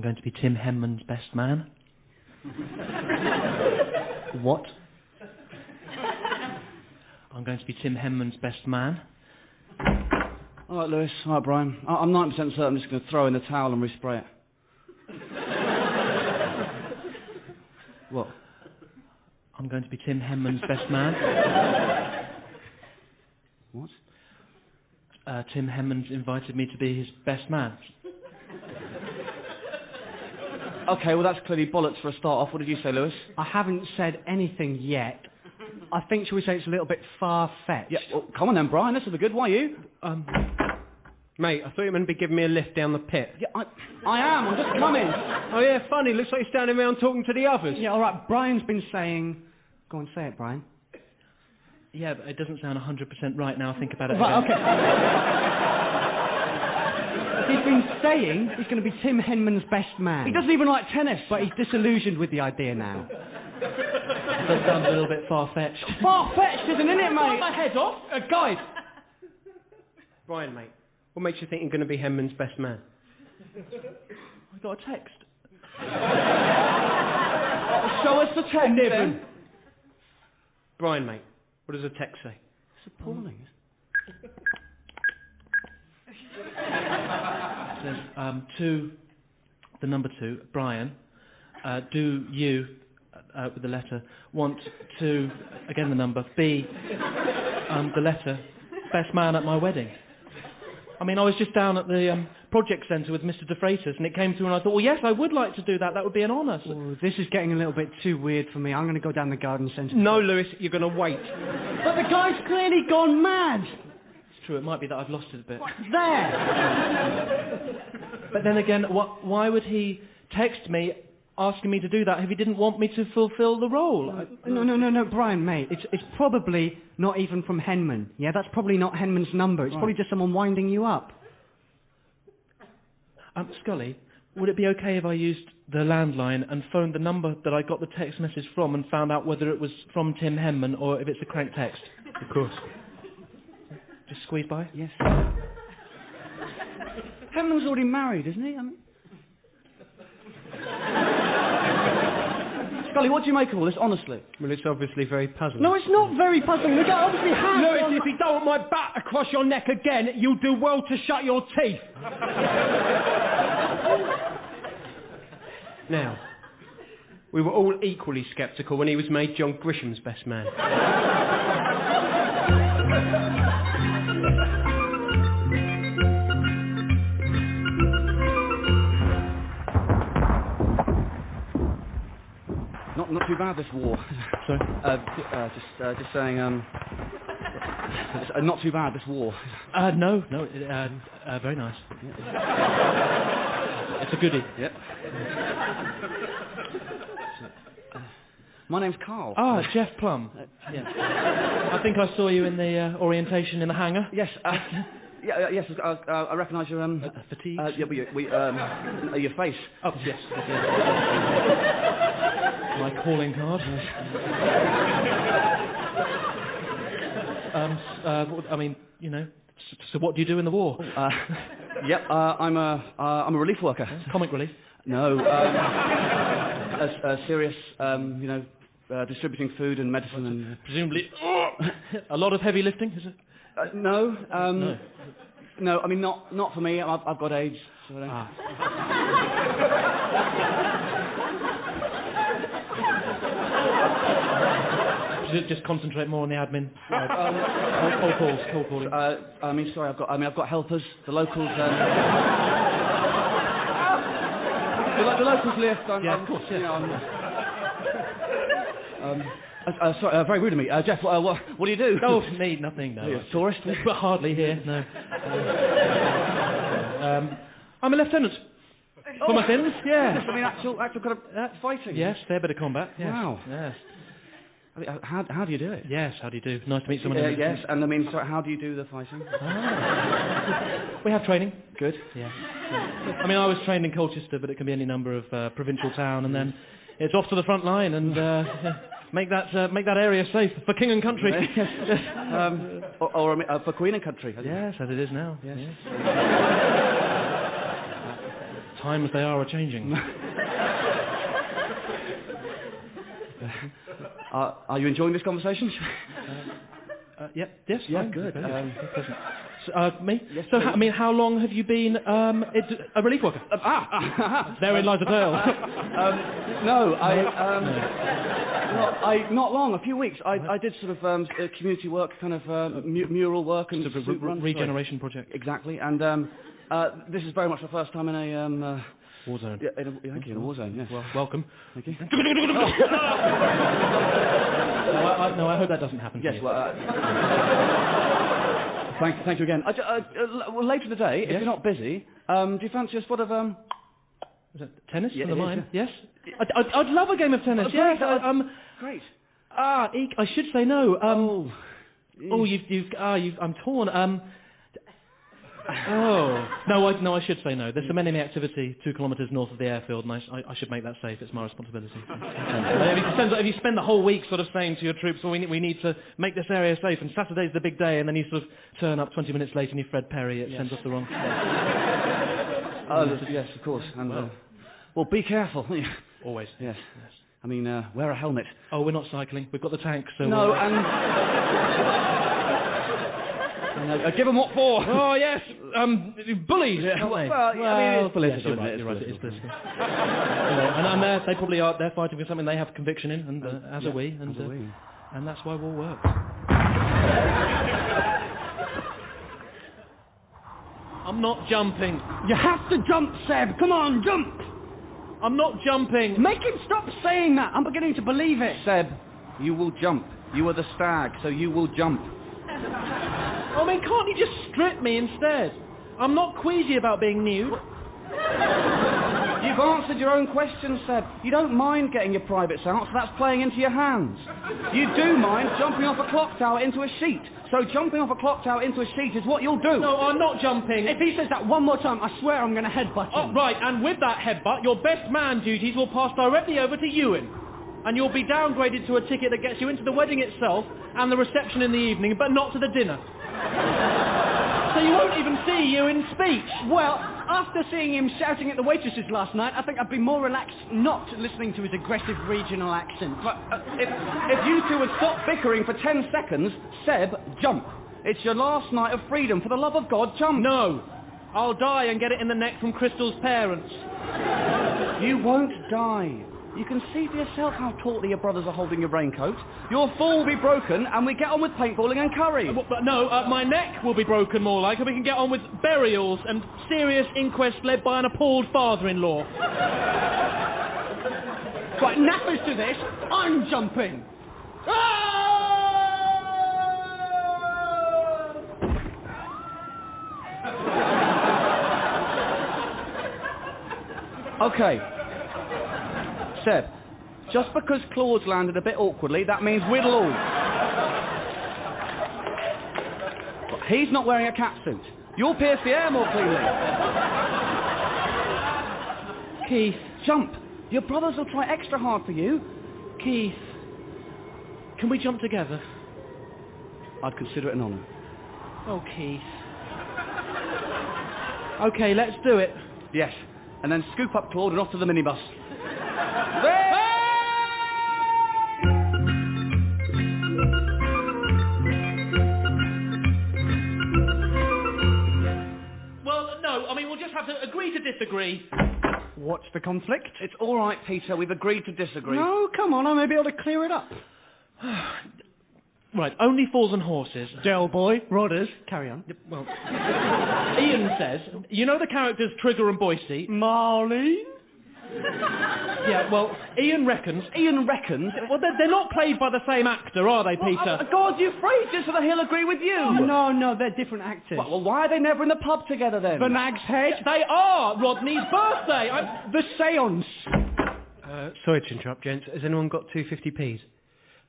I'm going to be Tim Henman's best man. What? I'm going to be Tim Henman's best man. All right, Lewis. All right, Brian. I'm 90% certain I'm just going to throw in the towel and respray it. What? I'm going to be Tim Henman's best man. What? Tim Henman's invited me to be his best man. Okay, well, that's clearly bollocks for a start off. What did you say, Lewis? I haven't said anything yet. I think, shall we say, it's a little bit far-fetched. Yeah, well, come on then, Brian. This will be good. Why you? Mate, I thought you were going to be giving me a lift down the pit. Yeah, I am. I'm just coming. Oh, yeah, funny. Looks like you're standing around talking to the others. Yeah, all right. Brian's been saying... Go on, say it, Brian. Yeah, but it doesn't sound 100% right now I think about it. Right, again. okay. He's been saying he's going to be Tim Henman's best man. He doesn't even like tennis. But he's disillusioned with the idea now. That sounds a little bit far-fetched. Far-fetched, isn't it, mate? My head off. Guys. Brian, mate, what makes you think you're going to be Henman's best man? I got a text. Show us the text, then. Brian, mate, what does the text say? It's appalling. It says, to the number 2, Brian, do you, with the letter, want to, again the number, be, the letter, best man at my wedding? I mean, I was just down at the project centre with Mr. De Freitas, and it came through, and I thought, well, yes, I would like to do that. That would be an honour. So Oh, this is getting a little bit too weird for me. I'm going to go down the garden centre. No, Lewis, you're going to wait. But the guy's clearly gone mad. it's true, it might be that I've lost it a bit. There. But then again, why would he text me asking me to do that if he didn't want me to fulfil the role? No, Brian, mate. It's probably not even from Henman. Yeah, that's probably not Henman's number. It's probably just someone winding you up. Scully, would it be okay if I used the landline and phoned the number that I got the text message from and found out whether it was from Tim Henman or if it's a crank text? Of course. Just squeeze by? Yes. Henman's already married, isn't he? I mean... Scully, what do you make of all this, honestly? Well, it's obviously very puzzling. No, it's not very puzzling. The guy obviously has... Lewis, if you don't want my bat across your neck again, you'll do well to shut your teeth. Now, we were all equally sceptical when he was made John Grisham's best man. Not too bad, this war. Sorry? Just saying, not too bad, this war. No, very nice. It's a goodie. Yep. My name's Carl. Ah, Jeff Plum. Yeah. I think I saw you in the orientation in the hangar. Yes. Yes. I recognise your Fatigue. Yeah, but your face. Oh, yes. My calling card. I mean, you know. So what do you do in the war? Yep. I'm a relief worker. Comic relief. No. Serious. Distributing food and medicine and. Presumably, a lot of heavy lifting, is it? No. No. No. I mean, not for me. I've got AIDS. So I don't... Just concentrate more on the admin. Cold calling. Sorry. I've got helpers. The locals. The locals lift. Of course. Yeah. You know, sorry. Very rude of me, Jeff. What do you do? Oh, nothing. No. Are you a tourist? But hardly here. No. I'm a lieutenant. For my sins. Yeah. I mean, actual kind of fighting. Yes, fair bit of combat. Yes. Wow. Yes. I mean, how do you do it? Yes, how do you do? Nice to meet someone. Yes, and I mean, so how do you do the fighting? We have training. Good. Yeah. I mean, I was trained in Colchester, but it can be any number of provincial town, and then it's off to the front line and make that area safe for king and country. or for queen and country. Yes, as it is now. Yes. Times they are changing. Are you enjoying this conversation? Yes. Yeah, fine. good. Okay, me? Yes, So, please. how long have you been a relief worker? Therein lies the tale. Not long, a few weeks. I did sort of community work, kind of mural work and Sort of soup runs. regeneration project. Exactly, and this is very much the first time in a War zone. yeah, in a war zone. Yes. Well, welcome. Thank you. No, I hope that doesn't happen. Yes. To you. Well, thank you again. Well, later in the day, if Yes? you're not busy, do you fancy a spot of Is that tennis Yeah, for the it is, mind? Yes. I'd love a game of tennis. Great, Yes. Great. I should say no. I'm torn. No, I should say no. There's some enemy activity 2 kilometres north of the airfield, and I should make that safe. It's my responsibility. If you spend the whole week sort of saying to your troops, well, we need to make this area safe, and Saturday's the big day, and then you sort of turn up 20 minutes late and you Fred Perry, it sends off the wrong... Yes, of course. And well, be careful. Always. Yes. I mean, wear a helmet. Oh, we're not cycling. We've got the tanks, so... No, and give them what for? Oh, yes. Bullies. Yeah. Aren't they? Well, I mean, it's political, yes, isn't it? you're right, it is political. And they probably are. They're fighting for something they have conviction in, and as are we, and that's why war works. I'm not jumping. You have to jump, Seb. Come on, jump. I'm not jumping. Make him stop saying that. I'm beginning to believe it. Seb, you will jump. You are the stag, so you will jump. I mean, can't you just strip me instead? I'm not queasy about being nude. You've answered your own question, Seb. You don't mind getting your privates out, so that's playing into your hands. You do mind jumping off a clock tower into a sheet. So jumping off a clock tower into a sheet is what you'll do. No, I'm not jumping. If he says that one more time, I swear I'm going to headbutt Oh, him. right, and with that headbutt, your best man duties will pass directly over to Ewan. And you'll be downgraded to a ticket that gets you into the wedding itself and the reception in the evening, but not to the dinner. So you won't even see Ewan's speech. Well, after seeing him shouting at the waitresses last night, I think I'd be more relaxed not listening to his aggressive regional accent. But, if you two would stop bickering for 10 seconds, Seb, jump. It's your last night of freedom. For the love of God, jump. No. I'll die and get it in the neck from Crystal's parents. You won't die. You can see for yourself how tautly your brothers are holding your raincoat. Your fall will be broken, and we get on with paintballing and curry. But no, my neck will be broken more like, and we can get on with burials and serious inquests led by an appalled father-in-law. Right, nappers to this. I'm jumping. Okay. Seb, just because Claude's landed a bit awkwardly, that means whittle all. He's not wearing a catsuit. You'll pierce the air more cleanly. Keith. Jump. Your brothers will try extra hard for you. Keith. Can we jump together? I'd consider it an honour. Oh, Keith. Okay, let's do it. Yes. And then scoop up Claude and off to the minibus. Well, no, I mean, we'll just have to agree to disagree. What's the conflict? It's all right, Peter. We've agreed to disagree. No, come on, I may be able to clear it up. Right, only fools and horses. Del boy, Rodders, carry on. Well, Ian says, you know the characters Trigger and Boise? Marlene? Yeah, well, Ian reckons... Ian reckons... Well, they're not played by the same actor, are they, Peter? God, you phrased it so that he'll agree with you. No, they're different actors. Well, why are they never in the pub together then? The Nag's Head? They are Rodney's birthday. The Seance. Sorry to interrupt, gents. Has anyone got 250p's?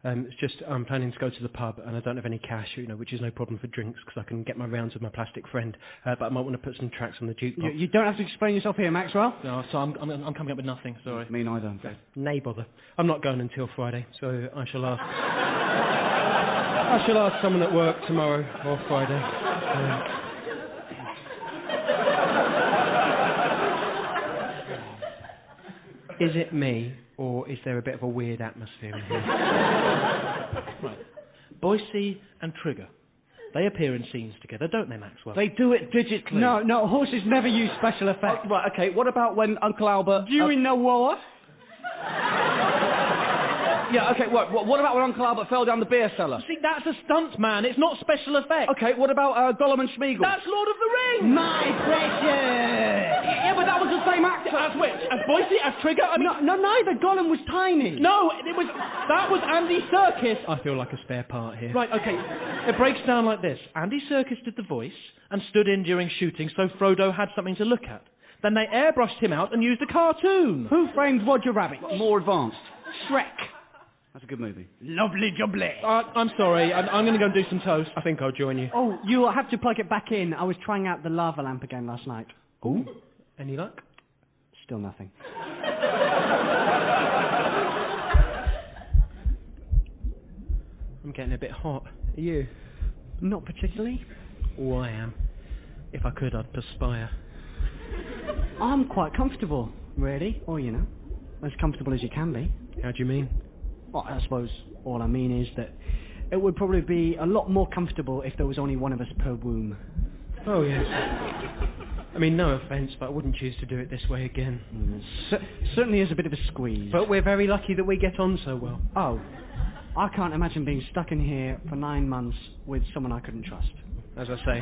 It's just I'm planning to go to the pub and I don't have any cash, which is no problem for drinks because I can get my rounds with my plastic friend. But I might want to put some tracks on the jukebox. You don't have to explain yourself here, Maxwell. No, so I'm coming up with nothing, sorry. Me neither. Nay bother. I'm not going until Friday, so I shall ask. I shall ask someone at work tomorrow or Friday. Is it me, or is there a bit of a weird atmosphere in here? Right. Boise and Trigger. They appear in scenes together, don't they, Maxwell? They do it digitally. No, horses never use special effects. Right, okay, what about when Uncle Albert... During the war? Yeah, okay, what about when Uncle Albert fell down the beer cellar? See, that's a stunt, man. It's not special effects. Okay, what about Gollum and Schmeagol? That's Lord of the Rings! My precious! Yeah, but that was the same actor. As which? As Boise? As Trigger? I mean... No, neither. Gollum was tiny. No, that was Andy Serkis. I feel like a spare part here. Right, okay. It breaks down like this. Andy Serkis did the voice and stood in during shooting so Frodo had something to look at. Then they airbrushed him out and used a cartoon. Who framed Roger Rabbit? More advanced. Shrek. That's a good movie. Lovely jubbly. I'm sorry. I'm going to go and do some toast. I think I'll join you. Oh, you'll have to plug it back in. I was trying out the lava lamp again last night. Ooh. Any luck? Still nothing. I'm getting a bit hot. Are you? Not particularly. Oh, I am. If I could, I'd perspire. I'm quite comfortable, really. Or, as comfortable as you can be. How do you mean? Well, I suppose all I mean is that it would probably be a lot more comfortable if there was only one of us per womb. Oh, yes. I mean, no offence, but I wouldn't choose to do it this way again. Certainly is a bit of a squeeze. But we're very lucky that we get on so well. Oh, I can't imagine being stuck in here for 9 months with someone I couldn't trust. As I say,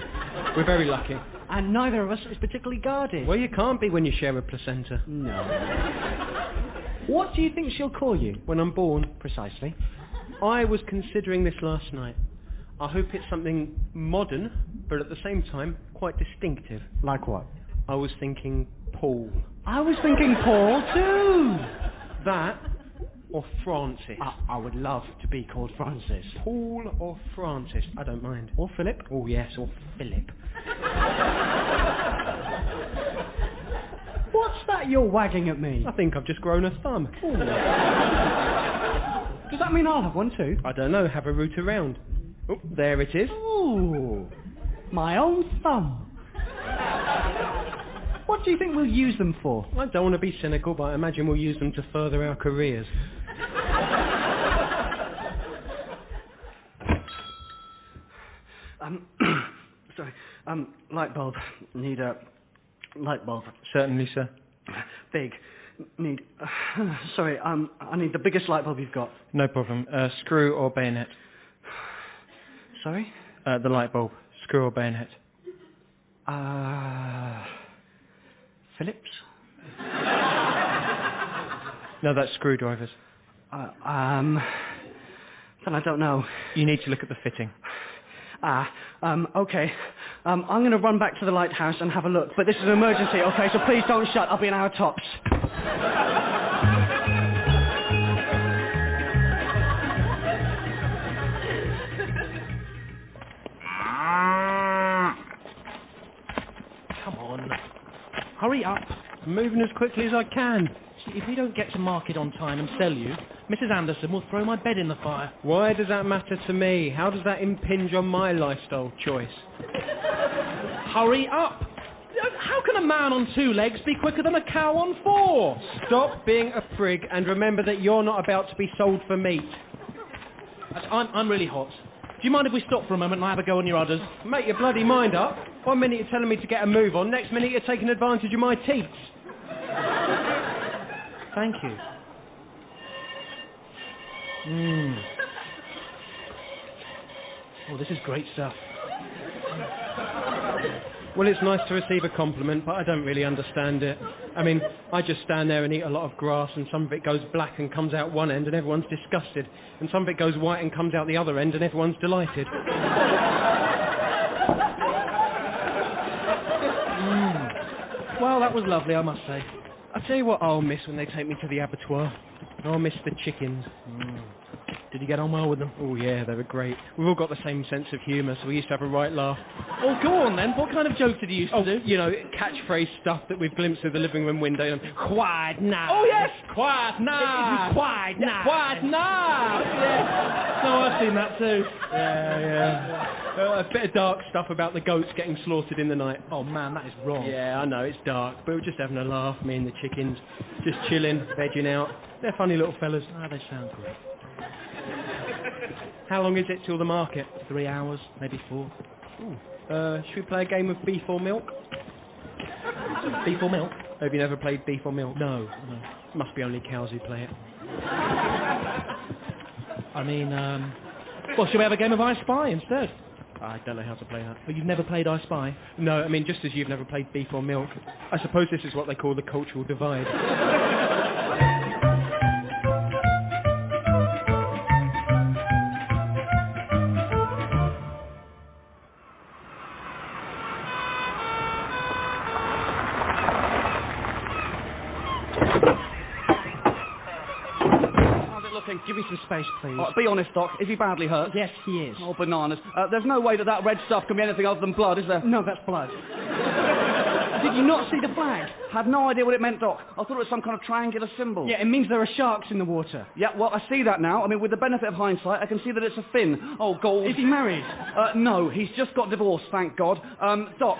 we're very lucky. And neither of us is particularly guarded. Well, you can't be when you share a placenta. No. What do you think she'll call you? When I'm born. Precisely. I was considering this last night. I hope it's something modern, but at the same time, quite distinctive. Like what? I was thinking Paul. I was thinking Paul, too. That, or Francis. I would love to be called Francis. Paul or Francis, I don't mind. Or Philip. Oh, yes, or Philip. What's that you're wagging at me? I think I've just grown a thumb. Does that mean I'll have one too? I don't know, have a root around. Oh, there it is. Ooh, my own thumb. What do you think we'll use them for? I don't want to be cynical, but I imagine we'll use them to further our careers. Sorry, light bulb. Need a light bulb. Certainly, sir. Big. Need... sorry, I need the biggest light bulb you've got. No problem. Screw or bayonet? Sorry? The light bulb. Screw or bayonet? Phillips? No, that's screwdrivers. Then I don't know. You need to look at the fitting. Okay. I'm going to run back to the lighthouse and have a look, but this is an emergency, okay, so please don't shut. I'll be an hour tops. Come on. Hurry up. I'm moving as quickly as I can. See, if we don't get to market on time and sell you, Mrs. Anderson will throw my bed in the fire. Why does that matter to me? How does that impinge on my lifestyle choice? Hurry up! How can a man on 2 legs be quicker than a cow on 4? Stop being a prig and remember that you're not about to be sold for meat. I'm really hot. Do you mind if we stop for a moment and I have a go on your udders? Make your bloody mind up. 1 minute you're telling me to get a move on, next minute you're taking advantage of my teats. Thank you. Oh, this is great stuff. Well, it's nice to receive a compliment, but I don't really understand it. I mean, I just stand there and eat a lot of grass, and some of it goes black and comes out one end, and everyone's disgusted. And some of it goes white and comes out the other end, and everyone's delighted. Well, that was lovely, I must say. I'll tell you what I'll miss when they take me to the abattoir. I'll miss the chickens. Did you get on well with them? Oh yeah, they were great. We've all got the same sense of humour, so we used to have a right laugh. Oh, go on then. What kind of jokes did you used to do? You know, catchphrase stuff that we've glimpsed through the living room window. Quiet now. Oh, yes. Quiet now. Quiet now. Quiet now. Yeah. No, I've seen that too. Yeah. A bit of dark stuff about the goats getting slaughtered in the night. Oh man, that is wrong. Yeah, I know, it's dark, but we're just having a laugh, me and the chickens. Just chilling, vegging out. They're funny little fellas. Ah, they sound good. How long is it till the market? 3 hours, maybe 4. Should we play a game of beef or milk? Beef or milk? Have you never played beef or milk? No. Must be only cows who play it. I mean, well, should we have a game of I Spy instead? I don't know how to play that. But you've never played I Spy? No, I mean, just as you've never played beef or milk. I suppose this is what they call the cultural divide. Give me some space, please. Be honest, Doc. Is he badly hurt? Yes, he is. Oh, bananas. There's no way that red stuff can be anything other than blood, is there? No, that's blood. Did you not see the flag? Had no idea what it meant, Doc. I thought it was some kind of triangular symbol. Yeah, it means there are sharks in the water. Yeah, well, I see that now. I mean, with the benefit of hindsight, I can see that it's a fin. Oh, gold. Is he married? No, he's just got divorced, thank God. Doc,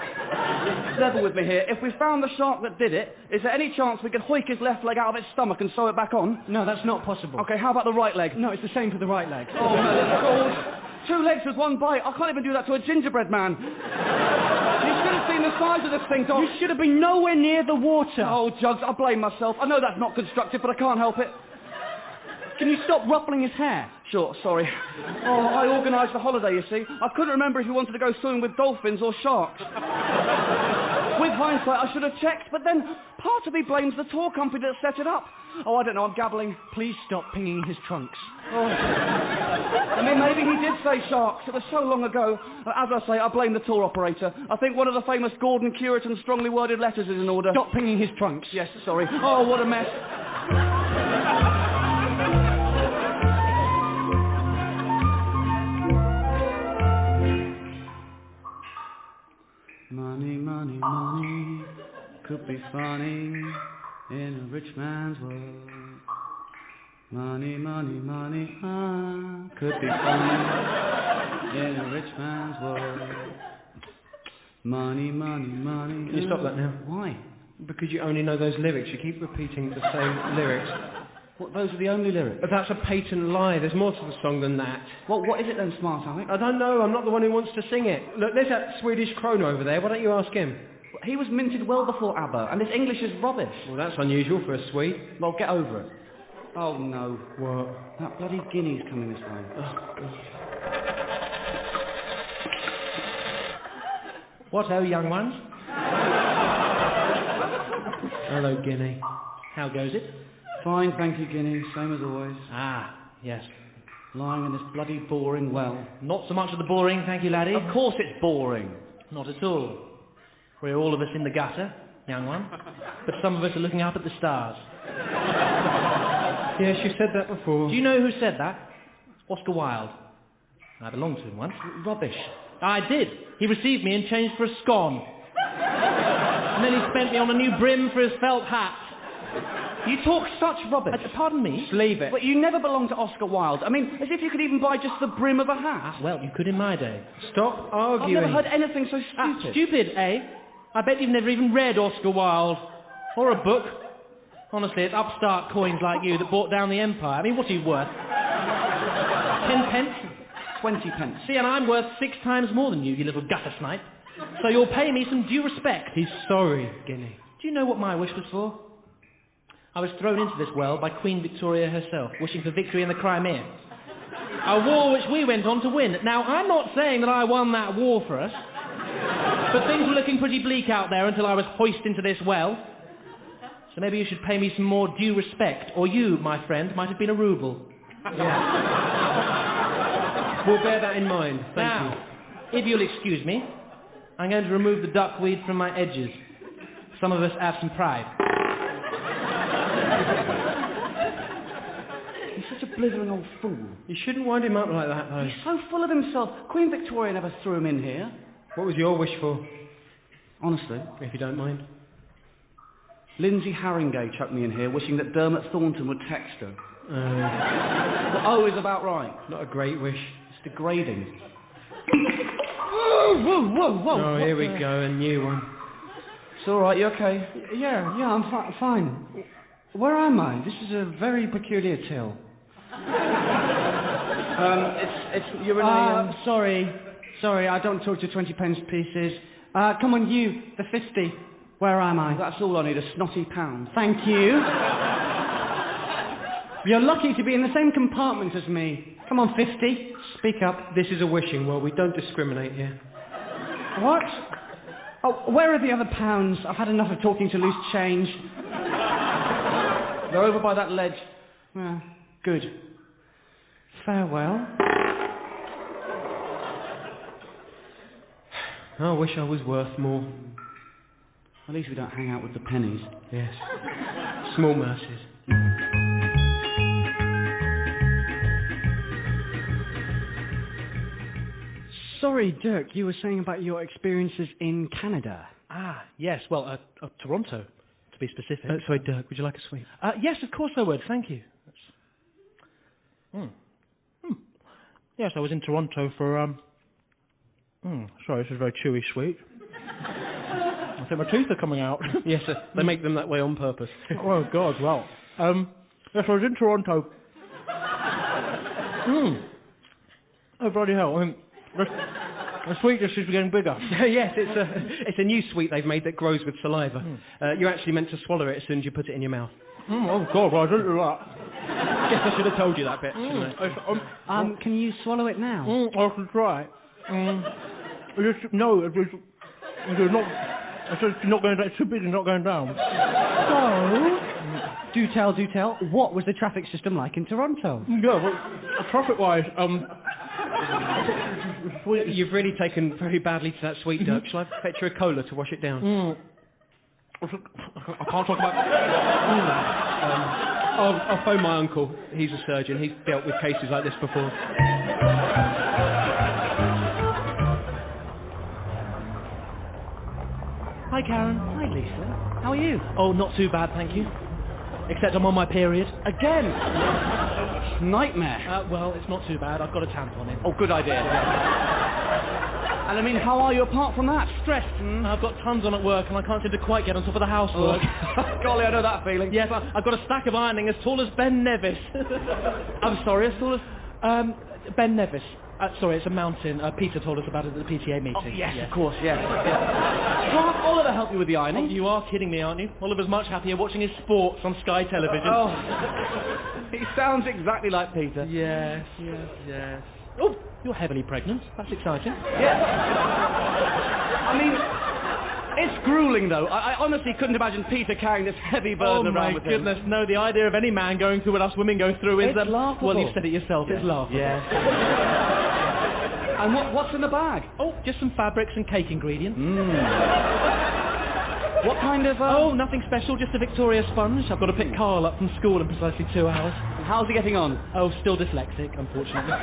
level with me here. If we found the shark that did it, is there any chance we could hoik his left leg out of its stomach and sew it back on? No, that's not possible. Okay, how about the right leg? No, it's the same for the right leg. Oh, God. 2 legs with 1 bite. I can't even do that to a gingerbread man. You should have seen the size of this thing, Doc. You should have been nowhere near the water. Oh, Jugs, I blame myself. I know that's not constructive, but I can't help it. Can you stop ruffling his hair? Sure, sorry. Oh, I organised the holiday, you see. I couldn't remember if we wanted to go swimming with dolphins or sharks. With hindsight, I should have checked, but then part of me blames the tour company that set it up. Oh, I don't know, I'm gabbling. Please stop pinging his trunks. Oh. I mean, maybe he did say sharks. It was so long ago. As I say, I blame the tour operator. I think one of the famous Gordon Curitan strongly worded letters is in order. Stop pinging his trunks. Yes, sorry. Oh, what a mess. Money, money, money could be funny in a rich man's world. Money, money, money, could be funny in a rich man's world. Money, money, money. Can you stop that now? Why? Because you only know those lyrics. You keep repeating the same lyrics. What, those are the only lyrics? But that's a patent lie. There's more to the song than that. Well, what is it then, Smart Alec? I don't know. I'm not the one who wants to sing it. Look, there's that Swedish crone over there. Why don't you ask him? He was minted well before ABBA, and his English is rubbish. Well, that's unusual for a Swede. Well, get over it. Oh, no. What? That bloody guinea's coming this way. Oh, God. What ho, young ones? Hello, Guinea. How goes it? Fine, thank you, Guinea. Same as always. Ah, yes. Lying in this bloody boring well. Not so much of the boring, thank you, laddie. Of course it's boring. Not at all. We're all of us in the gutter, young one. But some of us are looking up at the stars. Yes, you said that before. Do you know who said that? Oscar Wilde. I belonged to him once. Rubbish. I did. He received me in change for a scone. And then he spent me on a new brim for his felt hat. You talk such rubbish. Pardon me? Just leave it. But you never belonged to Oscar Wilde. I mean, as if you could even buy just the brim of a hat. Well, you could in my day. Stop I've arguing. never heard anything so stupid. Stupid, eh? I bet you've never even read Oscar Wilde. Or a book. Honestly, it's upstart coins like you that brought down the empire. I mean, what are you worth? 10 pence? 20 pence. See, and I'm worth 6 times more than you little gutter snipe. So you'll pay me some due respect. He's sorry, Guinea. Do you know what my wish was for? I was thrown into this well by Queen Victoria herself, wishing for victory in the Crimea. A war which we went on to win. Now, I'm not saying that I won that war for us, but things were looking pretty bleak out there until I was hoisted into this well. So maybe you should pay me some more due respect, or you, my friend, might have been a rouble. Yeah. We'll bear that in mind. Thank you. If you'll excuse me, I'm going to remove the duckweed from my edges. Some of us have some pride. blithering old fool. You shouldn't wind him up like that, though. He's so full of himself. Queen Victoria never threw him in here. What was your wish for? Honestly. If you don't mind. Lindsay Haringey chucked me in here wishing that Dermot Thornton would text her. Well, is about right. Not a great wish. It's degrading. Whoa. Oh, here we go, a new one. It's all right, you okay? Yeah, I'm fine. Where am I? This is a very peculiar tale. You're in a... Sorry, I don't talk to 20 pence pieces. Come on, you, the 50. Where am I? That's all I need, a snotty pound. Thank you. You're lucky to be in the same compartment as me. Come on, 50. Speak up. This is a wishing well. We don't discriminate here. What? Oh, where are the other pounds? I've had enough of talking to loose change. They're over by that ledge. Good. Farewell. I wish I was worth more. At least we don't hang out with the pennies. Yes. Small mercies. Sorry, Dirk, you were saying about your experiences in Canada. Yes, well, Toronto, to be specific. Sorry, Dirk, would you like a sweet? Yes, of course I would, thank you. Yes, I was in Toronto for, sorry, this is very chewy sweet. I think my teeth are coming out. Yes, sir. They make them that way on purpose. Oh, God, well. Yes, I was in Toronto. Oh, bloody hell. I mean, the sweetness is getting bigger. Yes, it's a new sweet they've made that grows with saliva. You're actually meant to swallow it as soon as you put it in your mouth. Oh, God, well, I didn't do that. Guess I should have told you that bit, shouldn't I? Can you swallow it now? I can try. No, it's not... It's not going down. It's too big and not going down. So, do tell. What was the traffic system like in Toronto? Yeah, well, traffic-wise, You've really taken very badly to that sweet, Dirk. Shall I fetch you a cola to wash it down? I can't talk about... I'll phone my uncle. He's a surgeon. He's dealt with cases like this before. Hi, Karen. Hi, Lisa. How are you? Oh, not too bad, thank you. Except I'm on my period. Again? Nightmare. Well, it's not too bad. I've got a tampon in. Oh, good idea. And I mean, how are you apart from that? Stressed? I've got tons on at work and I can't seem to quite get on top of the housework. Golly, I know that feeling. Yes, I've got a stack of ironing as tall as Ben Nevis. I'm sorry, as tall as... Ben Nevis. Sorry, it's a mountain. Peter told us about it at the PTA meeting. Oh, yes, of course, yes. Can't Oliver help you with the ironing? Oh, you are kidding me, aren't you? Oliver's much happier watching his sports on Sky Television. He sounds exactly like Peter. Yes. Oh, you're heavily pregnant. That's exciting. Yes. I mean, it's grueling, though. I honestly couldn't imagine Peter carrying this heavy burden around with him. Oh, my goodness, no. The idea of any man going through what us women go through is... It's laughable. Well, you've said it yourself. It's laughable. Yes. And what's in the bag? Oh, just some fabrics and cake ingredients. What kind of... Oh, nothing special, just a Victoria sponge. I've got to pick Carl up from school in precisely 2 hours. How's he getting on? Oh, still dyslexic, unfortunately.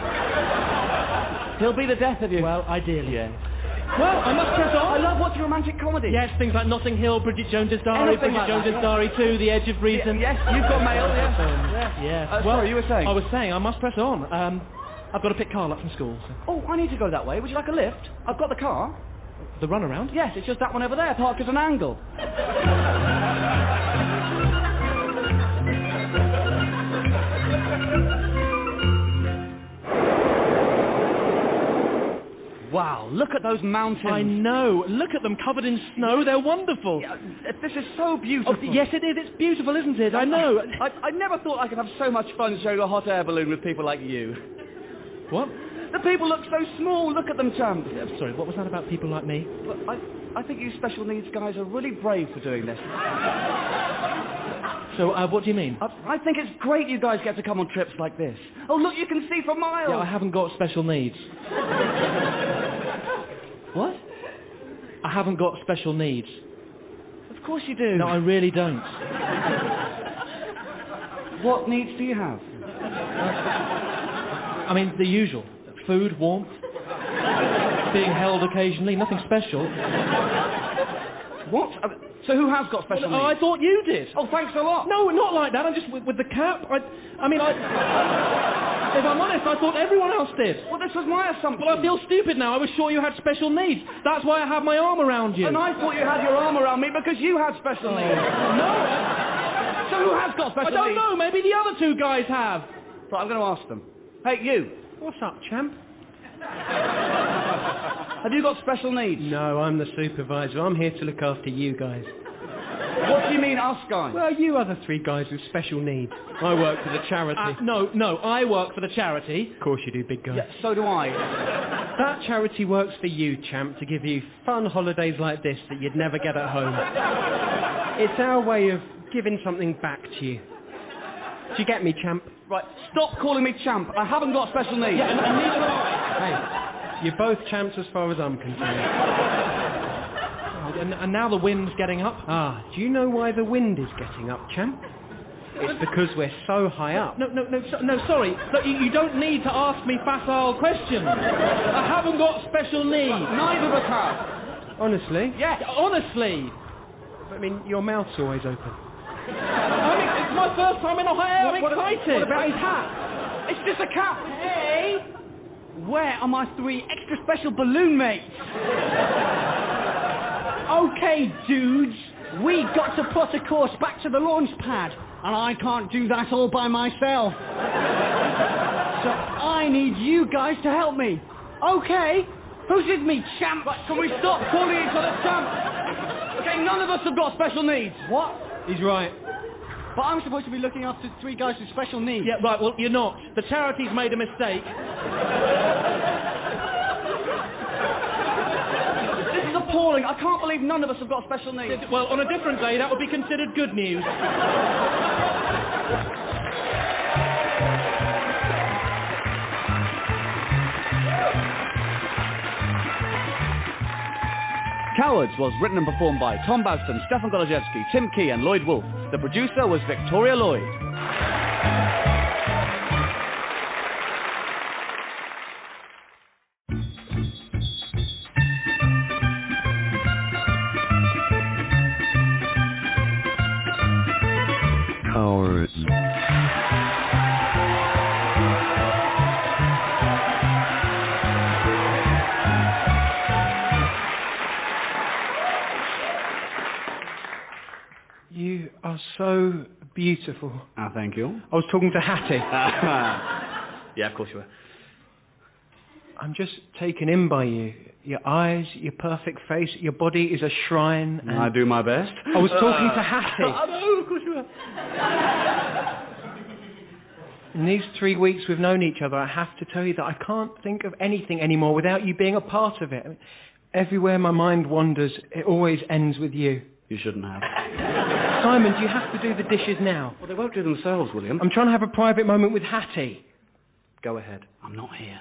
He'll be the death of you. Well, ideally. Yeah. Well, I must press on. I love watching romantic comedy. Yes, things like Notting Hill, Bridget Jones's Diary, Anything like Jones's that. Diary 2, The Edge of Reason. Yes, you've got mail, yes. Yes. Sorry, you were saying? I was saying, I must press on. I've got to pick Carl up from school. So. Oh, I need to go that way. Would you like a lift? I've got the car. The runaround? Yes, it's just that one over there, parked at an angle. Wow, look at those mountains. I know. Look at them covered in snow. They're wonderful. Yeah, this is so beautiful. Oh, yes, it is. It's beautiful, isn't it? I know. I never thought I could have so much fun showing a hot air balloon with people like you. What? The people look so small. Look at them, champ. Sorry, what was that about people like me? Well, I think you special needs guys are really brave for doing this. So, what do you mean? I think it's great you guys get to come on trips like this. Oh, look, you can see for miles. Yeah, I haven't got special needs. What? I haven't got special needs. Of course you do. No, I really don't. What needs do you have? I mean, the usual. Food, warmth, being held occasionally, nothing special. What? So who has got special needs? I thought you did. Oh, thanks a lot. No, not like that. I'm just with the cap. If I'm honest, I thought everyone else did. Well, this was my assumption. Well, I feel stupid now. I was sure you had special needs. That's why I have my arm around you. And I thought you had your arm around me because you had special needs. No. So who has got special needs? I don't know. Maybe the other two guys have. Right, I'm going to ask them. Hey, you. What's up, champ? Have you got special needs? No, I'm the supervisor. I'm here to look after you guys. What do you mean, us guys? Well, you other three guys with special needs. I work for the charity. No, I work for the charity. Of course you do, big guy. Yeah, so do I. That charity works for you, champ, to give you fun holidays like this that you'd never get at home. It's our way of giving something back to you. Do you get me, champ? Right, stop calling me champ. I haven't got special needs. Yeah, and neither have I. Hey, you're both champs as far as I'm concerned. And now the wind's getting up. Ah, do you know why the wind is getting up, champ? It's because we're so high up. No, sorry. Look, you don't need to ask me facile questions. I haven't got special needs. Neither of us have. Honestly? Yes, honestly. I mean, your mouth's always open. It's my first time in a hot air. I'm excited. What about his hat? It's just a cap. Hey! Where are my 3 extra special balloon mates? Okay, dudes. We got to plot a course back to the launch pad, and I can't do that all by myself. So I need you guys to help me. Okay? Who's with me, champ? Right, can we stop calling each other champ? Okay, none of us have got special needs. What? He's right. But I'm supposed to be looking after 3 guys with special needs. Yeah, right, well, you're not. The charity's made a mistake. This is appalling. I can't believe none of us have got special needs. Well, on a different day, that would be considered good news. Cowards was written and performed by Tom Basden, Stefan Golaszewski, Tim Key and Lloyd Woolf. The producer was Victoria Lloyd. Cowards. You are so beautiful. Ah, thank you. I was talking to Hattie. Yeah, of course you were. I'm just taken in by you. Your eyes, your perfect face, your body is a shrine. And I do my best. I was talking to Hattie. No, of course you were. In these 3 weeks we've known each other, I have to tell you that I can't think of anything anymore without you being a part of it. I mean, everywhere my mind wanders, it always ends with you. You shouldn't have. Simon, do you have to do the dishes now? Well, they won't do themselves, William. I'm trying to have a private moment with Hattie. Go ahead. I'm not here.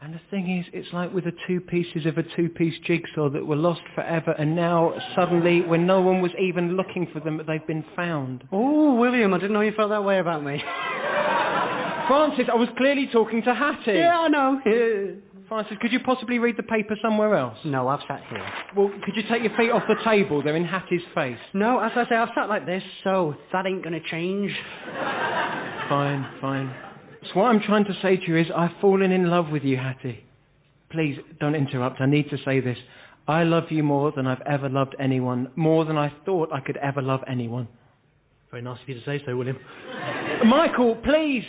And the thing is, it's like with the 2 pieces of a 2-piece jigsaw that were lost forever, and now, suddenly, when no one was even looking for them, they've been found. Oh, William, I didn't know you felt that way about me. Francis, I was clearly talking to Hattie. Yeah, I know. Francis, could you possibly read the paper somewhere else? No, I've sat here. Well, could you take your feet off the table? They're in Hattie's face. No, as I say, I've sat like this, so that ain't gonna change. Fine. So what I'm trying to say to you is I've fallen in love with you, Hattie. Please, don't interrupt. I need to say this. I love you more than I've ever loved anyone, more than I thought I could ever love anyone. Very nice of you to say so, William. Michael, please!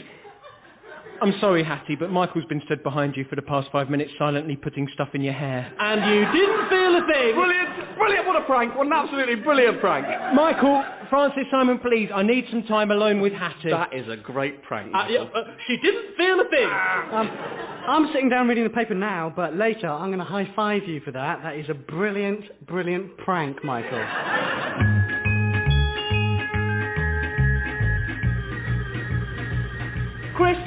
I'm sorry, Hattie, but Michael's been stood behind you for the past 5 minutes silently putting stuff in your hair. And you didn't feel a thing! Brilliant, what a prank. What an absolutely brilliant prank. Michael, Francis, Simon, please, I need some time alone with Hattie. That is a great prank. She didn't feel a thing! I'm sitting down reading the paper now, but later I'm gonna high-five you for that. That is a brilliant, brilliant prank, Michael. Chris,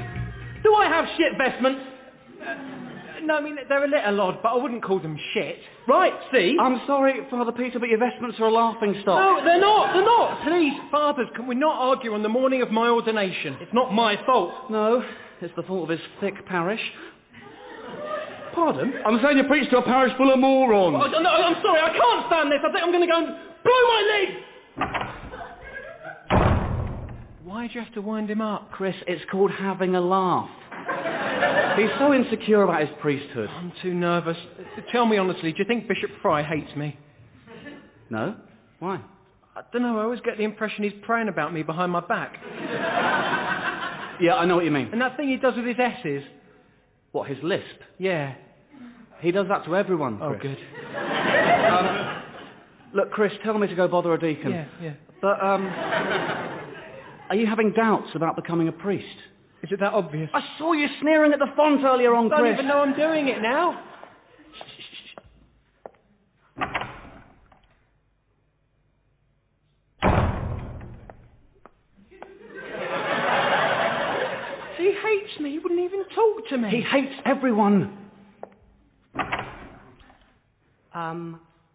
do I have shit vestments? No, I mean, they're a little odd, but I wouldn't call them shit. Right, see? I'm sorry, Father Peter, but your vestments are a laughing stock. No, they're not. Please, fathers, can we not argue on the morning of my ordination? It's not my fault. No, it's the fault of his thick parish. Pardon? I'm saying you preach to a parish full of morons. Oh, no, I'm sorry, I can't stand this. I think I'm going to go and blow my leg. Why'd you have to wind him up? Chris, it's called having a laugh. He's so insecure about his priesthood. I'm too nervous. Tell me honestly, do you think Bishop Fry hates me? No? Why? I don't know, I always get the impression he's praying about me behind my back. Yeah, I know what you mean. And that thing he does with his S's. What, his lisp? Yeah. He does that to everyone, Oh, Chris. good. Look, Chris, tell me to go bother a deacon. Yeah. But, are you having doubts about becoming a priest? Is it that obvious? I saw you sneering at the font earlier on, I don't Chris. even know I'm doing it now. He hates me. He wouldn't even talk to me. He hates everyone.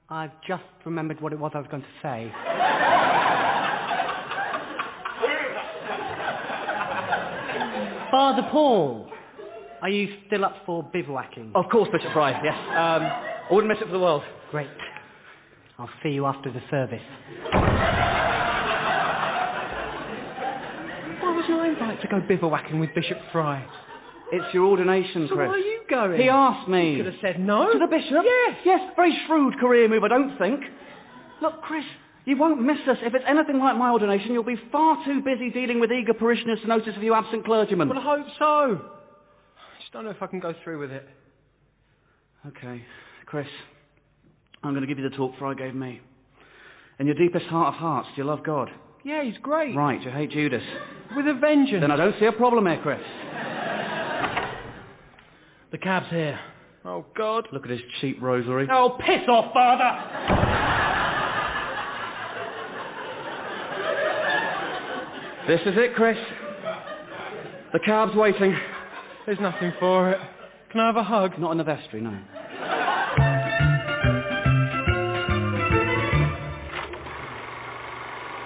I've just remembered what it was I was going to say. Father Paul, are you still up for bivouacking? Of course, Bishop Fry, yes. I wouldn't miss it for the world. Great. I'll see you after the service. Why wasn't I invited to go bivouacking with Bishop Fry? It's your ordination, So Chris. why are you going? He asked me. Could have said no. To the bishop? Yes, very shrewd career move, I don't think. Look, Chris, you won't miss us. If it's anything like my ordination, you'll be far too busy dealing with eager parishioners to notice of you absent clergymen. Well, I hope so. I just don't know if I can go through with it. Okay, Chris, I'm going to give you the talk Fry gave me. In your deepest heart of hearts, do you love God? Yeah, he's great. Right, you hate Judas. With a vengeance. Then I don't see a problem here, Chris. The cab's here. Oh, God. Look at his cheap rosary. Oh, piss off, Father! This is it, Chris. The cab's waiting. There's nothing for it. Can I have a hug? Not in the vestry, no.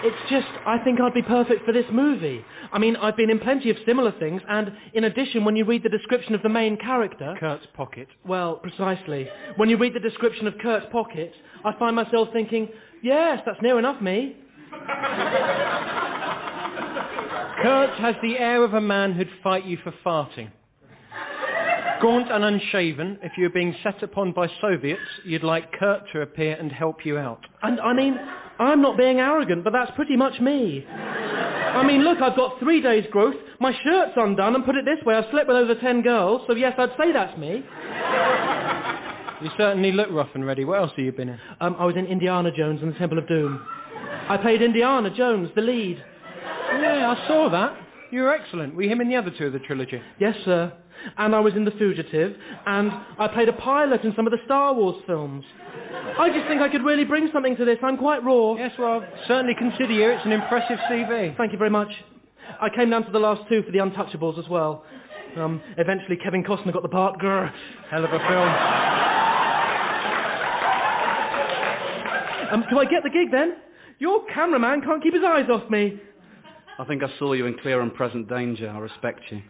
It's just, I think I'd be perfect for this movie. I mean, I've been in plenty of similar things, and in addition, when you read the description of the main character... Kurt's pocket. Well, precisely. When you read the description of Kurt's pocket, I find myself thinking, yes, that's near enough me. Kurt has the air of a man who'd fight you for farting. Gaunt and unshaven, if you were being set upon by Soviets, you'd like Kurt to appear and help you out. And, I mean, I'm not being arrogant, but that's pretty much me. I mean, look, I've got 3 days' growth, my shirt's undone, and put it this way, I've slept with over 10 girls, so yes, I'd say that's me. You certainly look rough and ready. What else have you been in? I was in Indiana Jones and the Temple of Doom. I played Indiana Jones, the lead. Yeah, I saw that. You were excellent. Were you him in the other two of the trilogy? Yes, sir. And I was in The Fugitive, and I played a pilot in some of the Star Wars films. I just think I could really bring something to this. I'm quite raw. Yes, well, certainly consider you. It's an impressive CV. Thank you very much. I came down to the last two for The Untouchables as well. Eventually, Kevin Costner got the part. Grr. Hell of a film. Do I get the gig then? Your cameraman can't keep his eyes off me. I think I saw you in clear and present danger. I respect you.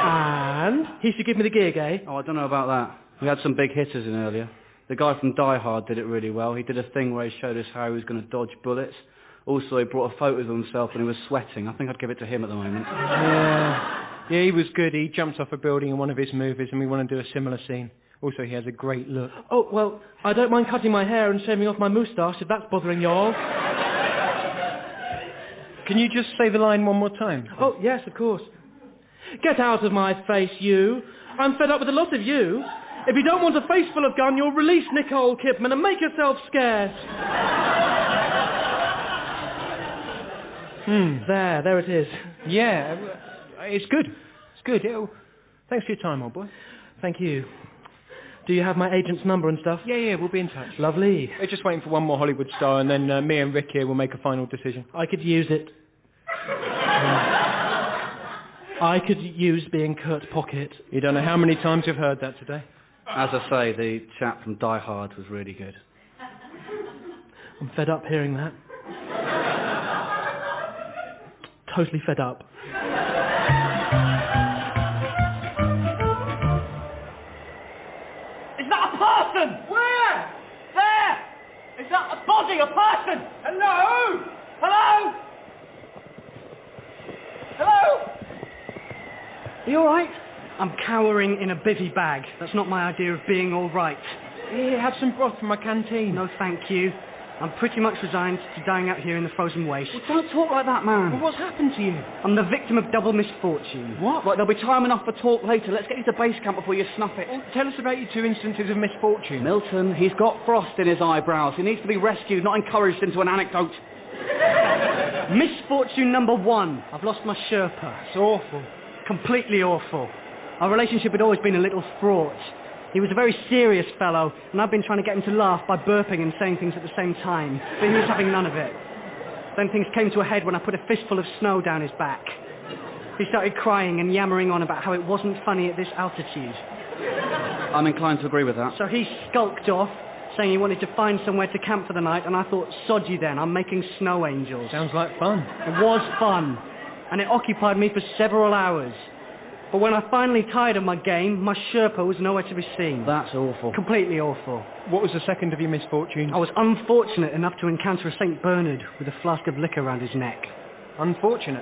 And he should give me the gig, eh? Oh, I don't know about that. We had some big hitters in earlier. The guy from Die Hard did it really well. He did a thing where he showed us how he was going to dodge bullets. Also, he brought a photo of himself when he was sweating. I think I'd give it to him at the moment. Yeah, he was good. He jumped off a building in one of his movies, and we want to do a similar scene. Also, he has a great look. Oh, well, I don't mind cutting my hair and shaving off my moustache if that's bothering y'all. Can you just say the line one more time? Oh, yes, of course. Get out of my face, you. I'm fed up with a lot of you. If you don't want a face full of gun, you'll release Nicole Kidman and make yourself scarce. There it is. Yeah, it's good. It's good. Thanks for your time, old boy. Thank you. Do you have my agent's number and stuff? Yeah, we'll be in touch. Lovely. We're just waiting for one more Hollywood star, and then me and Rick here will make a final decision. I could use it. I could use being Kurt Pocket. You don't know how many times you've heard that today. As I say, the chap from Die Hard was really good. I'm fed up hearing that. Totally fed up. Is that a person? Where? There! Is that a body, a person? Hello? Hello? Hello? Are you alright? I'm cowering in a bivvy bag. That's not my idea of being alright. Here, have some broth from my canteen. No, thank you. I'm pretty much resigned to dying out here in the frozen waste. Well, don't talk like that, man. Well, what's happened to you? I'm the victim of double misfortune. What? Right, there'll be time enough for talk later. Let's get you to base camp before you snuff it. Well, tell us about your 2 instances of misfortune. Milton, he's got frost in his eyebrows. He needs to be rescued, not encouraged into an anecdote. Misfortune number 1. I've lost my Sherpa. It's awful. Completely awful. Our relationship had always been a little fraught. He was a very serious fellow, and I've been trying to get him to laugh by burping and saying things at the same time, but he was having none of it. Then things came to a head when I put a fistful of snow down his back. He started crying and yammering on about how it wasn't funny at this altitude. I'm inclined to agree with that. So he skulked off, saying he wanted to find somewhere to camp for the night, and I thought, sod you then, I'm making snow angels. Sounds like fun. It was fun, and it occupied me for several hours. But when I finally tired of my game, my Sherpa was nowhere to be seen. That's awful. Completely awful. What was the second of your misfortunes? I was unfortunate enough to encounter a St. Bernard with a flask of liquor around his neck. Unfortunate.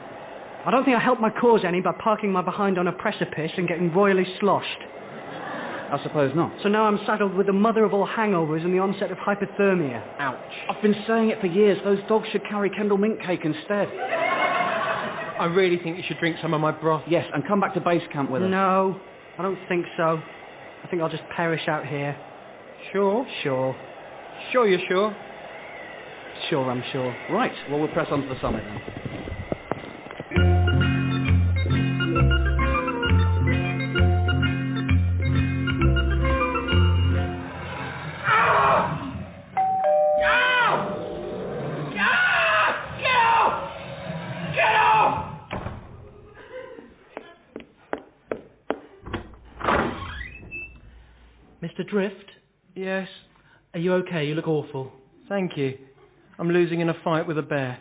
I don't think I helped my cause any by parking my behind on a precipice and getting royally sloshed. I suppose not. So now I'm saddled with the mother of all hangovers and the onset of hypothermia. Ouch. I've been saying it for years. Those dogs should carry Kendall mint cake instead. I really think you should drink some of my broth. Yes, and come back to base camp with us. No, I don't think so. I think I'll just perish out here. Sure? Sure. Sure you're sure? Sure, I'm sure. Right, well, we'll press on to the summit then. Mr. Drift? Yes. Are you okay? You look awful. Thank you. I'm losing in a fight with a bear.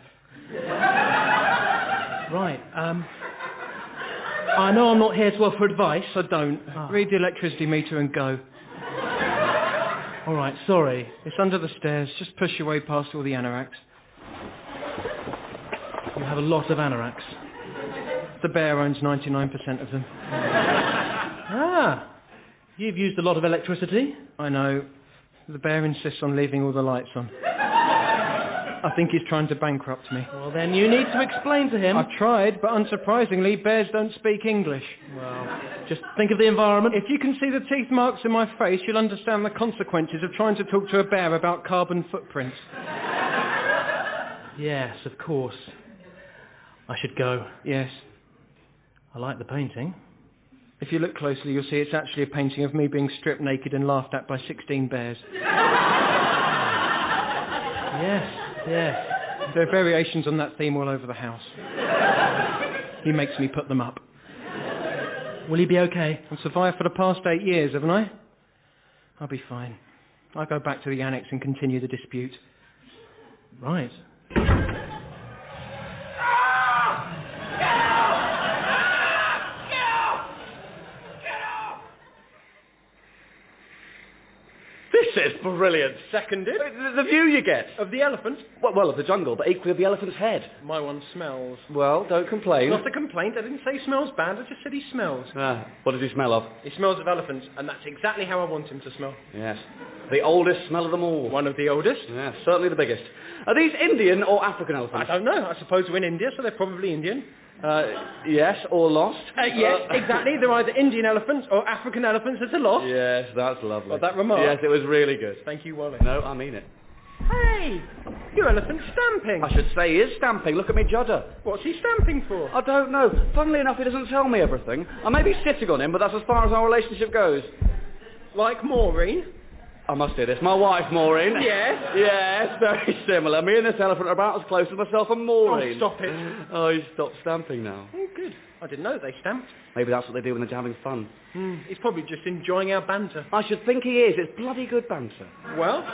Right, I know I'm not here to offer advice. So don't. Read the electricity meter and go. All right, sorry. It's under the stairs. Just push your way past all the anoraks. You have a lot of anoraks. The bear owns 99% of them. Ah, you've used a lot of electricity. I know. The bear insists on leaving all the lights on. I think he's trying to bankrupt me. Well, then you need to explain to him. I've tried, but unsurprisingly, bears don't speak English. Well, just think of the environment. If you can see the teeth marks in my face, you'll understand the consequences of trying to talk to a bear about carbon footprints. Yes, of course. I should go. Yes. I like the painting. If you look closely, you'll see it's actually a painting of me being stripped naked and laughed at by 16 bears. Yes. There are variations on that theme all over the house. He makes me put them up. Will you be okay? I've survived for the past 8 years, haven't I? I'll be fine. I'll go back to the annex and continue the dispute. Right. This is brilliant. Seconded. The view you get. Of the elephant? Well, of the jungle, but equally of the elephant's head. My one smells. Well, don't complain. Not a complaint. I didn't say he smells bad. I just said he smells. What does he smell of? He smells of elephants, and that's exactly how I want him to smell. Yes. The oldest smell of them all. One of the oldest. Yes, certainly the biggest. Are these Indian or African I elephants? don't know. I suppose we're in India, so they're probably Indian. Yes, or lost. Yes, exactly. They're either Indian elephants or African elephants at a loss. Yes, that's lovely. Was that remark? Yes, it was really good. Thank you, Wally. No, I mean it. Hey! Your elephant's stamping. I should say he is stamping. Look at me judder. What's he stamping for? I don't know. Funnily enough, he doesn't tell me everything. I may be sitting on him, but that's as far as our relationship goes. Like Maureen? I must do this. My wife, Maureen. Yes? Yes, very similar. Me and this elephant are about as close as myself and Maureen. Oh, stop it. Oh, he's stopped stamping now. Oh, good. I didn't know they stamped. Maybe that's what they do when they're having fun. He's probably just enjoying our banter. I should think he is. It's bloody good banter. Well,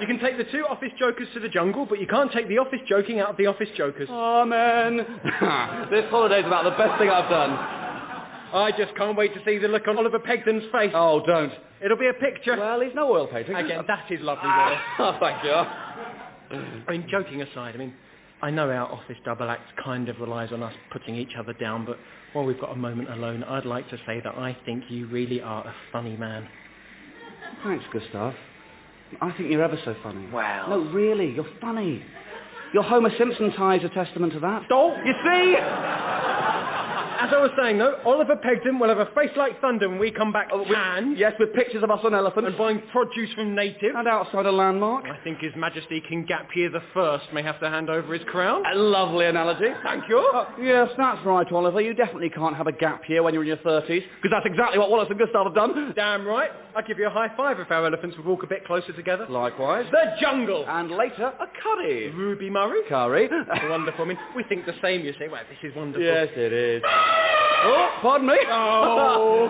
you can take the two office jokers to the jungle, but you can't take the office joking out of the office jokers. Amen. This holiday's about the best thing I've done. I just can't wait to see the look on Oliver Pegden's face. Oh, don't. It'll be a picture. Well, he's no oil painting. Again, that is lovely, Will. Oh, thank you. I mean, joking aside, I know our office double act kind of relies on us putting each other down, but while we've got a moment alone, I'd like to say that I think you really are a funny man. Thanks, Gustav. I think you're ever so funny. Well. No, really, you're funny. Your Homer Simpson tie is a testament to that. Stop! You see? As I was saying, though, Oliver Pegden will have a face like thunder when we come back and... Yes, with pictures of us on elephants. And buying produce from natives. And outside a landmark. I think His Majesty King Gapyear the First may have to hand over his crown. A lovely analogy. Thank you. Yes, that's right, Oliver. You definitely can't have a gap year when you're in your 30s, because that's exactly what Wallace and Gustav have done. Damn right. I'd give you a high five if our elephants would walk a bit closer together. Likewise. The jungle. And later, a curry. Ruby Murray. Curry. Wonderful. We think the same, you see. Well, this is wonderful. Yes, it is. Oh, pardon me. Oh.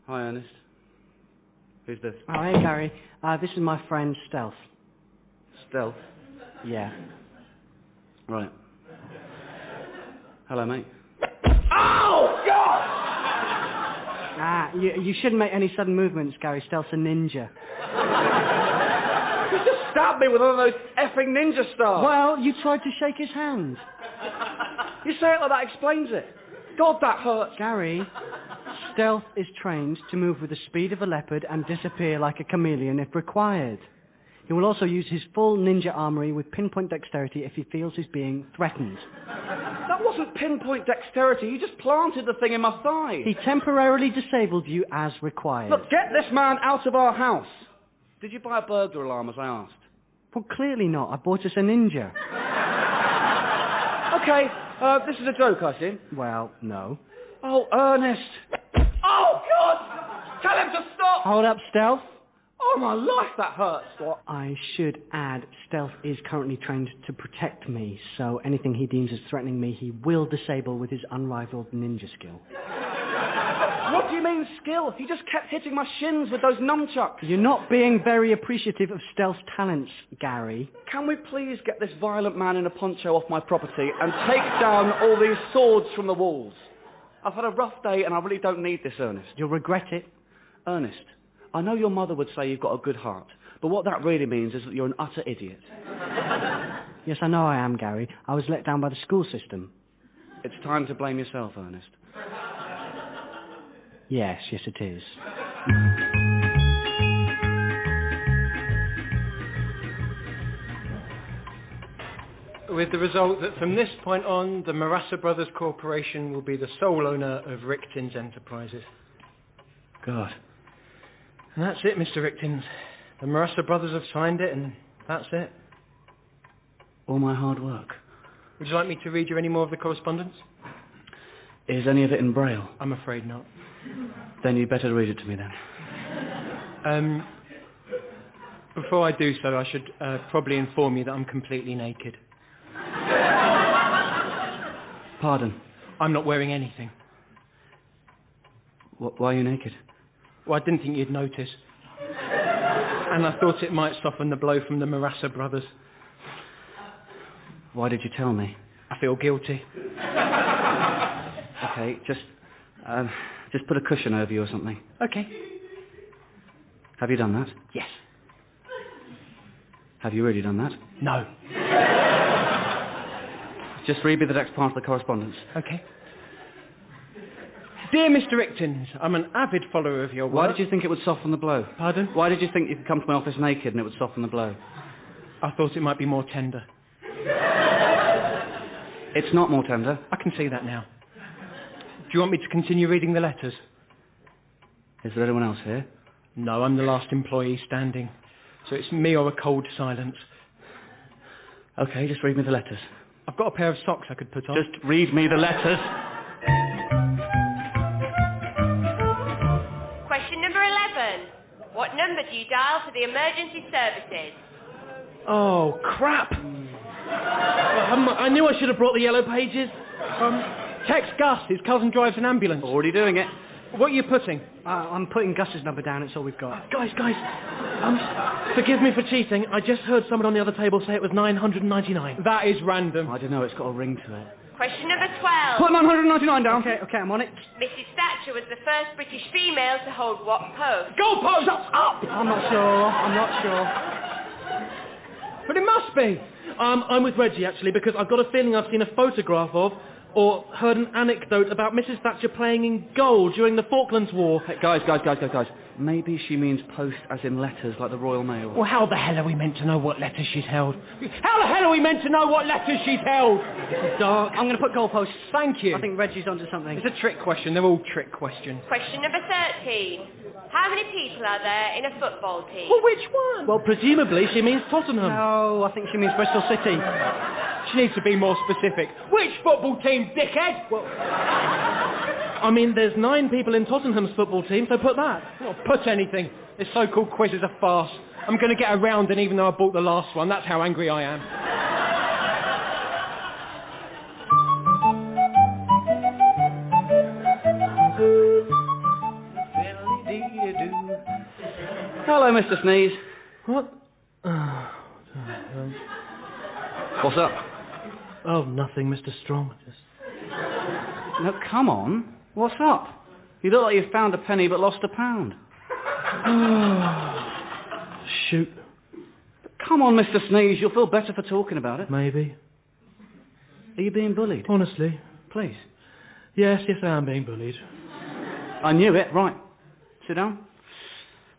Hi, Ernest. Who's this? Oh, hey, Gary. This is my friend Stealth. Stealth. Yeah. Right. Hello, mate. Oh, God! You shouldn't make any sudden movements, Gary. Stealth's a ninja. You just stabbed me with one of those effing ninja stars. Well, you tried to shake his hand. You say it like that explains it. God, that hurts. Gary, Stealth is trained to move with the speed of a leopard and disappear like a chameleon if required. He will also use his full ninja armory with pinpoint dexterity if he feels he's being threatened. That wasn't pinpoint dexterity. You just planted the thing in my thigh. He temporarily disabled you as required. Look, get this man out of our house. Did you buy a burglar alarm, as I asked? Well, clearly not. I bought us a ninja. Okay, this is a joke, I see. Well, no. Oh, Ernest. Oh, God! Tell him to stop! Hold up, Stealth. Oh, my life, that hurts. What? I should add, Stealth is currently trained to protect me, so anything he deems as threatening me, he will disable with his unrivaled ninja skill. What do you mean, skill? He just kept hitting my shins with those nunchucks. You're not being very appreciative of Stealth's talents, Gary. Can we please get this violent man in a poncho off my property and take down all these swords from the walls? I've had a rough day and I really don't need this, Ernest. You'll regret it. Ernest, I know your mother would say you've got a good heart, but what that really means is that you're an utter idiot. Yes, I know I am, Gary. I was let down by the school system. It's time to blame yourself, Ernest. Yes, it is. With the result that from this point on, the Marassa Brothers Corporation will be the sole owner of Richton's Enterprises. God. And that's it, Mr. Richtins. The Marassa Brothers have signed it, and that's it. All my hard work. Would you like me to read you any more of the correspondence? Is any of it in Braille? I'm afraid not. Then you'd better read it to me then. Before I do so, I should probably inform you that I'm completely naked. Pardon? I'm not wearing anything. Why are you naked? Well, I didn't think you'd notice. And I thought it might soften the blow from the Marassa Brothers. Why did you tell me? I feel guilty. Okay, just put a cushion over you or something. Okay. Have you done that? Yes. Have you really done that? No. Just read me the next part of the correspondence. Okay. Dear Mr. Richtins, I'm an avid follower of your work. Why did you think it would soften the blow? Pardon? Why did you think you could come to my office naked and it would soften the blow? I thought it might be more tender. It's not more tender. I can see that now. Do you want me to continue reading the letters? Is there anyone else here? No, I'm the last employee standing. So it's me or a cold silence. Okay, just read me the letters. I've got a pair of socks I could put on. Just read me the letters. Question number 11. What number do you dial for the emergency services? Oh, crap. I knew I should have brought the yellow pages. Text Gus. His cousin drives an ambulance. Already doing it. What are you putting? I'm putting Gus's number down. It's all we've got. Guys, forgive me for cheating. I just heard someone on the other table say it was 999. That is random. I don't know, it's got a ring to it. Question number 12. Put 999 down. Okay, I'm on it. Mrs. Thatcher was the first British female to hold what post? Goalpost! Shut up! I'm not sure. But it must be. I'm with Reggie, actually, because I've got a feeling I've seen a photograph of or heard an anecdote about Mrs. Thatcher playing in goal during the Falklands War. Hey, guys. Maybe she means post as in letters, like the Royal Mail. Well, how the hell are we meant to know what letters she's held? How the hell are we meant to know what letters she's held? This is dark. I'm going to put goalposts. Thank you. I think Reggie's onto something. It's a trick question. They're all trick questions. Question number 13. How many people are there in a football team? Well, which one? Well, presumably she means Tottenham. No, I think she means Bristol City. She needs to be more specific. Which football team, dickhead? Well, I mean, there's 9 people in Tottenham's football team, so put that. Well, put anything. This so-called quiz is a farce. I'm going to get around it even though I bought the last one. That's how angry I am. Hello, Mr. Sneeze. What? What's up? Oh, nothing, Mr. Strong. Just... No, come on. What's up? You look like you found a penny but lost a pound. Shoot. Come on, Mr. Sneeze. You'll feel better for talking about it. Maybe. Are you being bullied? Honestly. Please. Yes, I am being bullied. I knew it. Right. Sit down.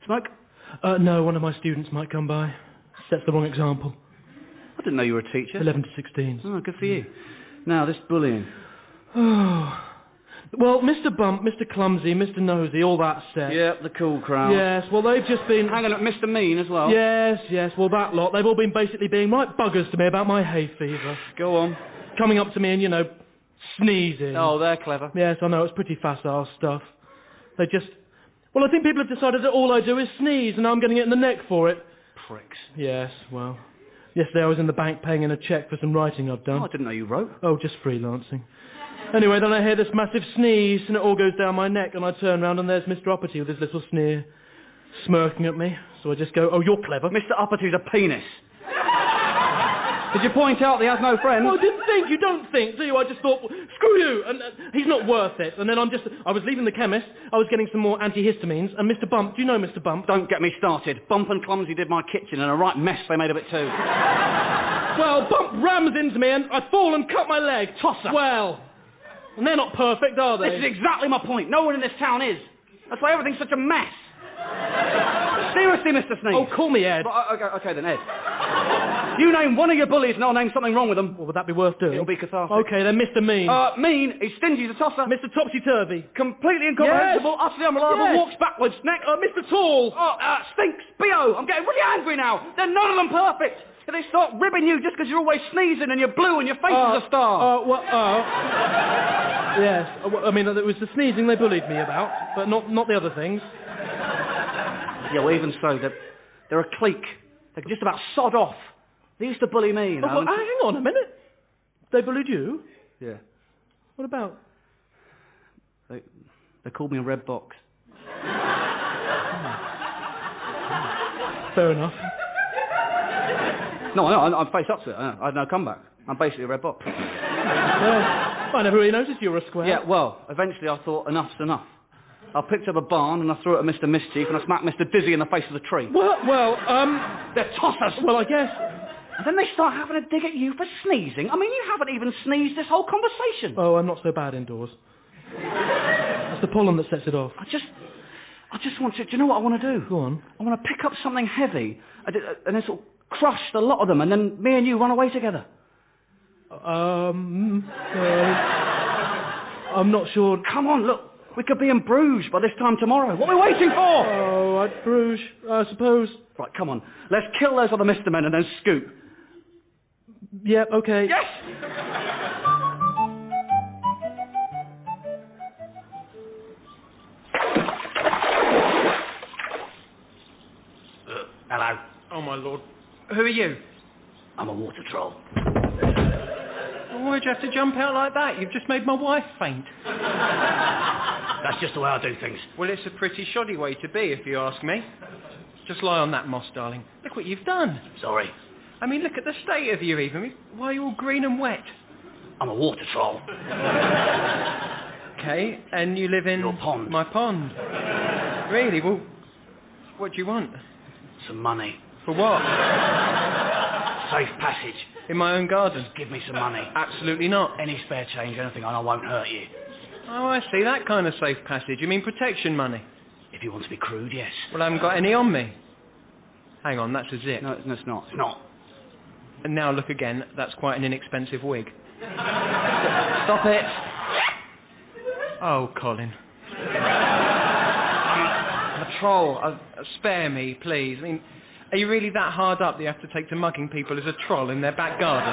Smoke? No, one of my students might come by. Sets the wrong example. I didn't know you were a teacher. 11 to 16. Oh, good for you. Now, this bullying. Oh. Well, Mr. Bump, Mr. Clumsy, Mr. Nosy, all that set. Yep, the cool crowd. Yes, well, they've just been... Hang on, Mr. Mean as well. Yes, well, that lot. They've all been basically being right buggers to me about my hay fever. Go on. Coming up to me and, sneezing. Oh, they're clever. Yes, I know, it's pretty facile stuff. They just... Well, I think people have decided that all I do is sneeze and I'm getting it in the neck for it. Pricks. Yes, well... Yesterday I was in the bank paying in a cheque for some writing I've done. Oh, I didn't know you wrote. Oh, just freelancing. Anyway, then I hear this massive sneeze and it all goes down my neck and I turn round and there's Mr. Uppity with his little sneer smirking at me. So I just go, oh, you're clever. Mr. Uppity's a penis. Did you point out that he has no friends? Oh, I didn't think. You don't think, do you? I just thought, screw you, and he's not worth it. And then I was leaving the chemist, I was getting some more antihistamines, and Mr. Bump, do you know Mr. Bump? Don't get me started. Bump and Clumsy did my kitchen, and a right mess they made of it too. Well, Bump rams into me, and I fall and cut my leg. Tosser. Well, and they're not perfect, are they? This is exactly my point. No one in this town is. That's why everything's such a mess. Seriously, Mr. Sneeze. Oh, call me Ed. Okay then, Ed. You name one of your bullies and I'll name something wrong with them. Well, would that be worth doing? It'll be cathartic. Okay, then Mr. Mean. Mean, he's stingy, he's a tosser. Mr. Topsy-Turvy. Completely incomprehensible, Yes. utterly unreliable, Yes. walks backwards, neck. Mr. Tall. Stinks, B.O. I'm getting really angry now. They're none of them perfect. Can they start ribbing you just because you're always sneezing and you're blue and your face is a star? Yes. I mean, it was the sneezing they bullied me about, but not the other things. Yeah, well, even so, they're a clique. They can just about sod off. They used to bully me, you know. Well, hang on a minute. They bullied you? Yeah. What about? They called me a red box. Fair enough. No, I'm face up to it. I had no comeback. I'm basically a red box. I never really noticed you were a square. Yeah, well, eventually I thought enough's enough. I picked up a barn and I threw it at Mr. Mischief and I smacked Mr. Dizzy in the face with a tree. They're tossers. Well, I guess. And then they start having a dig at you for sneezing. I mean, you haven't even sneezed this whole conversation. Oh, I'm not so bad indoors. It's the pollen that sets it off. I just want to... Do you know what I want to do? Go on. I want to pick up something heavy and then sort of crush a lot of them and then me and you run away together. I'm not sure. Come on, look. We could be in Bruges by this time tomorrow. What are we waiting for? Oh, at Bruges, I suppose. Right, come on. Let's kill those other Mr. Men and then scoot. Yep, okay. Yes! lord. Who are you? I'm a water troll. Why'd you have to jump out like that? You've just made my wife faint. That's just the way I do things. Well, it's a pretty shoddy way to be, if you ask me. Just lie on that moss, darling. Look what you've done. Sorry. I mean, look at the state of you, even. Why are you all green and wet? I'm a water troll. Okay, and you live in... Your pond. My pond. Really? Well, what do you want? Some money. For what? Safe passage. In my own garden? Just give me some money. Absolutely not. Any spare change, anything, and I won't hurt you. Oh, I see. That kind of safe passage. You mean protection money? If you want to be crude, yes. Well, I haven't got any on me. Hang on, that's a zip. No, it's not. It's not. And now look again. That's quite an inexpensive wig. Stop it. Oh, Colin. I'm a troll. Spare me, please. I mean, are you really that hard up that you have to take to mugging people as a troll in their back garden?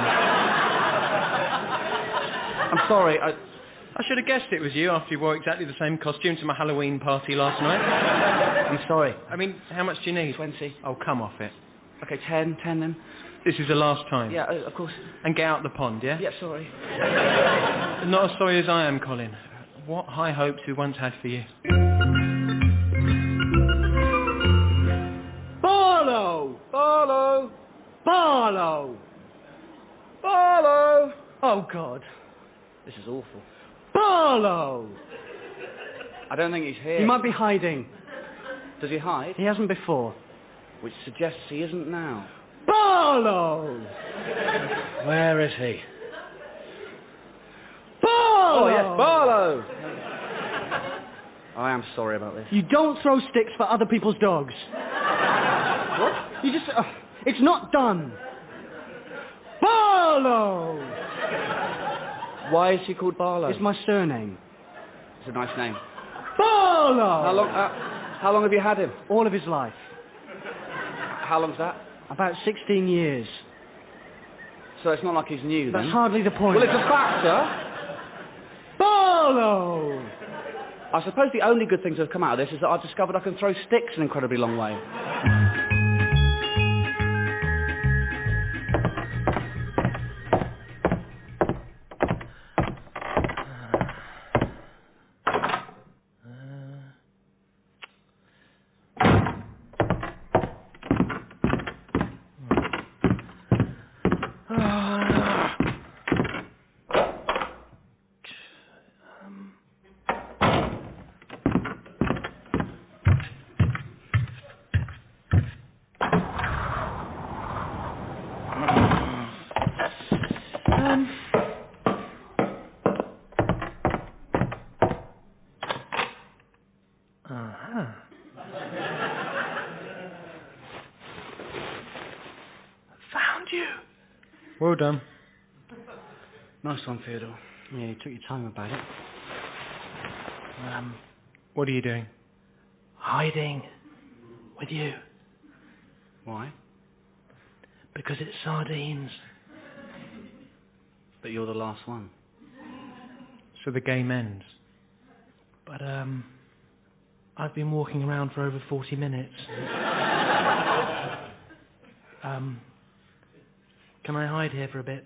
I'm sorry. I should have guessed it was you after you wore exactly the same costume to my Halloween party last night. I'm sorry. I mean, how much do you need? 20. Oh, come off it. Okay, 10 then. This is the last time. Yeah, of course. And get out the pond, yeah? Yeah, sorry. Not as sorry as I am, Colin. What high hopes we once had for you. Barlow! Barlow! Barlow! Barlow! Oh, God. This is awful. Barlow! I don't think he's here. He might be hiding. Does he hide? He hasn't before. Which suggests he isn't now. Barlow! Where is he? Barlow! Oh, yes, Barlow! I am sorry about this. You don't throw sticks for other people's dogs. What? You just... it's not done. Barlow! Why is he called Barlow? It's my surname. It's a nice name. Barlow! How long have you had him? All of his life. How long's that? About 16 years. So it's not like he's new, then? That's hardly the point. Well, it's a factor. Barlow! I suppose the only good things that have come out of this is that I've discovered I can throw sticks an incredibly long way. Well done. Nice one, Theodore. Yeah, you took your time about it. What are you doing? Hiding with you Why? because it's sardines. But you're the last one. So the game ends. But I've been walking around for over 40 minutes. Can I hide here for a bit?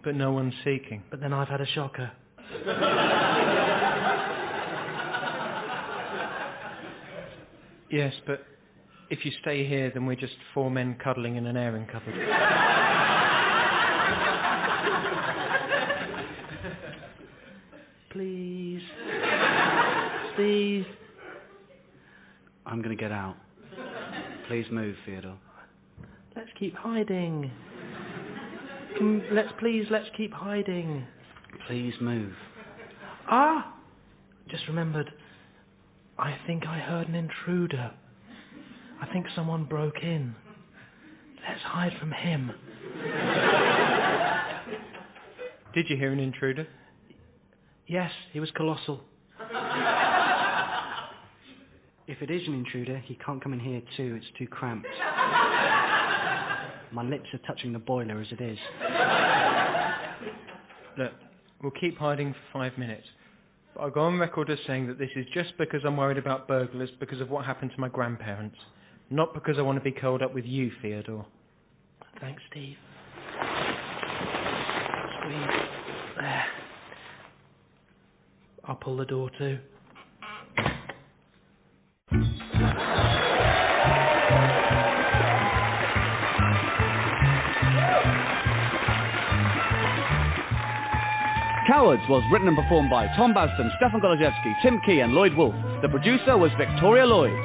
But no one's seeking. But then I've had a shocker. Yes, but if you stay here, then we're just four men cuddling in an airing cupboard. Please. Steve. I'm going to get out. Please move, Theodore. Let's keep hiding. Let's keep hiding. Please move. Ah! Just remembered. I think I heard an intruder. I think someone broke in. Let's hide from him. Did you hear an intruder? Yes, he was colossal. If it is an intruder, he can't come in here too. It's too cramped. My lips are touching the boiler as it is. Look, we'll keep hiding for 5 minutes. But I'll go on record as saying that this is just because I'm worried about burglars because of what happened to my grandparents. Not because I want to be curled up with you, Theodore. Thanks, Steve. Sweet. There. I'll pull the door too. Cowards was written and performed by Tom Basden, Stefan Golaszewski, Tim Key and Lloyd Woolf. The producer was Victoria Lloyd.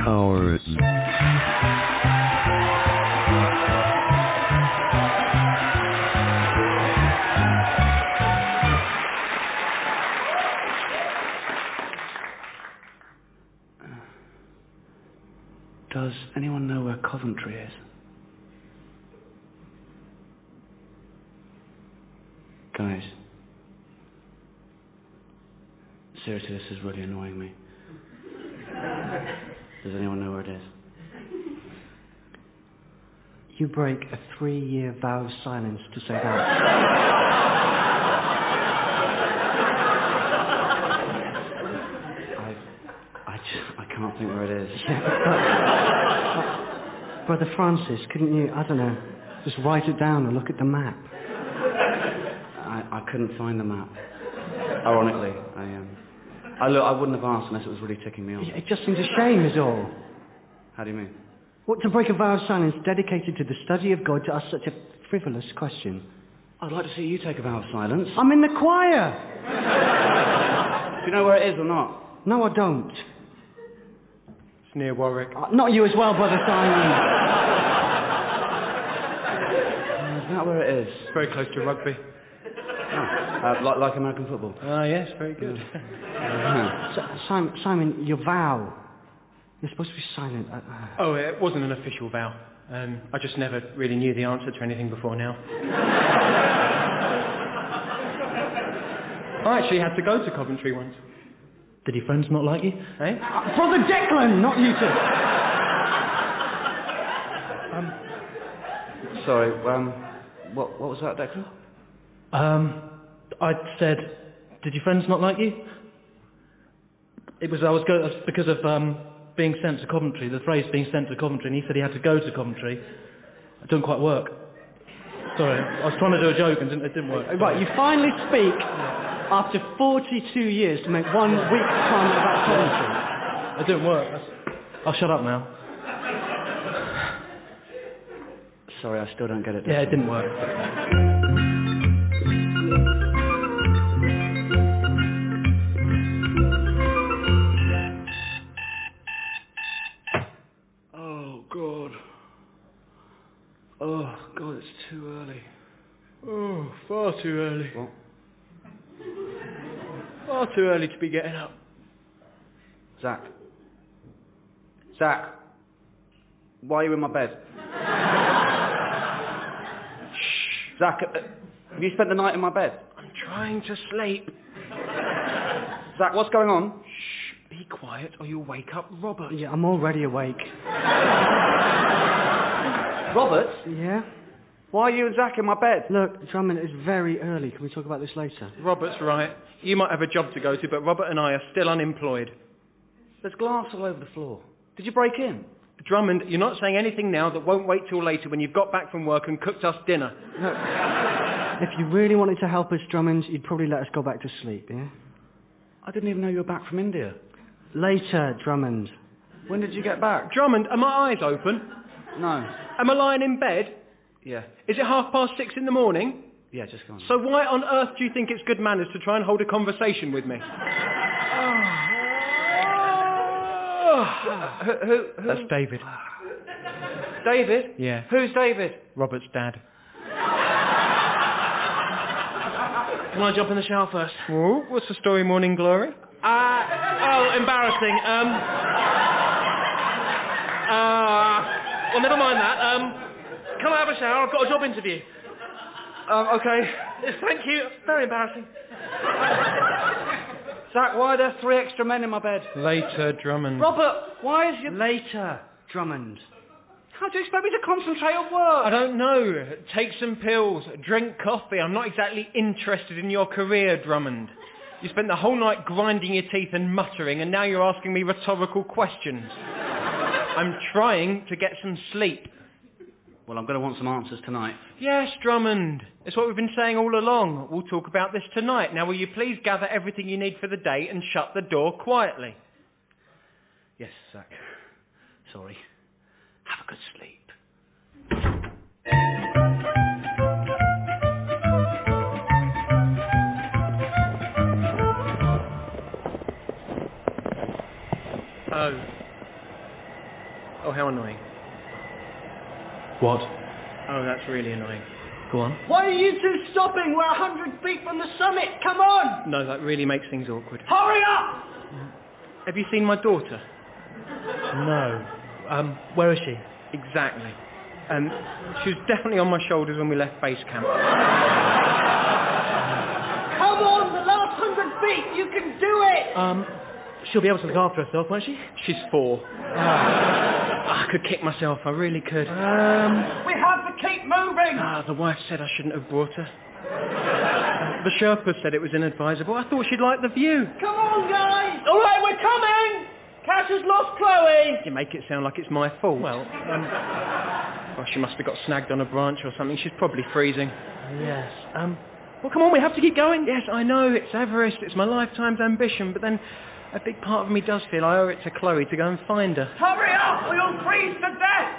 Cowards. Does anyone know where Coventry is? Guys. Seriously, this is really annoying me. Does anyone know where it is? You break a 3-year vow of silence to say that. I can't think where it is. Brother Francis, couldn't you, I don't know, just write it down and look at the map? I couldn't find the map. Ironically, I wouldn't have asked unless it was really ticking me off. It just seems a shame is all. How do you mean? What, to break a vow of silence dedicated to the study of God to ask such a frivolous question? I'd like to see you take a vow of silence. I'm in the choir! Do you know where it is or not? No, I don't. It's near Warwick. Not you as well, Brother Simon. Is that where it is? It's very close to rugby. Like American football? Yes, very good. Simon, your vow. You're supposed to be silent. Oh, it wasn't an official vow. I just never really knew the answer to anything before now. I actually had to go to Coventry once. Did your friends not like you? Eh? Brother Declan, not you two. Sorry, what was that, Declan? I said, did your friends not like you? It was because of being sent to Coventry, the phrase being sent to Coventry, and he said he had to go to Coventry. It didn't quite work. Sorry, I was trying to do a joke and it didn't work. Right, you finally speak after 42 years to make 1 week comment about Coventry. It didn't work. I'll shut up now. Sorry, I still don't get it. Yeah, it didn't work. Oh, God, it's too early. Oh, far too early. What? Far too early to be getting up. Zach, why are you in my bed? Shh. Zach, have you spent the night in my bed? I'm trying to sleep. Zach, what's going on? Shh, be quiet or you'll wake up Robert. Yeah, I'm already awake. Robert? Yeah? Why are you and Zach in my bed? Look, Drummond, it's very early. Can we talk about this later? Robert's right. You might have a job to go to, but Robert and I are still unemployed. There's glass all over the floor. Did you break in? Drummond, you're not saying anything now that won't wait till later when you've got back from work and cooked us dinner. Look, if you really wanted to help us, Drummond, you'd probably let us go back to sleep, yeah? I didn't even know you were back from India. Later, Drummond. When did you get back? Drummond, are my eyes open? No. Am I lying in bed? Yeah. Is it 6:30 in the morning? Yeah, just go on. So why on earth do you think it's good manners to try and hold a conversation with me? Who? That's David. David? Yeah. Who's David? Robert's dad. Can I jump in the shower first? Oh, what's the story, Morning Glory? Embarrassing. Well, never mind that. Can I have a shower? I've got a job interview. Okay. Thank you. Very embarrassing. Zach, why are there 3 extra men in my bed? Later, Drummond. Robert, why is your... Later, Drummond. How do you expect me to concentrate at work? I don't know. Take some pills, drink coffee. I'm not exactly interested in your career, Drummond. You spent the whole night grinding your teeth and muttering, and now you're asking me rhetorical questions. I'm trying to get some sleep. Well, I'm going to want some answers tonight. Yes, Drummond. It's what we've been saying all along. We'll talk about this tonight. Now, will you please gather everything you need for the day and shut the door quietly? Yes, Zach. Sorry. Have a good sleep. Oh, how annoying. What? Oh, that's really annoying. Go on. Why are you two stopping? We're 100 feet from the summit. Come on! No, that really makes things awkward. Hurry up! Have you seen my daughter? No. Where is she? Exactly. She was definitely on my shoulders when we left base camp. Come on, the last 100 feet. You can do it! She'll be able to look after herself, won't she? She's 4. I could kick myself, I really could. We have to keep moving! The wife said I shouldn't have brought her. The Sherpa said it was inadvisable. I thought she'd like the view. Come on, guys! All right, we're coming! Cash has lost Chloe! You make it sound like it's my fault. Well, she must have got snagged on a branch or something. She's probably freezing. yes. Well, come on, we have to keep going. Yes, I know, it's Everest. It's my lifetime's ambition, but then a big part of me does feel I owe it to Chloe to go and find her. Hurry up! We'll freeze to death!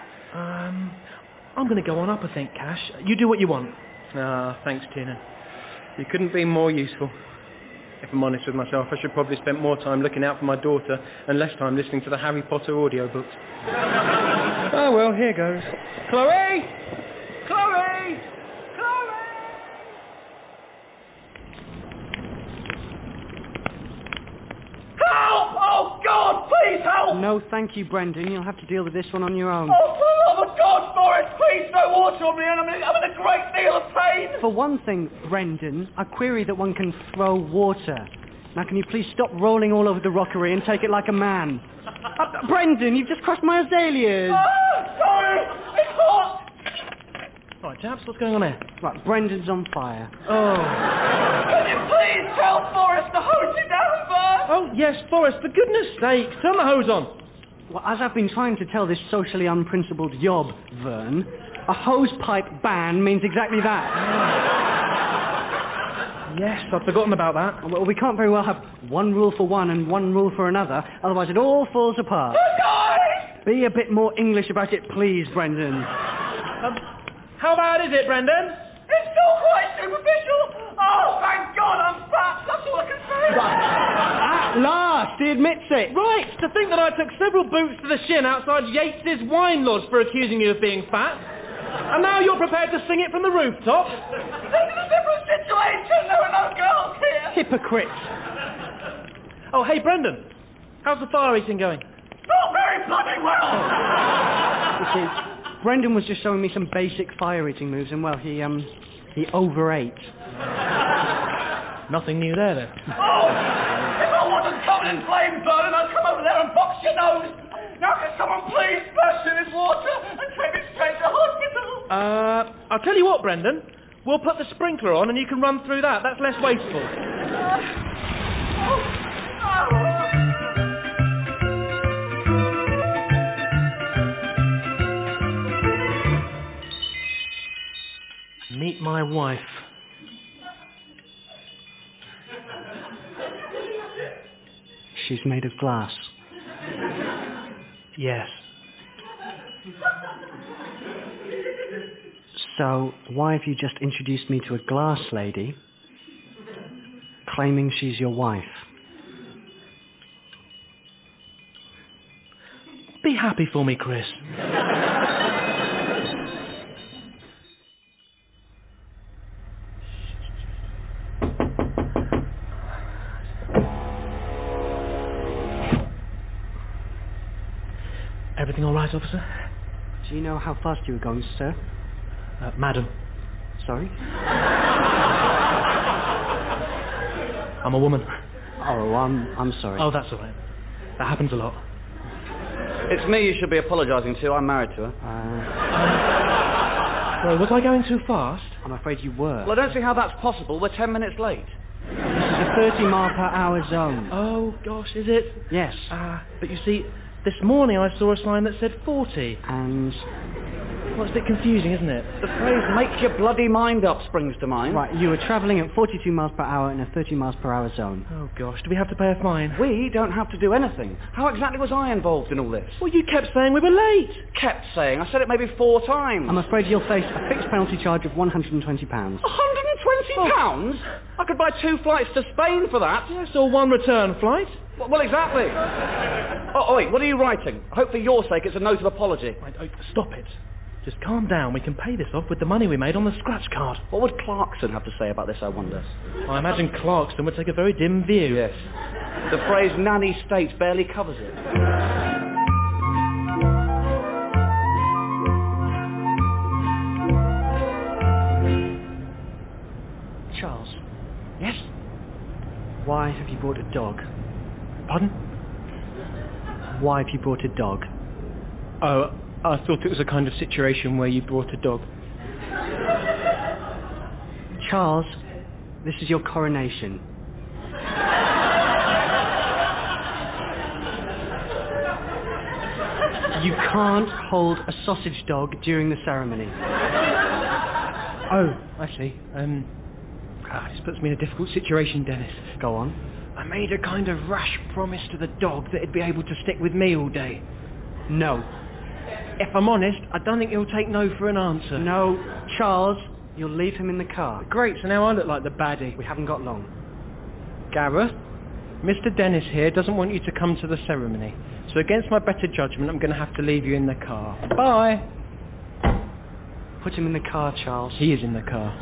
I'm going to go on up, I think, Cash. You do what you want. Thanks, Tina. You couldn't be more useful. If I'm honest with myself, I should probably spend more time looking out for my daughter and less time listening to the Harry Potter audiobooks. Oh, well, here goes. Chloe! Chloe! Chloe! Help! Oh, God, please help! No, thank you, Brendan. You'll have to deal with this one on your own. Oh, for the love of God, Forrest, please throw water on me and I'm in a great deal of pain! For one thing, Brendan, I query that one can throw water. Now, can you please stop rolling all over the rockery and take it like a man? Brendan, you've just crushed my azaleas! Sorry! It's hot! Right, chaps, what's going on there? Right, Brendan's on fire. Oh. Can you please tell Forrest to hose me down first? Oh, yes, Forrest, for goodness sake, turn the hose on. Well, as I've been trying to tell this socially unprincipled yob, Vern, a hose pipe ban means exactly that. Yes, I've forgotten about that. Well, we can't very well have one rule for one and one rule for another, otherwise it all falls apart. Guys! Be a bit more English about it, please, Brendan. How bad is it, Brendan? It's still quite superficial! Oh, thank God I'm fat! That's all I can say! At last, he admits it. Right, to think that I took several boots to the shin outside Yates's wine lodge for accusing you of being fat. And now you're prepared to sing it from the rooftop? This is a different situation. There are no girls here. Hypocrites. Oh, hey, Brendan. How's the fire eating going? Not very bloody well. You see, Brendan was just showing me some basic fire-eating moves, and, well, he overate. Nothing new there, then. Oh, if I wasn't covered in flames, Vernon, I'd come over there and box your nose. Now can someone please splash in this water and take me straight to hospital? I'll tell you what, Brendan. We'll put the sprinkler on and you can run through that. That's less wasteful. Meet my wife. She's made of glass. Yes. So, why have you just introduced me to a glass lady, claiming she's your wife? Be happy for me, Chris. Everything all right, officer? Do you know how fast you were going, sir? Madam. Sorry? I'm a woman. Oh, I'm sorry. Oh, that's all right. That happens a lot. It's me you should be apologising to. I'm married to her. Sorry, was I going too fast? I'm afraid you were. Well, I don't see how that's possible. We're 10 minutes late. This is a 30-mile-per-hour zone. Oh, gosh, is it? Yes. But you see, this morning I saw a sign that said 40. And... Well, it's a bit confusing, isn't it? The phrase "make your bloody mind up" springs to mind. Right, you were travelling at 42 miles per hour in a 30 miles per hour zone. Oh, gosh, do we have to pay a fine? We don't have to do anything. How exactly was I involved in all this? Well, you kept saying we were late. Kept saying. I said it maybe 4 times. I'm afraid you'll face a fixed penalty charge of £120. £120? I could buy 2 flights to Spain for that. Yes, or 1 return flight. Well, exactly. Oh, wait, what are you writing? I hope for your sake it's a note of apology. Stop it. Just calm down. We can pay this off with the money we made on the scratch card. What would Clarkson have to say about this, I wonder? I imagine Clarkson would take a very dim view. Yes. The phrase nanny state barely covers it. Charles. Yes? Why have you brought a dog? Pardon? Why have you brought a dog? Oh, I thought it was a kind of situation where you brought a dog. Charles, this is your coronation. You can't hold a sausage dog during the ceremony. Oh, I see. This puts me in a difficult situation, Dennis. Go on. I made a kind of rash promise to the dog that it'd be able to stick with me all day. No. If I'm honest, I don't think he'll take no for an answer. No, Charles, you'll leave him in the car. Great, so now I look like the baddie. We haven't got long. Gareth, Mr. Dennis here doesn't want you to come to the ceremony. So against my better judgment, I'm going to have to leave you in the car. Bye. Put him in the car, Charles. He is in the car.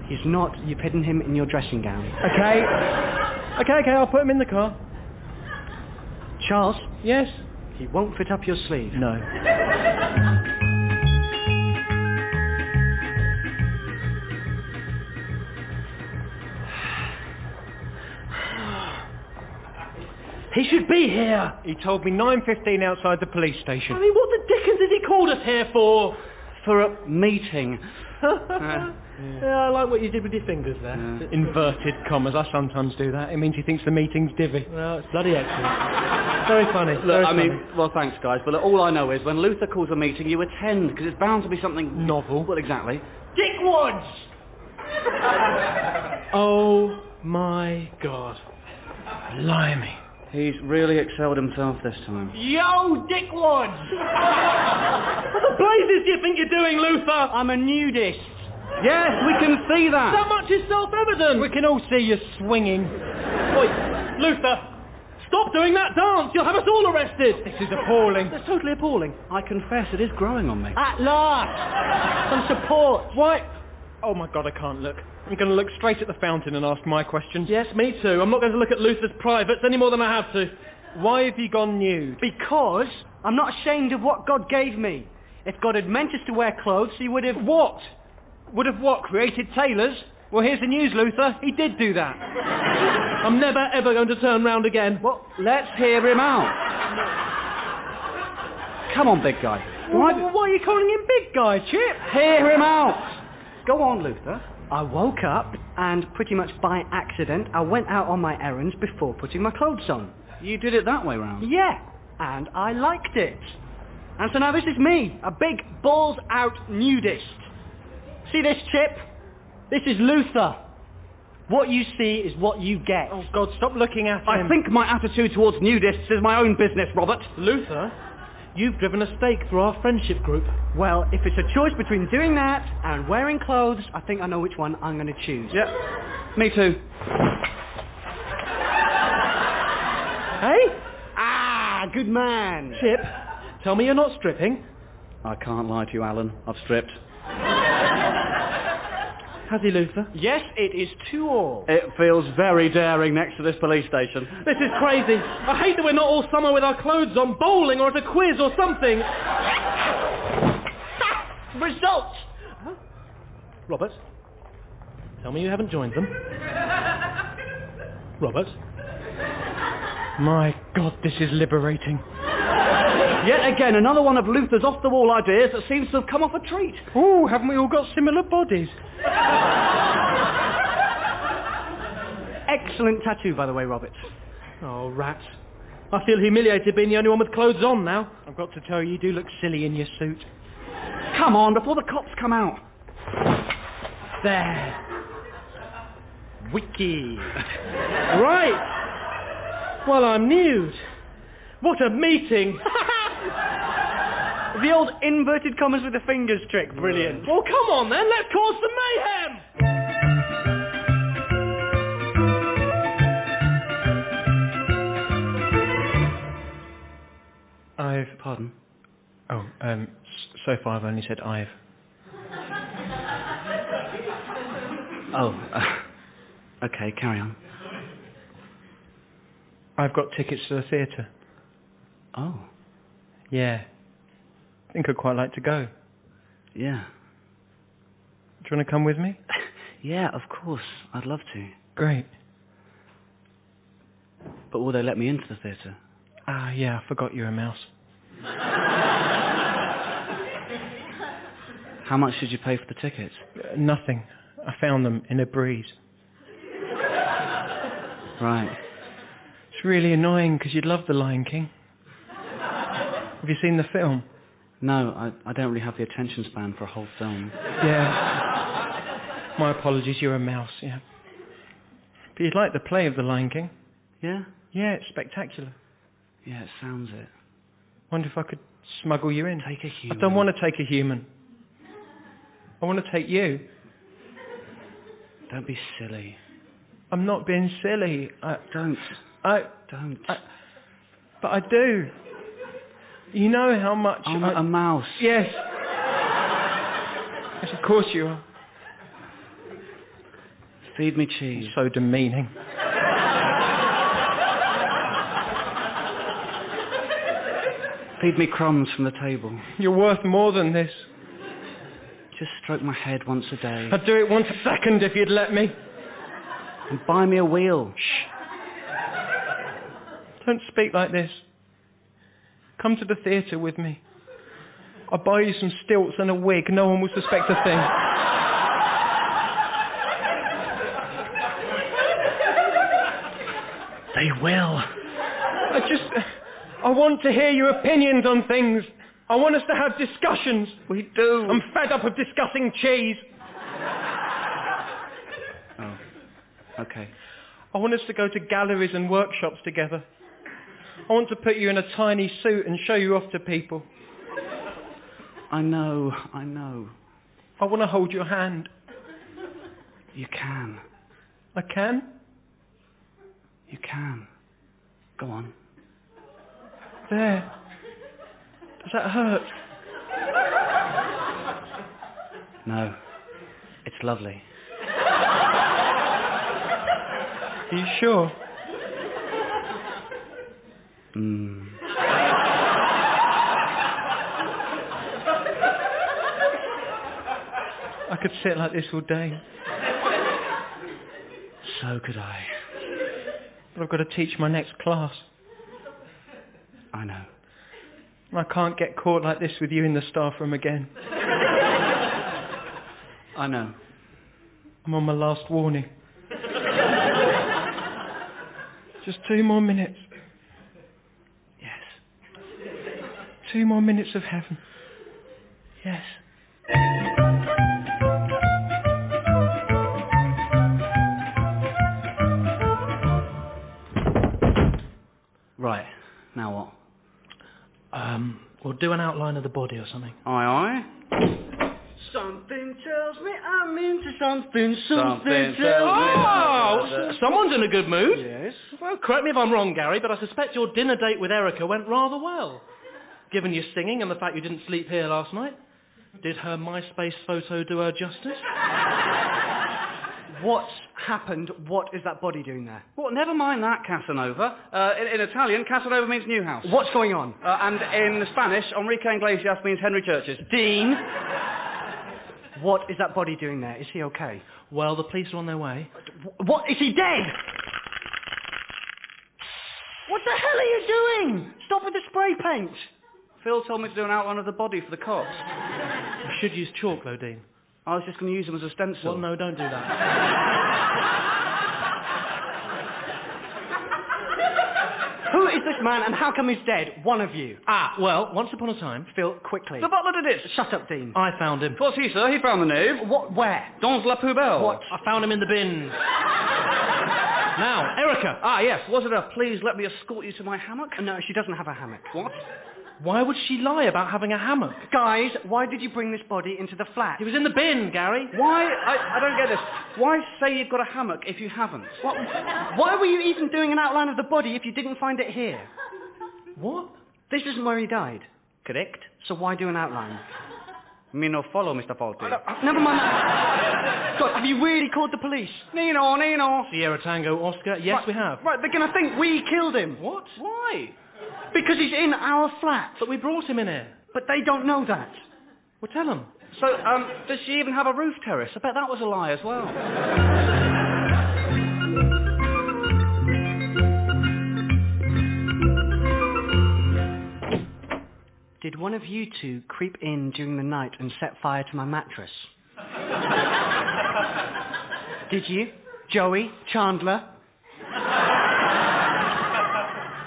He's not. You've hidden him in your dressing gown. Okay, I'll put him in the car. Charles? Yes? He won't fit up your sleeve. No. He should be here. He told me 9:15 outside the police station. I mean, what the dickens has he called us here for? For a meeting. Yeah, I like what you did with your fingers there. Yeah. Inverted commas. I sometimes do that. It means he thinks the meeting's divvy. Well, it's bloody excellent. Very funny. Look, I mean, well, thanks, guys, but all I know is when Luther calls a meeting, you attend, because it's bound to be something... Novel. Well, exactly. Dick Woods! Oh, my God. Blimey. He's really excelled himself this time. Yo, Dick Woods! What the blazes do you think you're doing, Luther? I'm a nudist. Yes, we can see that. That much is self-evident. We can all see you swinging. Wait, Luther, stop doing that dance. You'll have us all arrested. This is appalling. That's totally appalling. I confess it is growing on me. At last! Some support. Why? Oh, my God, I can't look. I'm going to look straight at the fountain and ask my questions. Yes, me too. I'm not going to look at Luther's privates any more than I have to. Why have you gone nude? Because I'm not ashamed of what God gave me. If God had meant us to wear clothes, he would have... What? Would have what? Created tailors? Well, here's the news, Luther. He did do that. I'm never, ever going to turn round again. Well, let's hear him out. Come on, big guy. Why are you calling him big guy, Chip? Hear him out. Go on, Luther. I woke up and pretty much by accident I went out on my errands before putting my clothes on. You did it that way round. Yeah, and I liked it. And so now this is me, a big balls out nudist. See this, Chip? This is Luther. What you see is what you get. Oh, God, stop looking at him. I think my attitude towards nudists is my own business, Robert. Luther, you've driven a stake through our friendship group. Well, if it's a choice between doing that and wearing clothes, I think I know which one I'm going to choose. Yep, me too. Hey? Ah, good man. Chip, tell me you're not stripping. I can't lie to you, Alan. I've stripped. Has he, Luther? Yes, it is 2-2. It feels very daring next to this police station. This is crazy. I hate that we're not all somewhere with our clothes on, bowling or at a quiz or something. Result! Huh? Robert, tell me you haven't joined them. Robert? My God, this is liberating. Yet again, another one of Luther's off-the-wall ideas that seems to have come off a treat. Ooh, haven't we all got similar bodies? Excellent tattoo, by the way, Robert. Oh, rats. I feel humiliated being the only one with clothes on now. I've got to tell you, you do look silly in your suit. Come on, before the cops come out. There. Wiki. Right. Well, I'm nude. What a meeting. The old inverted commas with the fingers trick. Brilliant. Well, come on then. Let's cause some mayhem. Pardon? Oh, so far I've only said I've. Oh, okay, carry on. I've got tickets to the theatre. Oh. Yeah. I think I'd quite like to go. Yeah. Do you want to come with me? Yeah, of course. I'd love to. Great. But will they let me into the theatre? Ah, yeah, I forgot you're a mouse. How much did you pay for the tickets? Nothing. I found them in a breeze. Right. It's really annoying because you'd love The Lion King. Have you seen the film? No, I don't really have the attention span for a whole film. Yeah. My apologies, you're a mouse, yeah. But you'd like the play of The Lion King? Yeah? Yeah, it's spectacular. Yeah, it sounds it. Wonder if I could smuggle you in. Take a human. I don't want to take a human. I want to take you. Don't be silly. I'm not being silly. Don't. Don't. But I do. You know how much I'm a mouse. Yes. Yes, of course you are. Feed me cheese. So demeaning. Feed me crumbs from the table. You're worth more than this. Just stroke my head once a day. I'd do it once a second if you'd let me. And buy me a wheel. Shh. Don't speak like this. Come to the theatre with me. I'll buy you some stilts and a wig. No one will suspect a thing. They will. I want to hear your opinions on things. I want us to have discussions. We do. I'm fed up of discussing cheese. Oh, okay. I want us to go to galleries and workshops together. I want to put you in a tiny suit and show you off to people. I know. I want to hold your hand. You can. I can? You can. Go on. There. Does that hurt? No. It's lovely. Are you sure? I could sit like this all day. So could I. But I've got to teach my next class. I know. I can't get caught like this with you in the staff room again. I know. I'm on my last warning. Just 2 more minutes. Yes. 2 more minutes of heaven. Yes. Right. Now what? We'll do an outline of the body or something. Aye, aye. Something tells me I'm into something. Something tells me. Oh, someone's in a good mood. Yes. Well, correct me if I'm wrong, Gary, but I suspect your dinner date with Erica went rather well. Given your singing and the fact you didn't sleep here last night, did her MySpace photo do her justice? What's happened? What is that body doing there? Well, never mind that, Casanova. In Italian, Casanova means new house. What's going on? And in Spanish, Enrique Iglesias means Henry Churches. Dean? What is that body doing there? Is he okay? Well, the police are on their way. What? Is he dead? What the hell are you doing? Stop with the spray paint. Phil told me to do an outline of the body for the cops. You should use chalk, though, Dean. I was just going to use them as a stencil. Well, no, don't do that. Who is this man and how come he's dead? One of you. Well, once upon a time, Phil, quickly. The butler did it. Shut up, Dean. I found him. What's he, sir? He found the knave. What? Where? Dans la poubelle. What? I found him in the bin. Now, Erica. Yes. Was it a please let me escort you to my hammock? No, she doesn't have a hammock. What? Why would she lie about having a hammock? Guys, why did you bring this body into the flat? He was in the bin, Gary. Why? I don't get this. Why say you've got a hammock if you haven't? What? Why were you even doing an outline of the body if you didn't find it here? What? This isn't where he died. Correct? So why do an outline? Me no follow, Mr. Faulty. Never mind that. God, have you really called the police? Nino. Sierra Tango Oscar. Yes, we have. Right, they're going to think we killed him. What? Why? Because he's in our flat. But we brought him in here. But they don't know that. Well, tell them. So, does she even have a roof terrace? I bet that was a lie as well. Did one of you two creep in during the night and set fire to my mattress? Did you? Joey? Chandler?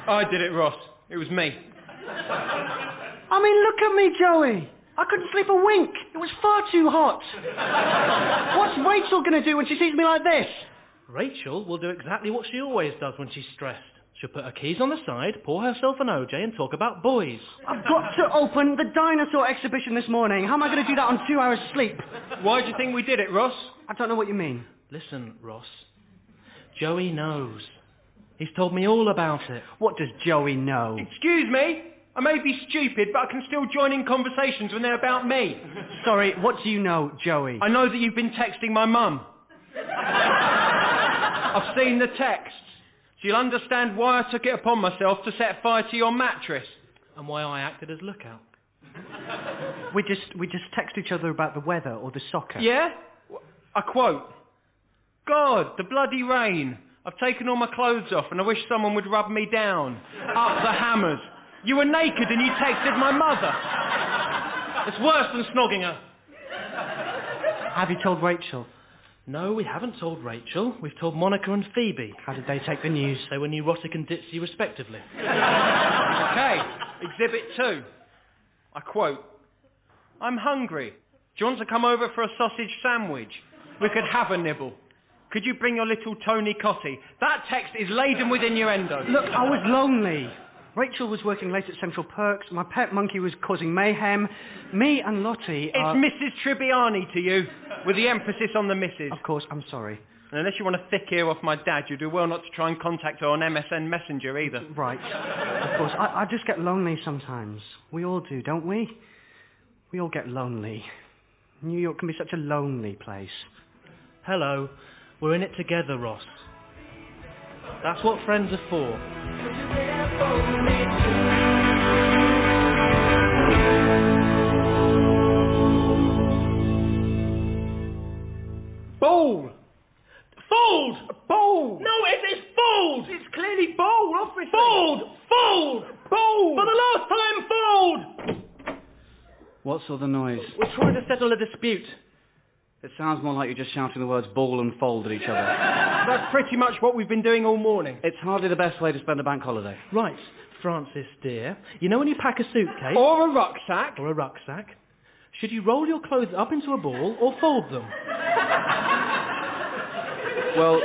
I did it, Ross. It was me. I mean, look at me, Joey. I couldn't sleep a wink. It was far too hot. What's Rachel going to do when she sees me like this? Rachel will do exactly what she always does when she's stressed. She'll put her keys on the side, pour herself an OJ and talk about boys. I've got to open the dinosaur exhibition this morning. How am I going to do that on 2 hours sleep? Why do you think we did it, Ross? I don't know what you mean. Listen, Ross. Joey knows. He's told me all about it. What does Joey know? Excuse me? I may be stupid, but I can still join in conversations when they're about me. Sorry, what do you know, Joey? I know that you've been texting my mum. I've seen the texts. So you'll understand why I took it upon myself to set fire to your mattress. And why I acted as lookout. We just text each other about the weather or the soccer. Yeah? I quote, God, the bloody rain. I've taken all my clothes off and I wish someone would rub me down. Up the hammers. You were naked and you texted my mother. It's worse than snogging her. Have you told Rachel? No, we haven't told Rachel. We've told Monica and Phoebe. How did they take the news? They were neurotic and ditzy, respectively. Okay, Exhibit 2. I quote, I'm hungry. Do you want to come over for a sausage sandwich? We could have a nibble. Could you bring your little Tony Cotty? That text is laden with innuendo. Look, I was lonely. Rachel was working late at Central Perks. My pet monkey was causing mayhem. Me and Lottie It's Mrs. Tribbiani to you, with the emphasis on the Mrs. Of course, I'm sorry. And unless you want a thick ear off my dad, you do well not to try and contact her on MSN Messenger either. Right. Of course, I just get lonely sometimes. We all do, don't we? We all get lonely. New York can be such a lonely place. Hello. We're in it together, Ross. That's what friends are for. Ball! Fold! Ball! No, it is fold! It's clearly ball, obviously. Fold! Fold! Ball! For the last time, fold! What's all the noise? We're trying to settle a dispute. It sounds more like you're just shouting the words ball and fold at each other. That's pretty much what we've been doing all morning. It's hardly the best way to spend a bank holiday. Right, Francis, dear. You know when you pack a suitcase... Or a rucksack. Or a rucksack. Should you roll your clothes up into a ball or fold them? Well,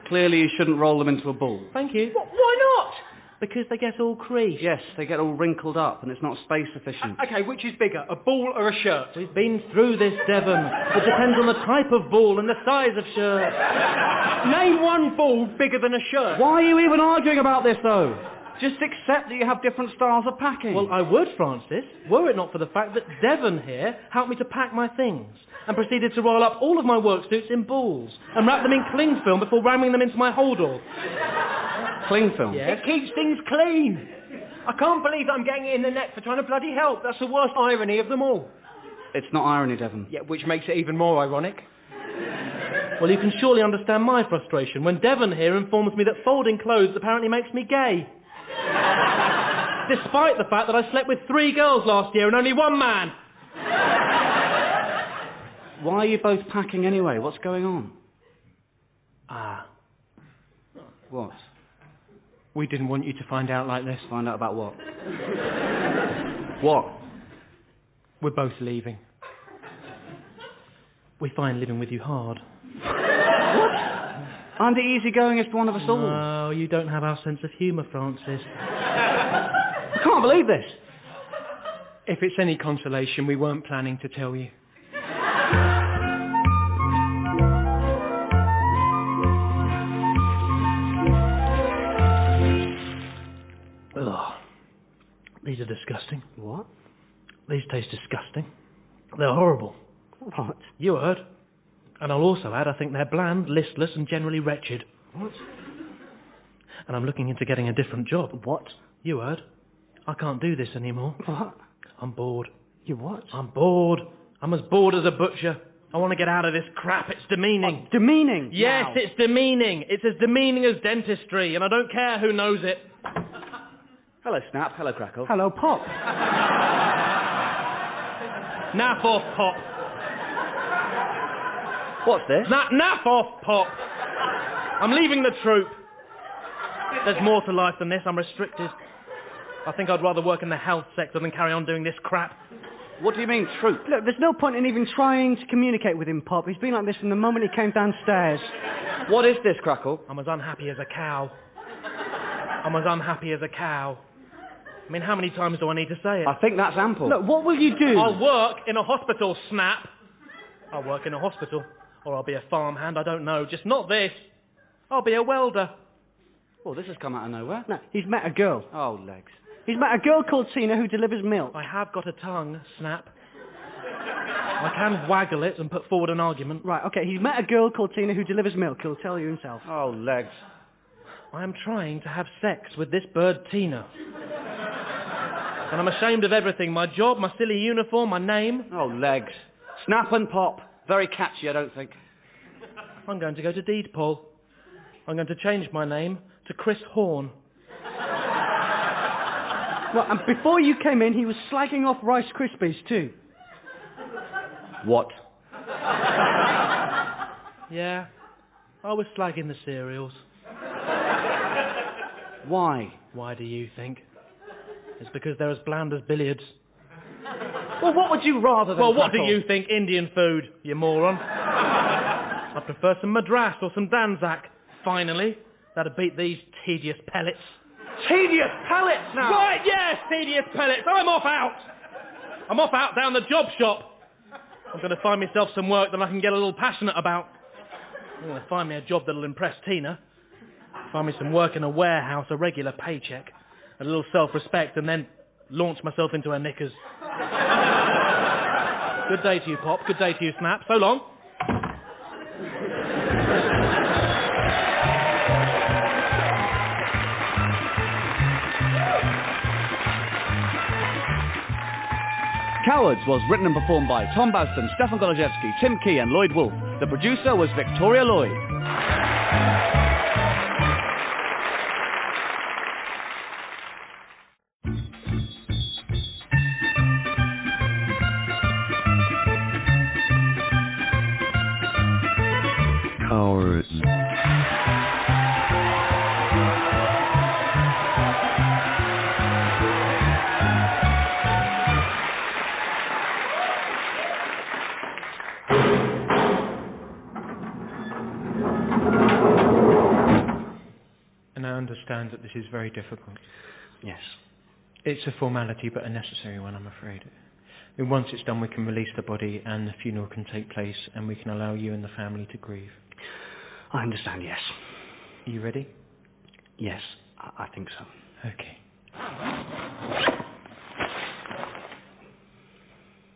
clearly you shouldn't roll them into a ball. Thank you. Why not? Because they get all creased. Yes, they get all wrinkled up and it's not space efficient. Okay, which is bigger, a ball or a shirt? We've been through this, Devon. It depends on the type of ball and the size of shirt. Name one ball bigger than a shirt. Why are you even arguing about this, though? Just accept that you have different styles of packing. Well, I would, Francis, were it not for the fact that Devon here helped me to pack my things and proceeded to roll up all of my work suits in balls and wrap them in cling film before ramming them into my hold-all. Cling film? Yes. It keeps things clean. I can't believe I'm getting it in the net for trying to bloody help. That's the worst irony of them all. It's not irony, Devon. Yeah, which makes it even more ironic. Well, you can surely understand my frustration when Devon here informs me that folding clothes apparently makes me gay. despite the fact that I slept with 3 girls last year and only 1 man. Why are you both packing anyway? What's going on? What? We didn't want you to find out like this. Find out about what? What? We're both leaving. We find living with you hard. What? I'm the easygoingest one of us all. No, you don't have our sense of humour, Francis. I can't believe this. If it's any consolation, we weren't planning to tell you. Ugh. These are disgusting. What? These taste disgusting. They're horrible. What? You heard. And I'll also add, I think they're bland, listless, and generally wretched. What? And I'm looking into getting a different job. What? You heard. I can't do this anymore. What? I'm bored. You what? I'm bored. I'm as bored as a butcher. I want to get out of this crap. It's demeaning. What? Demeaning? Yes, Wow. it's demeaning. It's as demeaning as dentistry, and I don't care who knows it. Hello, Snap. Hello, Crackle. Hello, Pop. Naff off, Pop. What's this? Naff off, Pop. I'm leaving the troupe. There's more to life than this. I'm restricted. I think I'd rather work in the health sector than carry on doing this crap. What do you mean, troop? Look, there's no point in even trying to communicate with him, Pop. He's been like this from the moment he came downstairs. What is this, Crackle? I'm as unhappy as a cow. I'm as unhappy as a cow. I mean, how many times do I need to say it? I think that's ample. Look, what will you do? I'll work in a hospital, Snap. I'll work in a hospital. Or I'll be a farmhand, I don't know. Just not this. I'll be a welder. Oh, this has come out of nowhere. No, he's met a girl. Oh, legs. He's met a girl called Tina who delivers milk. I have got a tongue, Snap. I can waggle it and put forward an argument. Right, okay, he's met a girl called Tina who delivers milk. He'll tell you himself. Oh, legs. I am trying to have sex with this bird, Tina. And I'm ashamed of everything. My job, my silly uniform, my name. Oh, legs. Snap and Pop. Very catchy, I don't think. I'm going to go to Deed Poll. I'm going to change my name to Chris Horn. Well, and before you came in, he was slagging off Rice Krispies too. What? Yeah, I was slagging the cereals. Why? Why do you think? It's because they're as bland as billiards. Well, what would you rather than Well, what do Crackle? you think? Indian food, you moron. I prefer some Madras or some Danzak. Finally, that'd beat these tedious pellets. Tedious pellets now! Right, yes, tedious pellets. I'm off out. I'm off out down the job shop. I'm going to find myself some work that I can get a little passionate about. I'm going to find me a job that'll impress Tina. Find me some work in a warehouse, a regular paycheck, a little self-respect, and then launch myself into her knickers. Good day to you, Pop. Good day to you, Snap. So long. Cowards was written and performed by Tom Basden, Stefan Golaszewski, Tim Key and Lloyd Woolf. The producer was Victoria Lloyd. Cowards. And I understand that this is very difficult. Yes. It's a formality, but a necessary one, I'm afraid. I mean, once it's done, we can release the body and the funeral can take place and we can allow you and the family to grieve. I understand, yes. Are you ready? Yes, I think so. Okay.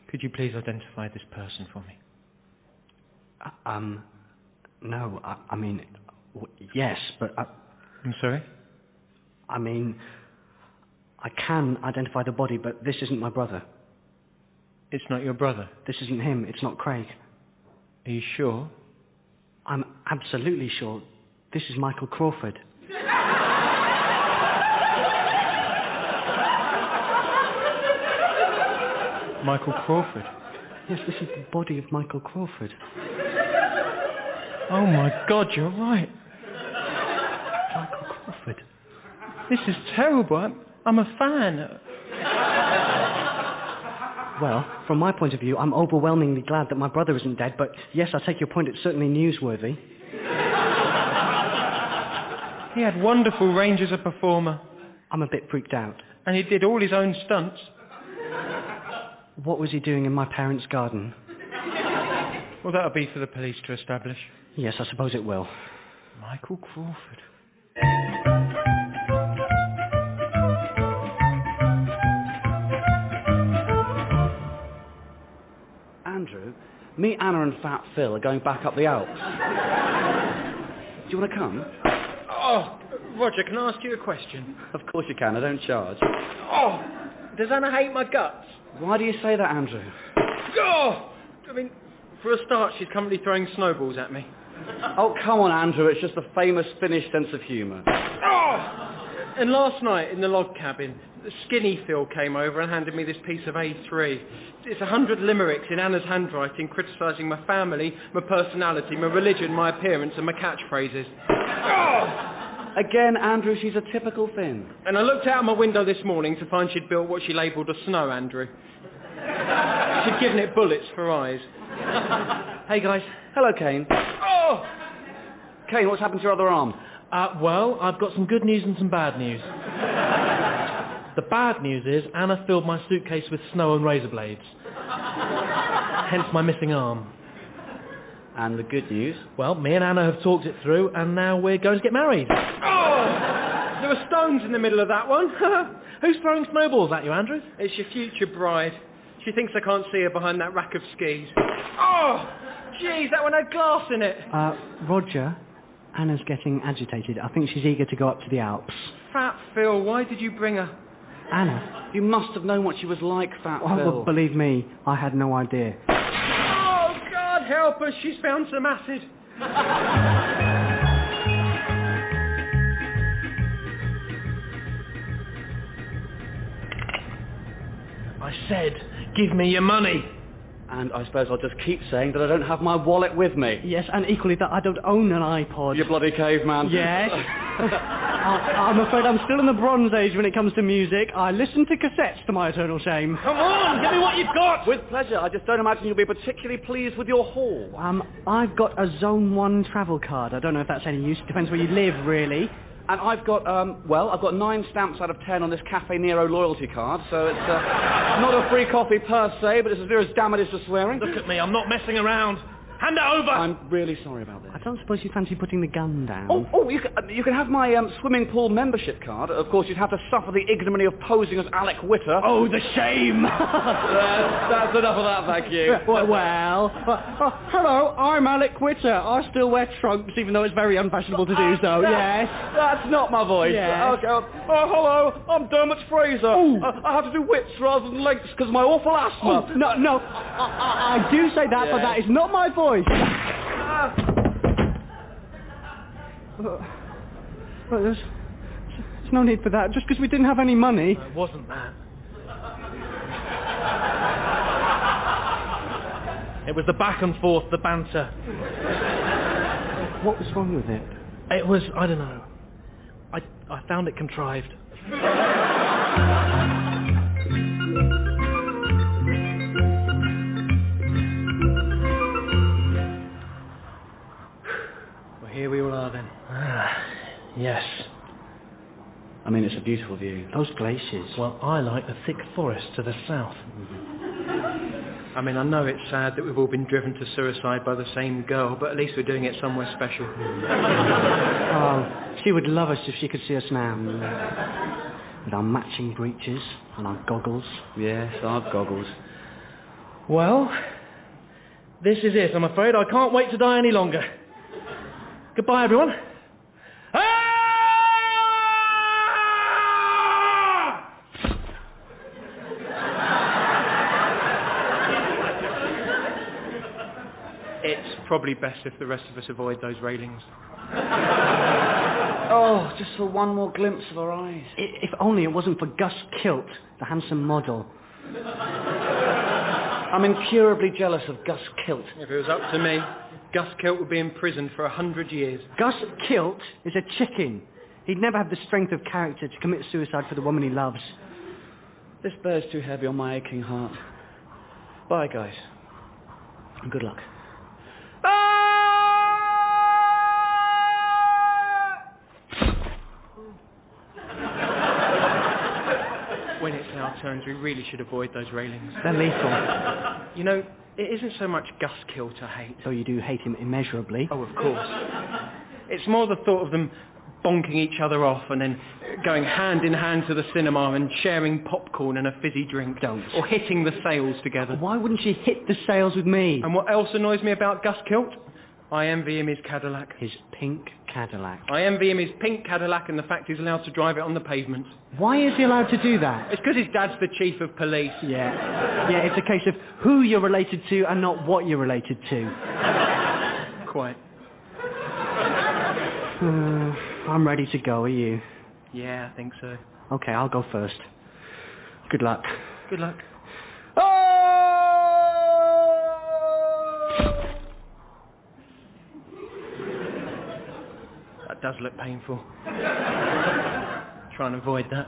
Could you please identify this person for me? No, I mean, yes, but I'm sorry? I mean, I can identify the body, but this isn't my brother. It's not your brother. This isn't him. It's not Craig. Are you sure? I'm absolutely sure. This is Michael Crawford. Michael Crawford. Yes, this is the body of Michael Crawford. Oh my God, you're right. Michael Crawford. This is terrible. I'm a fan. Well, from my point of view, I'm overwhelmingly glad that my brother isn't dead, but yes, I take your point, it's certainly newsworthy. He had wonderful range as a performer. I'm a bit freaked out. And he did all his own stunts. What was he doing in my parents' garden? Well, that'll be for the police to establish. Yes, I suppose it will. Michael Crawford. Andrew, me, Anna and Fat Phil are going back up the Alps. Do you want to come? Oh, Roger, can I ask you a question? Of course you can, I don't charge. Oh, does Anna hate my guts? Why do you say that, Andrew? Oh, I mean, for a start, she's currently throwing snowballs at me. Oh, come on, Andrew, it's just the famous Finnish sense of humour. Oh! And last night in the log cabin, the skinny Phil came over and handed me this piece of A3. It's 100 limericks in Anna's handwriting criticising my family, my personality, my religion, my appearance and my catchphrases. Oh! Again, Andrew, she's a typical Finn. And I looked out my window this morning to find she'd built what she labelled a snow Andrew. She'd given it bullets for eyes. Hey, guys. Hello, Kane. Oh! Kane, what's happened to your other arm? Well, I've got some good news and some bad news. The bad news is Anna filled my suitcase with snow and razor blades. Hence my missing arm. And the good news? Well, me and Anna have talked it through, and now we're going to get married. Oh! There were stones in the middle of that one. Who's throwing snowballs at you, Andrew? It's your future bride. She thinks I can't see her behind that rack of skis. Oh! Jeez, that one had glass in it. Roger, Anna's getting agitated. I think she's eager to go up to the Alps. Fat Phil, why did you bring her? Anna? You must have known what she was like, Fat Phil. Well, believe me, I had no idea. Oh, God help us, she's found some acid. I said, give me your money. And I suppose I'll just keep saying that I don't have my wallet with me. Yes, and equally that I don't own an iPod. You bloody caveman. Yes. I'm afraid I'm still in the Bronze Age when it comes to music. I listen to cassettes to my eternal shame. Come on, give me what you've got. With pleasure. I just don't imagine you'll be particularly pleased with your haul. I've got a Zone 1 travel card. I don't know if that's any use. Depends where you live, really. And I've got, I've got 9 stamps out of 10 on this Cafe Nero loyalty card, so it's not a free coffee per se, but it's as near as damn it is to swearing. Look at me, I'm not messing around. Hand it over! I'm really sorry about this. I don't suppose you fancy putting the gun down. You can have my swimming pool membership card. Of course, you'd have to suffer the ignominy of posing as Alec Witter. Oh, the shame! That's enough of that, thank you. Hello, I'm Alec Witter. I still wear trunks, even though it's very unfashionable to do so, yes. That's not my voice. Yes. Okay. Hello, I'm Dermot Fraser. I have to do widths rather than lengths because of my awful asthma. Oh, no, I do say that, but that is not my voice. There's no need for that, just because we didn't have any money. No, it wasn't that. It was the back and forth, the banter. What was wrong with it? It was, I don't know. I found it contrived. Well, here we all are then. Yes. I mean, it's a beautiful view. Those glaciers. Well, I like the thick forest to the south. I mean, I know it's sad that we've all been driven to suicide by the same girl, but at least we're doing it somewhere special. Oh, she would love us if she could see us now. With our matching breeches and our goggles. Yes, our goggles. Well, this is it, I'm afraid. I can't wait to die any longer. Goodbye, everyone. It's probably best if the rest of us avoid those railings. Oh, just for one more glimpse of her eyes. If only it wasn't for Gus Kilt, the handsome model. I'm incurably jealous of Gus Kilt. If it was up to me, Gus Kilt would be in prison for 100 years. Gus Kilt is a chicken. He'd never have the strength of character to commit suicide for the woman he loves. This bear's too heavy on my aching heart. Bye, guys. And good luck. When it's our turns, we really should avoid those railings. They're lethal. You know, it isn't so much Gus Kilt I hate. So you do hate him immeasurably. Oh, of course. It's more the thought of them bonking each other off and then going hand in hand to the cinema and sharing popcorn and a fizzy drink. Don't. Or hitting the sails together. Why wouldn't you hit the sails with me? And what else annoys me about Gus Kilt? I envy him his Cadillac. His pink Cadillac. I envy him his pink Cadillac and the fact he's allowed to drive it on the pavement. Why is he allowed to do that? It's because his dad's the chief of police. Yeah, it's a case of who you're related to and not what you're related to. Quite. I'm ready to go, are you? Yeah, I think so. Okay, I'll go first. Good luck. Good luck. That does look painful. Try and avoid that.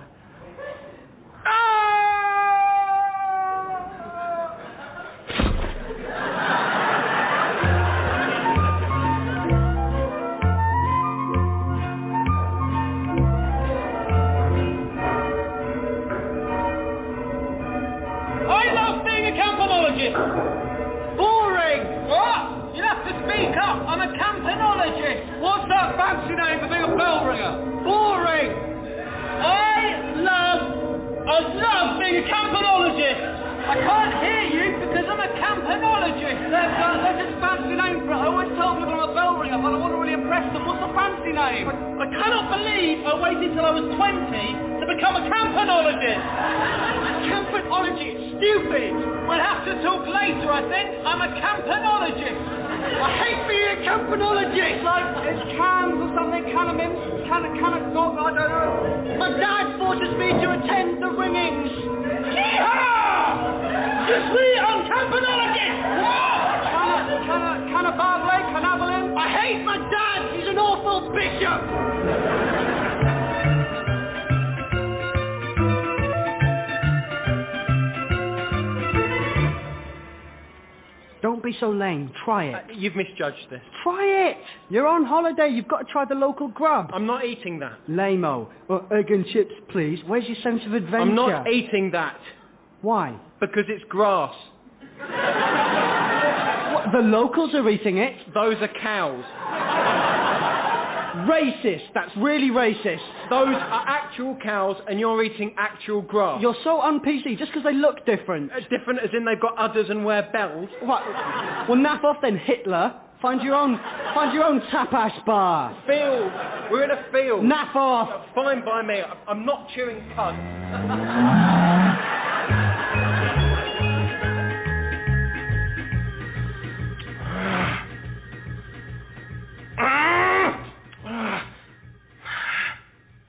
I cannot believe I waited till I was 20 to become a campanologist. Campanology, it's stupid. We'll have to talk later, I think. I'm a campanologist. I hate being a campanologist. Like, it's cans or something, can of mince, can of dog, I don't know. My dad forces me to attend the ringings. Yeehaw! Je suis un campanologist! Can of Barbley, Canavalin. I hate my dad, he's an awful bishop. Don't be so lame. Try it. You've misjudged this. Try it. You're on holiday. You've got to try the local grub. I'm not eating that. Lame-o. Egg and chips, please. Where's your sense of adventure? I'm not eating that. Why? Because it's grass. What, the locals are eating it? Those are cows. Racist. That's really racist. Those are actual cows and you're eating actual grass. You're so un-PC just because they look different. Different as in they've got udders and wear bells? What? Well, naff off then, Hitler. Find your own tapas bar. Field. We're in a field. Naff off. Fine by me. I'm not chewing cud.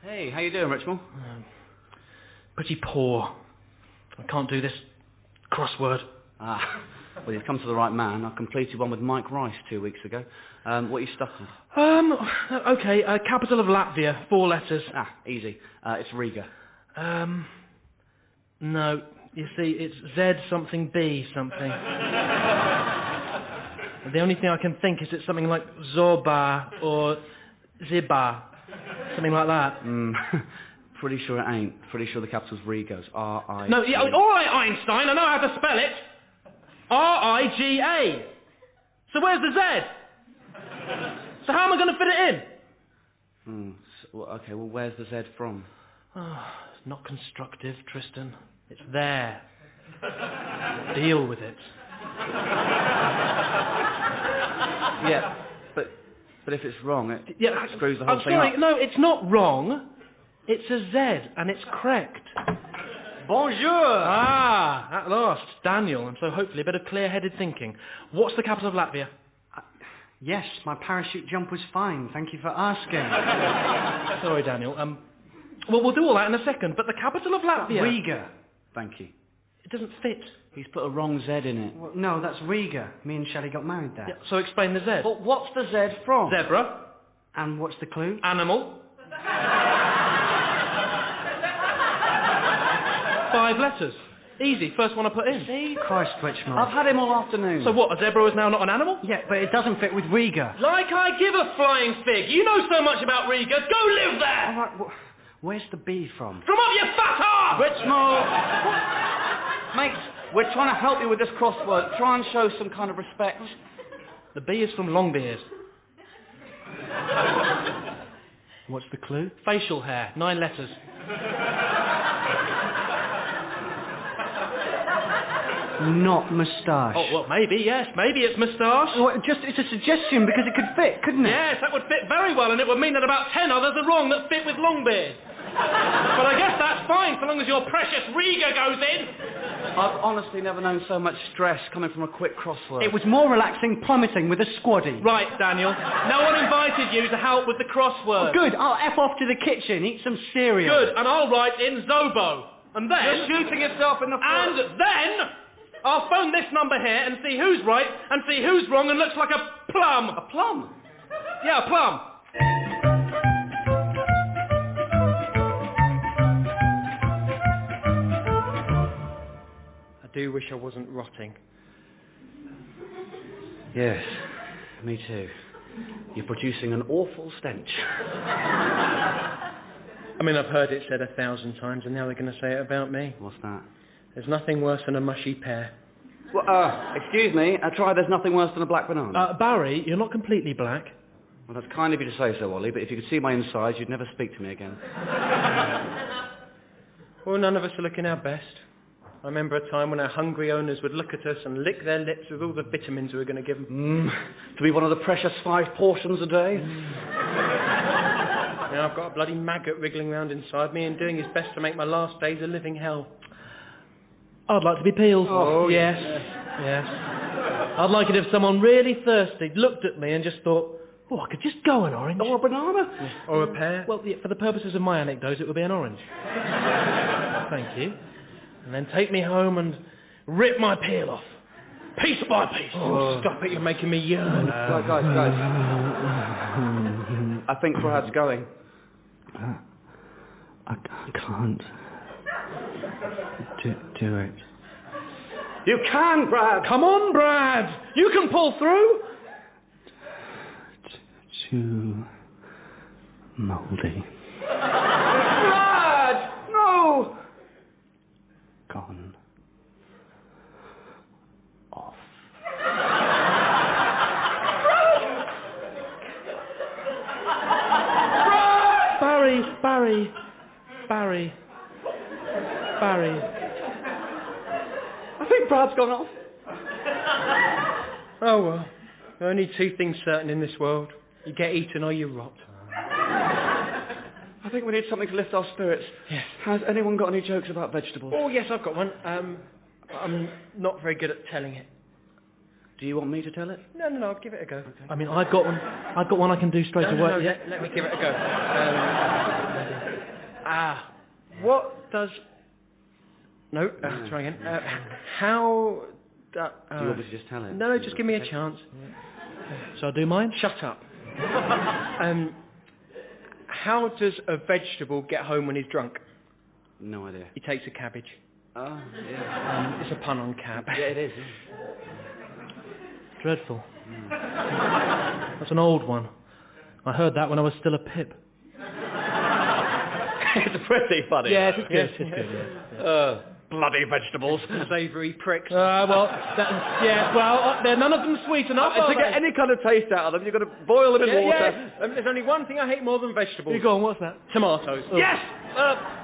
Hey, how you doing, Richmond? Pretty poor. I can't do this crossword. Well, you've come to the right man. I completed one with Mike Rice 2 weeks ago. What are you stuck with? Okay, capital of Latvia, 4 letters. Easy. It's Riga. No, you see, it's Z something B something. The only thing I can think is it's something like Zorba or Ziba. Something like that. Pretty sure it ain't. Pretty sure the capital's Riga's. R-I-G. No, yeah, all right, Einstein, I know how to spell it. R-I-G-A. So where's the Z? So how am I going to fit it in? Okay, well, where's the Z from? It's not constructive, Tristan. It's there. Deal with it. Yeah, but if it's wrong, it screws the whole thing sorry, up. no, it's not wrong. It's a Z, and it's correct. Bonjour. At last, Daniel, and so hopefully a bit of clear-headed thinking. What's the capital of Latvia? Yes, my parachute jump was fine. Thank you for asking. Sorry, Daniel. Well, we'll do all that in a second, but the capital of Latvia... Riga. Thank you. It doesn't fit. He's put a wrong Z in it. Well, no, that's Riga. Me and Shelley got married there. Yeah, so explain the Z. But what's the Z from? Zebra. And what's the clue? Animal. 5 letters. Easy, first one I put in. See? Christ, Richmond. I've had him all afternoon. So what, a zebra is now not an animal? Yeah, but it doesn't fit with Riga. Like I give a flying fig. You know so much about Riga. Go live there. All right, where's the B from? From up your fat arse. Richmond! Mate, we're trying to help you with this crossword. Try and show some kind of respect. The B is from Longbeard. What's the clue? Facial hair, 9 letters. Not moustache. Oh, well, maybe, yes. Maybe it's moustache. Well, it's a suggestion because it could fit, couldn't it? Yes, that would fit very well, and it would mean that about 10 others are wrong that fit with Longbeard. But I guess that's fine, so long as your precious Riga goes in. I've honestly never known so much stress coming from a quick crossword. It was more relaxing plummeting with a squaddy. Right, Daniel. No one invited you to help with the crossword. Oh, good. I'll F off to the kitchen, eat some cereal. Good, and I'll write in Zobo. And then... You're shooting yourself in the foot. And then... I'll phone this number here and see who's right and see who's wrong and looks like a plum. A plum? Yeah, a plum. I do wish I wasn't rotting. Yes, me too. You're producing an awful stench. I mean, I've heard it said 1,000 times, and now they're going to say it about me. What's that? There's nothing worse than a mushy pear. Well, excuse me, I tried there's nothing worse than a black banana. Barry, you're not completely black. Well, that's kind of you to say so, Ollie, but if you could see my insides, you'd never speak to me again. Well, none of us are looking our best. I remember a time when our hungry owners would look at us and lick their lips with all the vitamins we were going to give them. To be one of the precious 5 portions a day? Now I've got a bloody maggot wriggling round inside me and doing his best to make my last days a living hell. I'd like to be peeled. Oh, yes. Yes. I'd like it if someone really thirsty looked at me and just thought, oh, I could just go an orange. Or a banana? Or a pear? Well, yeah, for the purposes of my anecdote, it would be an orange. Thank you. And then take me home and rip my peel off. Piece by piece. Oh, stop it, you're making me yearn. Guys. I think Brad's going. I can't do it. You can, Brad! Come on, Brad! You can pull through! Too mouldy. Brad! No! Gone. Off. Barry. I think Brad's gone off. Oh well, there are only 2 things certain in this world. You get eaten or you rot. I think we need something to lift our spirits. Yes. Has anyone got any jokes about vegetables? Oh yes, I've got one. I'm not very good at telling it. Do you want me to tell it? No, I'll give it a go. Okay. I mean, I've got one I can do straight away. No, let me give it a go. What does... No, try again. How... Do you want me to just tell it? No, just give me a chance. Shall I do mine? Shut up. How does a vegetable get home when he's drunk? No idea. He takes a cabbage. Oh, yeah. It's a pun on cab. Yeah, it is. Dreadful. That's an old one. I heard that when I was still a pip. It's pretty funny. Yeah, it's good. It's good. Yeah. Bloody vegetables. Savoury pricks. None of them sweet enough. To get any kind of taste out of them, you've got to boil them in water. Yeah. There's only one thing I hate more than vegetables. You go on, what's that? Tomatoes. Oh. Yes!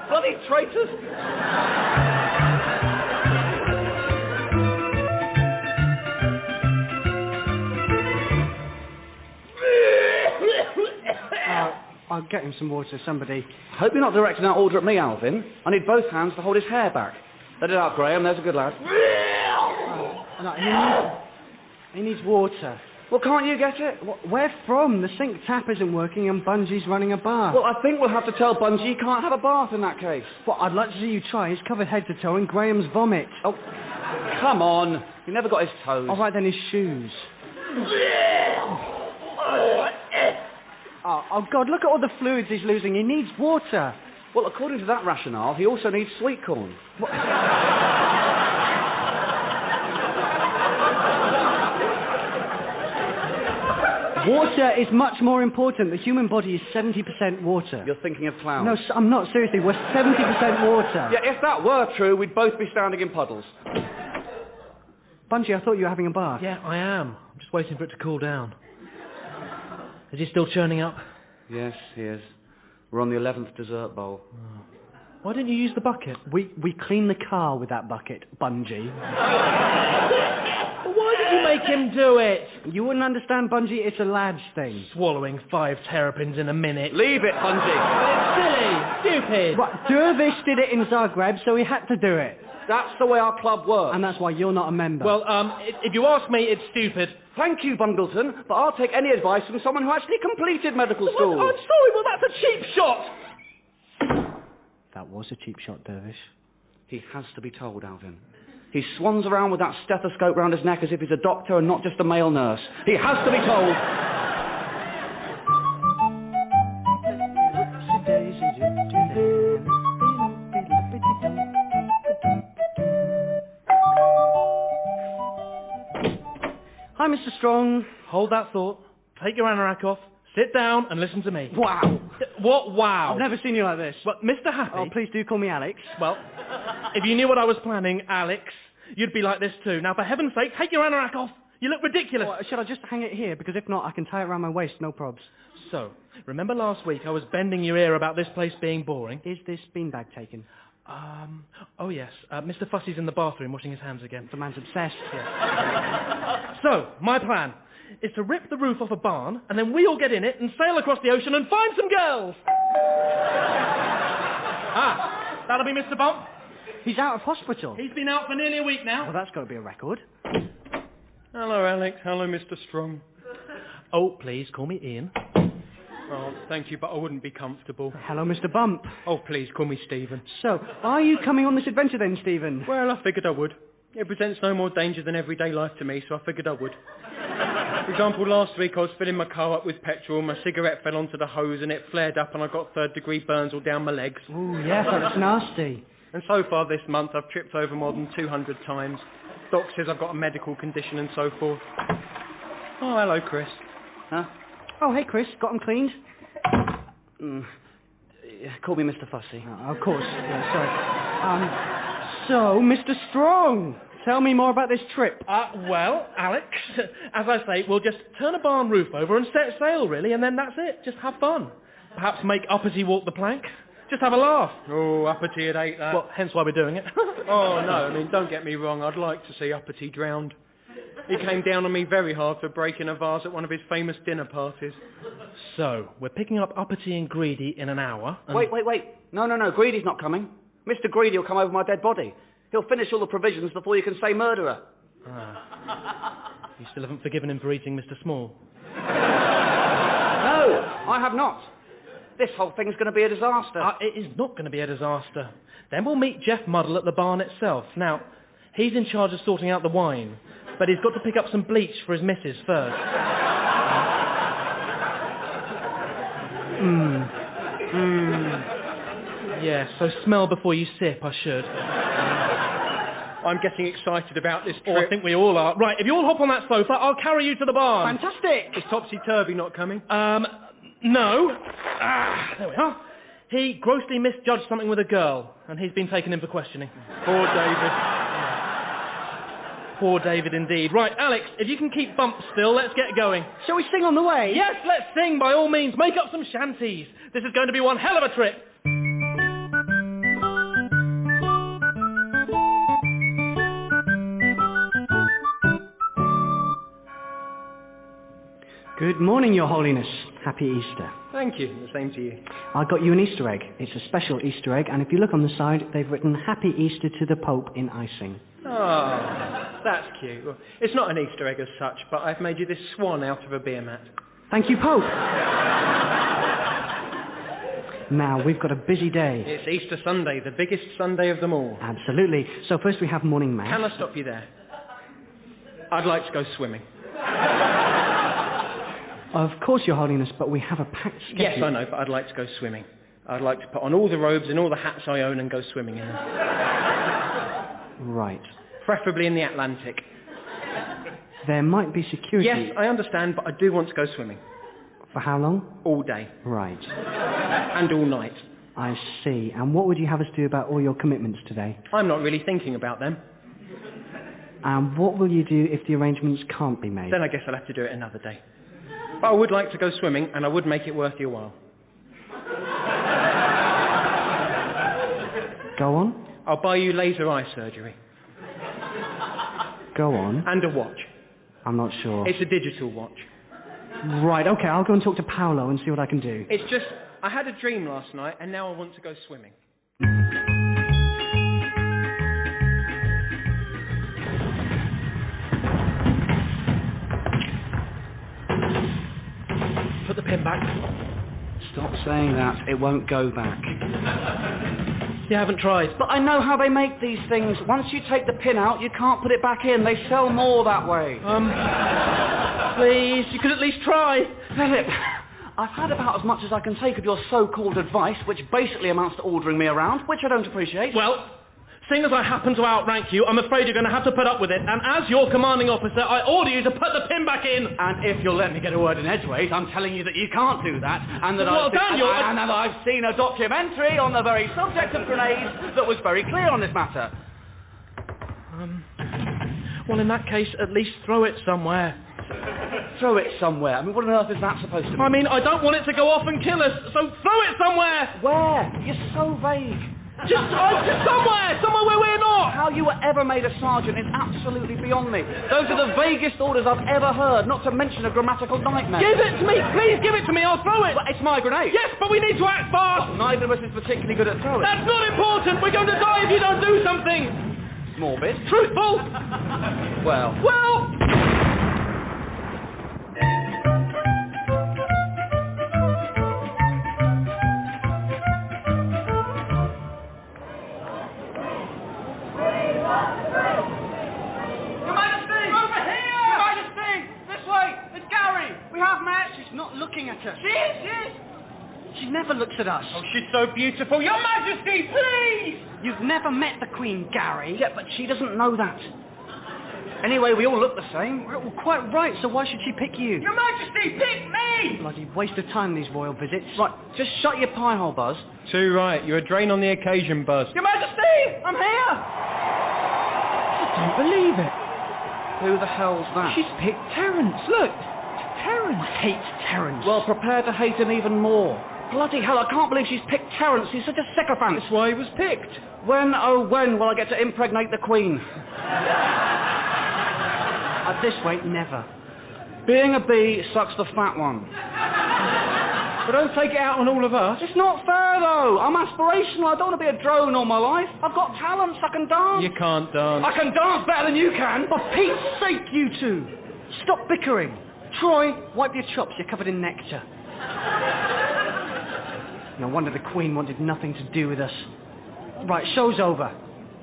Bloody traitors! I'll get him some water, somebody. Hope you're not directing that order at me, Alvin. I need both hands to hold his hair back. Let it out, Graham. There's a good lad. No, he needs water. Well, can't you get it? Where from? The sink tap isn't working and Bungie's running a bath. Well, I think we'll have to tell Bungie he can't have a bath in that case. Well, I'd like to see you try. He's covered head to toe in Graham's vomit. Oh, come on. He never got his toes. All right, then his shoes. Oh, God, look at all the fluids he's losing. He needs water. Well, according to that rationale, he also needs sweet corn. Water is much more important. The human body is 70% water. You're thinking of clowns. No, I'm not. Seriously, we're 70% water. Yeah, if that were true, we'd both be standing in puddles. Bungie, I thought you were having a bath. Yeah, I am. I'm just waiting for it to cool down. Is he still churning up? Yes, he is. We're on the 11th dessert bowl. Oh. Why didn't you use the bucket? We cleaned the car with that bucket, Bungie. Why did you make him do it? You wouldn't understand, Bungie. It's a lad's thing. Swallowing 5 terrapins in a minute. Leave it, Bungie. It's silly. Stupid. Right, Dervish did it in Zagreb, so he had to do it. That's the way our club works. And that's why you're not a member. Well, if you ask me, it's stupid. Thank you, Bungleton, but I'll take any advice from someone who actually completed medical school. I'm sorry, well, that's a cheap shot. That was a cheap shot, Dervish. He has to be told, Alvin. He swans around with that stethoscope round his neck as if he's a doctor and not just a male nurse. He has to be told. Hi, Mr. Strong. Hold that thought. Take your anorak off. Sit down and listen to me. Wow. What wow? I've never seen you like this. Well, Mr. Happy... Oh, please do call me Alex. Well, if you knew what I was planning, Alex, you'd be like this too. Now, for heaven's sake, take your anorak off. You look ridiculous. Well, should I just hang it here? Because if not, I can tie it around my waist, no probs. So, remember last week I was bending your ear about this place being boring? Is this beanbag taken? Oh yes. Mr. Fussy's in the bathroom washing his hands again. The man's obsessed. Yeah. So, my plan is to rip the roof off a barn, and then we all get in it and sail across the ocean and find some girls. That'll be Mr. Bump. He's out of hospital. He's been out for nearly a week now. Well, that's got to be a record. Hello, Alex. Hello, Mr. Strong. Oh, please, call me Ian. Oh, thank you, but I wouldn't be comfortable. Hello, Mr. Bump. Oh, please, call me Stephen. So, are you coming on this adventure then, Stephen? Well, I figured I would. It presents no more danger than everyday life to me, so I figured I would. For example, last week I was filling my car up with petrol, my cigarette fell onto the hose and it flared up and I got third-degree burns all down my legs. Ooh, yes, that's nasty. And so far this month I've tripped over more than 200 times. Doc says I've got a medical condition and so forth. Oh, hello, Chris. Huh? Oh, hey, Chris. Got him cleaned? Call me Mr. Fussy. Oh, of course. Yeah, sorry. So, Mr. Strong, tell me more about this trip. Well, Alex, as I say, we'll just turn a barn roof over and set sail, really, and then that's it. Just have fun. Perhaps make Uppity walk the plank. Just have a laugh. Oh, Uppity would hate that. Well, hence why we're doing it. Oh, no, I mean, don't get me wrong. I'd like to see Uppity drowned. He came down on me very hard for breaking a vase at one of his famous dinner parties. So, we're picking up Uppity and Greedy in an hour. And... Wait. No. Greedy's not coming. Mr. Greedy will come over my dead body. He'll finish all the provisions before you can say murderer. You still haven't forgiven him for eating Mr. Small? No, I have not. This whole thing's going to be a disaster. It is not going to be a disaster. Then we'll meet Jeff Muddle at the barn itself. Now, he's in charge of sorting out the wine, but he's got to pick up some bleach for his missus first. Yeah, so smell before you sip, I should. I'm getting excited about this trip. Oh, I think we all are. Right, if you all hop on that sofa, I'll carry you to the barn. Fantastic! Is Topsy-Turvy not coming? No. There we are. He grossly misjudged something with a girl, and he's been taken in for questioning. Poor David. Poor David indeed. Right, Alex, if you can keep Bump still, let's get going. Shall we sing on the way? Yes, let's sing, by all means. Make up some shanties. This is going to be one hell of a trip. Good morning, Your Holiness. Happy Easter. Thank you. The same to you. I got you an Easter egg. It's a special Easter egg, and if you look on the side, they've written Happy Easter to the Pope in icing. Oh, That's cute. Well, it's not an Easter egg as such, but I've made you this swan out of a beer mat. Thank you, Pope. Now, we've got a busy day. It's Easter Sunday, the biggest Sunday of them all. Absolutely. So first we have morning mass. Can I stop you there? I'd like to go swimming. Of course, Your Holiness, but we have a packed schedule. Yes, I know, but I'd like to go swimming. I'd like to put on all the robes and all the hats I own and go swimming in them. Right. Preferably in the Atlantic. There might be security. Yes, I understand, but I do want to go swimming. For how long? All day. Right. And all night. I see. And what would you have us do about all your commitments today? I'm not really thinking about them. And what will you do if the arrangements can't be made? Then I guess I'll have to do it another day. But I would like to go swimming, and I would make it worth your while. Go on. I'll buy you laser eye surgery. Go on. And a watch. I'm not sure. It's a digital watch. Right, okay, I'll go and talk to Paolo and see what I can do. It's just, I had a dream last night, and now I want to go swimming. Put the pin back. Stop saying that. It won't go back. You haven't tried. But I know how they make these things. Once you take the pin out, you can't put it back in. They sell more that way. Please, you could at least try. Philip, I've had about as much as I can take of your so-called advice, which basically amounts to ordering me around, which I don't appreciate. Well, seeing as I happen to outrank you, I'm afraid you're going to have to put up with it. And as your commanding officer, I order you to put the pin back in. And if you'll let me get a word in edgeways, I'm telling you that you can't do that. And that Well, Daniel, and that I've seen a documentary on the very subject of grenades that was very clear on this matter. Well, in that case, at least throw it somewhere. Throw it somewhere. I mean, what on earth is that supposed to be? I mean, I don't want it to go off and kill us, so throw it somewhere. Where? You're so vague. Just somewhere where we're not. How you were ever made a sergeant is absolutely beyond me. Those are the vaguest orders I've ever heard, not to mention a grammatical nightmare. Give it to me, please give it to me, I'll throw it. But it's my grenade. Yes, but we need to act fast. Well, neither of us is particularly good at throwing. That's not important, we're going to die if you don't do something. Morbid. Truthful. Well. She is. She never looks at us. Oh, she's so beautiful. Your Majesty, please! You've never met the Queen, Gary. Yeah, but she doesn't know that. Anyway, we all look the same. Well, quite right, so why should she pick you? Your Majesty, pick me! Bloody waste of time, these royal visits. Right, just shut your pie hole, Buzz. Too right. You're a drain on the occasion, Buzz. Your Majesty, I'm here! I don't believe it. Who the hell's that? She's picked Terence. Look, Terence. I hate Terence. Well, prepare to hate him even more. Bloody hell, I can't believe she's picked Terence. He's such a sycophant. That's why he was picked. When, oh when, will I get to impregnate the Queen? At this rate, never. Being a bee sucks the fat one. But don't take it out on all of us. It's not fair, though. I'm aspirational. I don't want to be a drone all my life. I've got talents. I can dance. You can't dance. I can dance better than you can. For Pete's sake, you two. Stop bickering. Troy, wipe your chops. You're covered in nectar. No wonder the Queen wanted nothing to do with us. Right, show's over.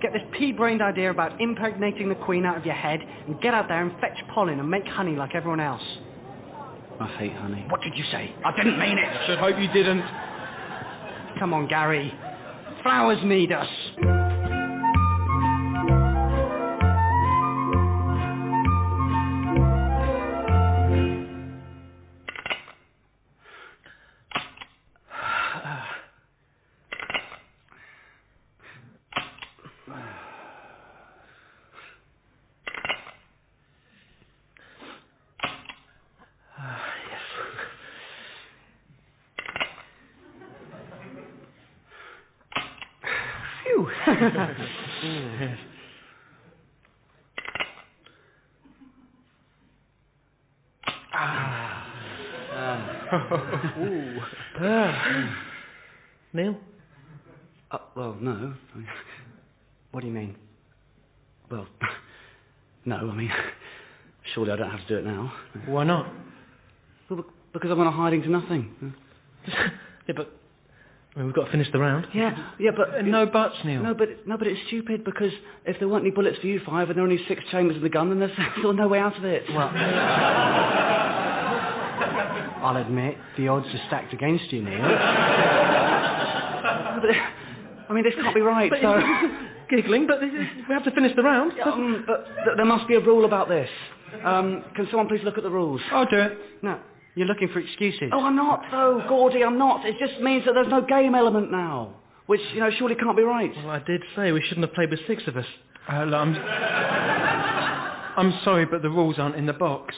Get this pea-brained idea about impregnating the Queen out of your head and get out there and fetch pollen and make honey like everyone else. I hate honey. What did you say? I didn't mean it. Should hope you didn't. Come on, Gary. Flowers need us. Neil? Well, no. What do you mean? Well, No, I mean, surely I don't have to do it now. Why not? Well, because I'm on a hiding to nothing. Yeah, but I mean, we've got to finish the round. Yeah, but... No buts, Neil. No, but it's stupid, because if there weren't any bullets for you five and there are only 6 chambers in the gun, then there's still no way out of it. Well, I'll admit, the odds are stacked against you, Neil. But, I mean, this can't be right, so... Giggling, but we have to finish the round. But there must be a rule about this. Can someone please look at the rules? I'll do it. No, you're looking for excuses. Oh, I'm not, though, Gordy, I'm not. It just means that there's no game element now, which, surely can't be right. Well, I did say we shouldn't have played with 6 of us. I'm sorry, but the rules aren't in the box.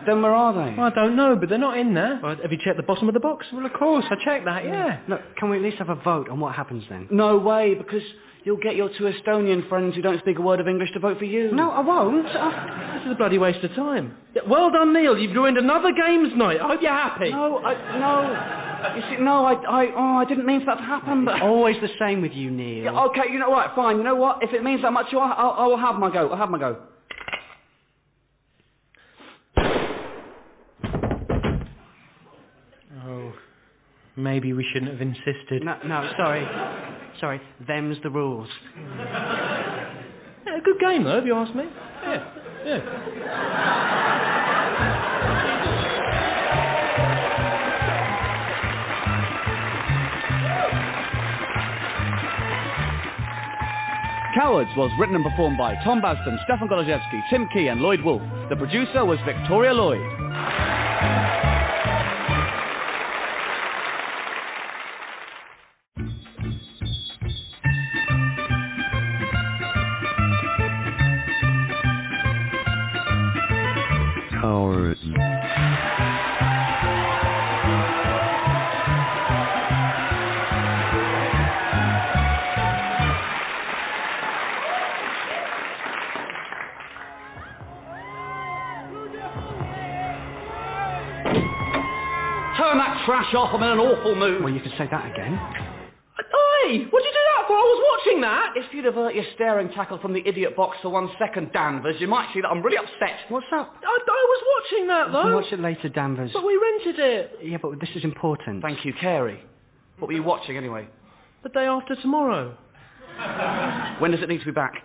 Then where are they? Well, I don't know, but they're not in there. Right, have you checked the bottom of the box? Well, of course, I checked that, yeah. Look, can we at least have a vote on what happens then? No way, because you'll get your 2 Estonian friends who don't speak a word of English to vote for you. No, I won't. This is a bloody waste of time. Yeah, well done, Neil. You've ruined another games night. I hope you're happy. No. You see, I didn't mean for that to happen, but... Always the same with you, Neil. Yeah, okay, you know what, fine. You know what? If it means that much to you, I will have my go. I'll have my go. Oh, maybe we shouldn't have insisted. No, sorry. Sorry, them's the rules. Yeah, good game, though, if you ask me. Yeah. Cowards was written and performed by Tom Basden, Stefan Golaszewski, Tim Key and Lloyd Woolf. The producer was Victoria Lloyd. Cowards. Turn that trash off, I'm in an awful mood. Well, you can say that again. Oi! What did you do that for? I was watching that. If you'd avert your staring tackle from the idiot box for 1 second, Danvers, you might see that I'm really upset. What's up? I was watching that, You can though. watch it later, Danvers. But we rented it. Yeah, but this is important. Thank you, Carey. What were you watching, anyway? The day after tomorrow. When does it need to be back?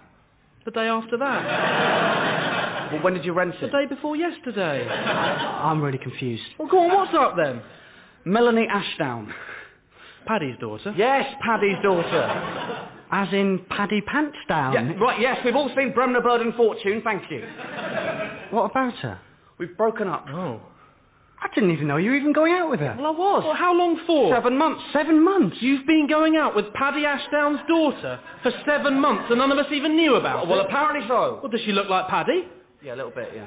The day after that. Well, when did you rent The it? day before yesterday. I'm really confused. Well, go on, what's up then? Melanie Ashdown. Paddy's daughter. Yes, Paddy's daughter. As in Paddy Pants Down? Yeah, right, yes, we've all seen Bremner, Bird and Fortune, thank you. What about her? We've broken up. Oh. I didn't even know you were even going out with her. Well, I was. Well, how long for? 7 months. 7 months? You've been going out with Paddy Ashdown's daughter for 7 months and none of us even knew about Well, it. apparently so. Well, does she look like Paddy? Yeah, a little bit, yeah.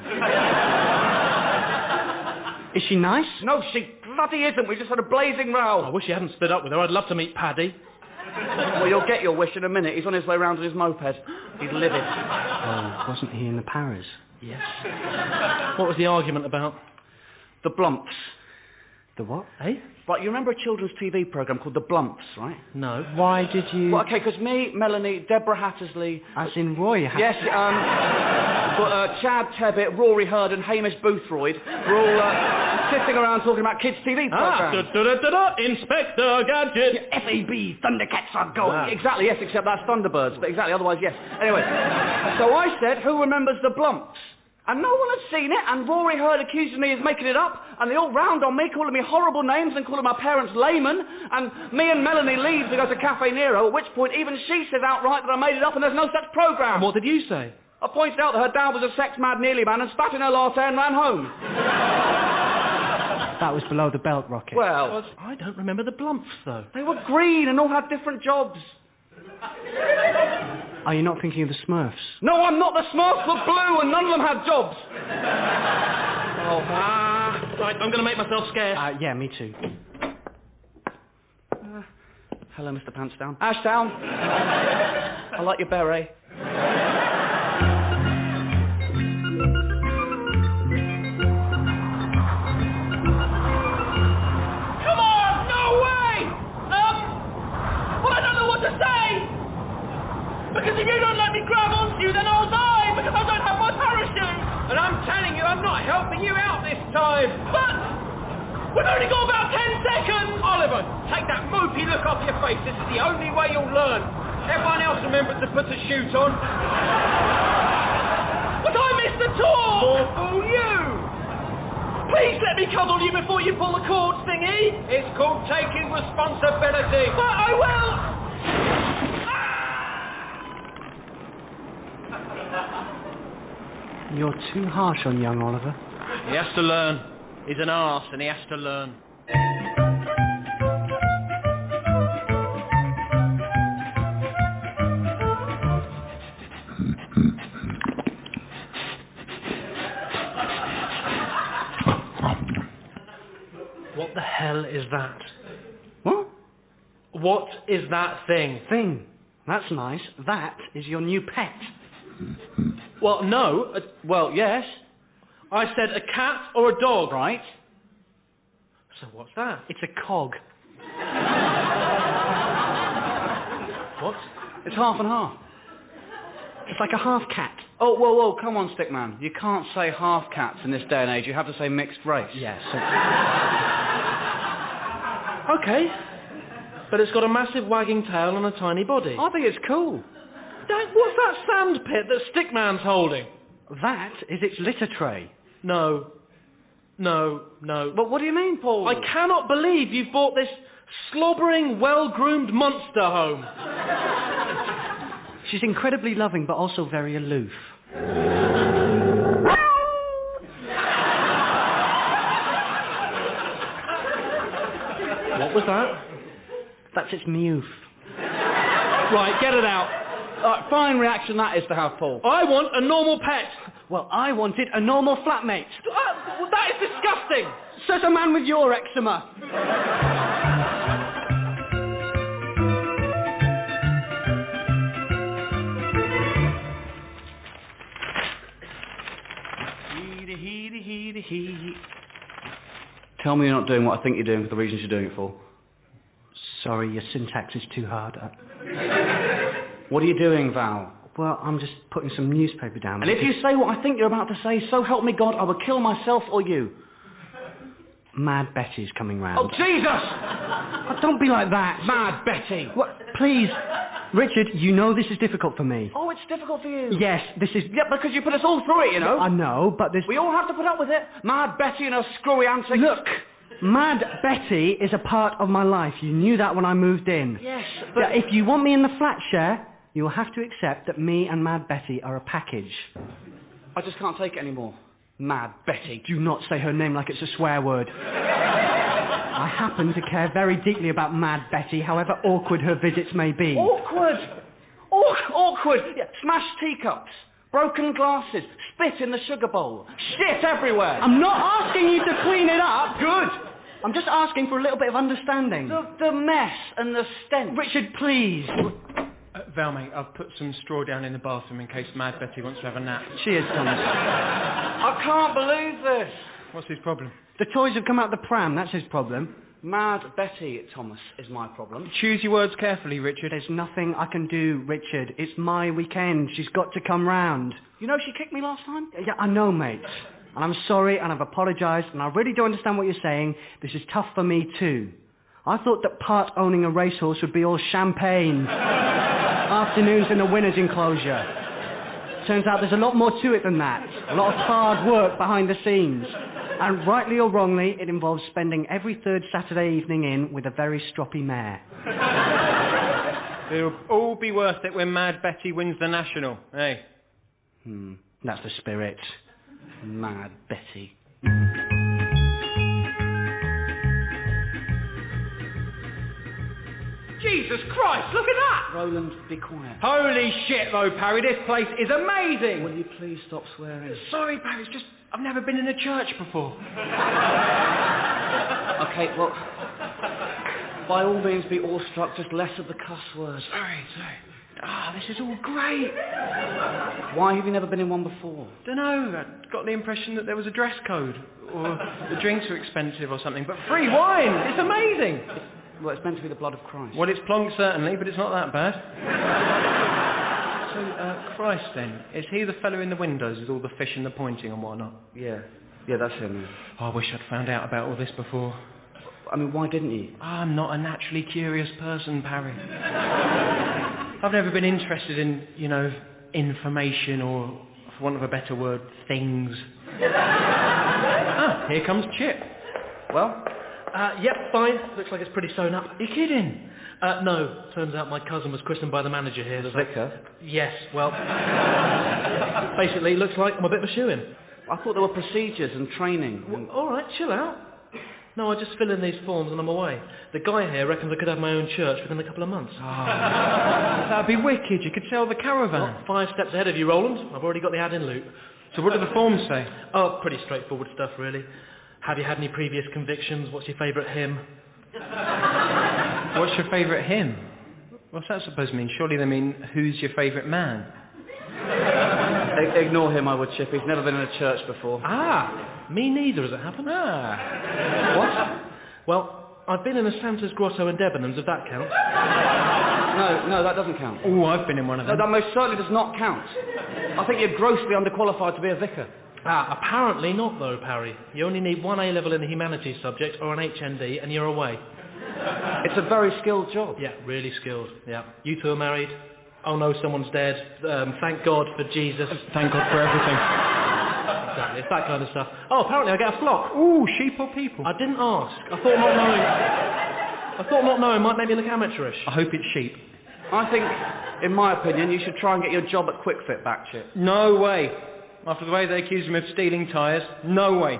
Is she nice? No, she bloody isn't. We just had a blazing row. I wish you hadn't split up with her. I'd love to meet Paddy. Well, you'll get your wish in a minute. He's on his way round on his moped. He's livid. Oh, wasn't he in the Paris? Yes. What was the argument about? The Blumps. The what? Eh? Right, you remember a children's TV programme called The Blumps, right? No. Why did you... Well, okay, because me, Melanie, Deborah Hattersley... As in Roy? Yes, Chad Tebbit, Rory Hurd and Hamish Boothroyd were all sitting around talking about kids' TV programmes. Inspector Gadget. FAB, Thundercats are going. Wow. Exactly, yes, except that's Thunderbirds, but exactly, otherwise, yes. Anyway, so I said, who remembers The Blumps? And no one had seen it, and Rory Hurd accuses me of making it up, and they all round on me, calling me horrible names and calling my parents laymen, and me and Melanie leave to go to Cafe Nero, at which point even she says outright that I made it up and there's no such programme. What did you say? I pointed out that her dad was a sex-mad nearly man and spat in her latte and ran home. That was below the belt, Rocket. Well, I don't remember the Blumps, though. they were green and all had different jobs. Are you not thinking of the Smurfs? No, I'm not. The Smurfs were blue and none of them had jobs. Right, I'm going to make myself scarce. Yeah, me too. Hello, Mr. Pantsdown. Ashdown. I like your beret. Come on, no way! Well, I don't know what to say. time. But we've only got about 10 seconds. Oliver, take that mopey look off your face. This is the only way you'll learn. Everyone else remember to put a shoot on. But I missed the tour. More fool you. Please let me cuddle you before you pull the cord, thingy. It's called taking responsibility. But I will. You're too harsh on young Oliver. He has to learn. He's an arse and he has to learn. What the hell is that? What? What is that thing? Thing. That's nice. That is your new pet. Well, no. Well, yes. I said a cat or a dog. Right. So what's that? It's a cog. What? It's half and half. It's like a half cat. Oh, whoa, come on, Stickman. You can't say half cats in this day and age. You have to say mixed race. Yes. Okay. But it's got a massive wagging tail and a tiny body. I think it's cool. What's that sand pit that Stickman's holding? That is its litter tray. No. But what do you mean, Paul? I cannot believe you've bought this slobbering, well-groomed monster home. She's incredibly loving, but also very aloof. What was that? That's its mewf. Right, get it out. Fine reaction that is to have, Paul. I want a normal pet. Well, I wanted a normal flatmate. That is disgusting. Says a man with your eczema. Tell me you're not doing what I think you're doing for the reasons you're doing it for. Sorry, your syntax is too hard. What are you doing, Val? Well, I'm just putting some newspaper down. And if you say what I think you're about to say, so help me God, I will kill myself or you. Mad Betty's coming round. Oh, Jesus! Oh, don't be like that. Mad Betty! What? Please. Richard, you know this is difficult for me. Oh, it's difficult for you. Yes, this is... Yeah, because you put us all through it, you know. I know, but this... We all have to put up with it. Mad Betty and her screwy antics. Look, Mad Betty is a part of my life. You knew that when I moved in. Yes, but... Yeah, if you want me in the flat share, you will have to accept that me and Mad Betty are a package. I just can't take it anymore. Mad Betty. Do not say her name like it's a swear word. I happen to care very deeply about Mad Betty, however awkward her visits may be. Awkward! Awkward! Yeah, smashed teacups, broken glasses, spit in the sugar bowl, shit everywhere. I'm not asking you to clean it up. Good. I'm just asking for a little bit of understanding. The mess and the stench. Richard, please. Val, mate, I've put some straw down in the bathroom in case Mad Betty wants to have a nap. Cheers, Thomas. I can't believe this. What's his problem? The toys have come out the pram, that's his problem. Mad Betty, Thomas, is my problem. Choose your words carefully, Richard. There's nothing I can do, Richard. It's my weekend. She's got to come round. You know she kicked me last time? Yeah, I know, mate. And I'm sorry, and I've apologised, and I really do understand what you're saying. This is tough for me, too. I thought that part owning a racehorse would be all champagne. Afternoons in the winner's enclosure. Turns out there's a lot more to it than that. A lot of hard work behind the scenes. And rightly or wrongly, it involves spending every third Saturday evening in with a very stroppy mare. It'll all be worth it when Mad Betty wins the national, hey? That's the spirit. Mad Betty. Jesus Christ, look at that! Roland, be quiet. Holy shit, though, Parry, this place is amazing! Will you please stop swearing? Sorry, Parry, it's just I've never been in a church before. Okay, well, by all means be awestruck, just less of the cuss words. Sorry. This is all great. Why have you never been in one before? Dunno, I got the impression that there was a dress code, or the drinks were expensive or something, but free wine, it's amazing. Well, it's meant to be the blood of Christ. Well, it's plonk certainly, but it's not that bad. So, Christ then, is he the fellow in the windows with all the fish and the pointing and whatnot? Yeah. Yeah, that's him. Yeah. Oh, I wish I'd found out about all this before. I mean, why didn't you? I'm not a naturally curious person, Parry. I've never been interested in, information or, for want of a better word, things. Here comes Chip. Well? Yep, fine. Looks like it's pretty sewn up. You kidding? No. Turns out my cousin was christened by the manager here. The vicar? Yes, well... basically, looks like I'm a bit of a shoo-in. I thought there were procedures and training. Well, all right, chill out. No, I just fill in these forms and I'm away. The guy here reckons I could have my own church within a couple of months. That'd be wicked. You could sell the caravan. Well, 5 steps ahead of you, Roland. I've already got the ad in loop. So what do the forms say? Oh, pretty straightforward stuff, really. Have you had any previous convictions? What's your favourite hymn? What's your favourite hymn? What's that supposed to mean? Surely they mean, who's your favourite man? Ignore him, I would, Chip. He's never been in a church before. Me neither, as it happens. What? Well, I've been in a Santa's Grotto in Debenhams, if that counts. No, that doesn't count. Oh, I've been in one of them. No, that most certainly does not count. I think you're grossly underqualified to be a vicar. Apparently not, though, Parry. You only need 1 A-level in the humanities subject or an HND, and you're away. It's a very skilled job. Yeah, really skilled. Yeah. You two are married. Oh no, someone's dead. Thank God for Jesus. Thank God for everything. Exactly, it's that kind of stuff. Oh, apparently I get a flock. Ooh, sheep or people? I didn't ask. I thought not knowing might make me look amateurish. I hope it's sheep. I think, in my opinion, you should try and get your job at QuickFit back, Chip. No way. After the way they accused me of stealing tyres, no way.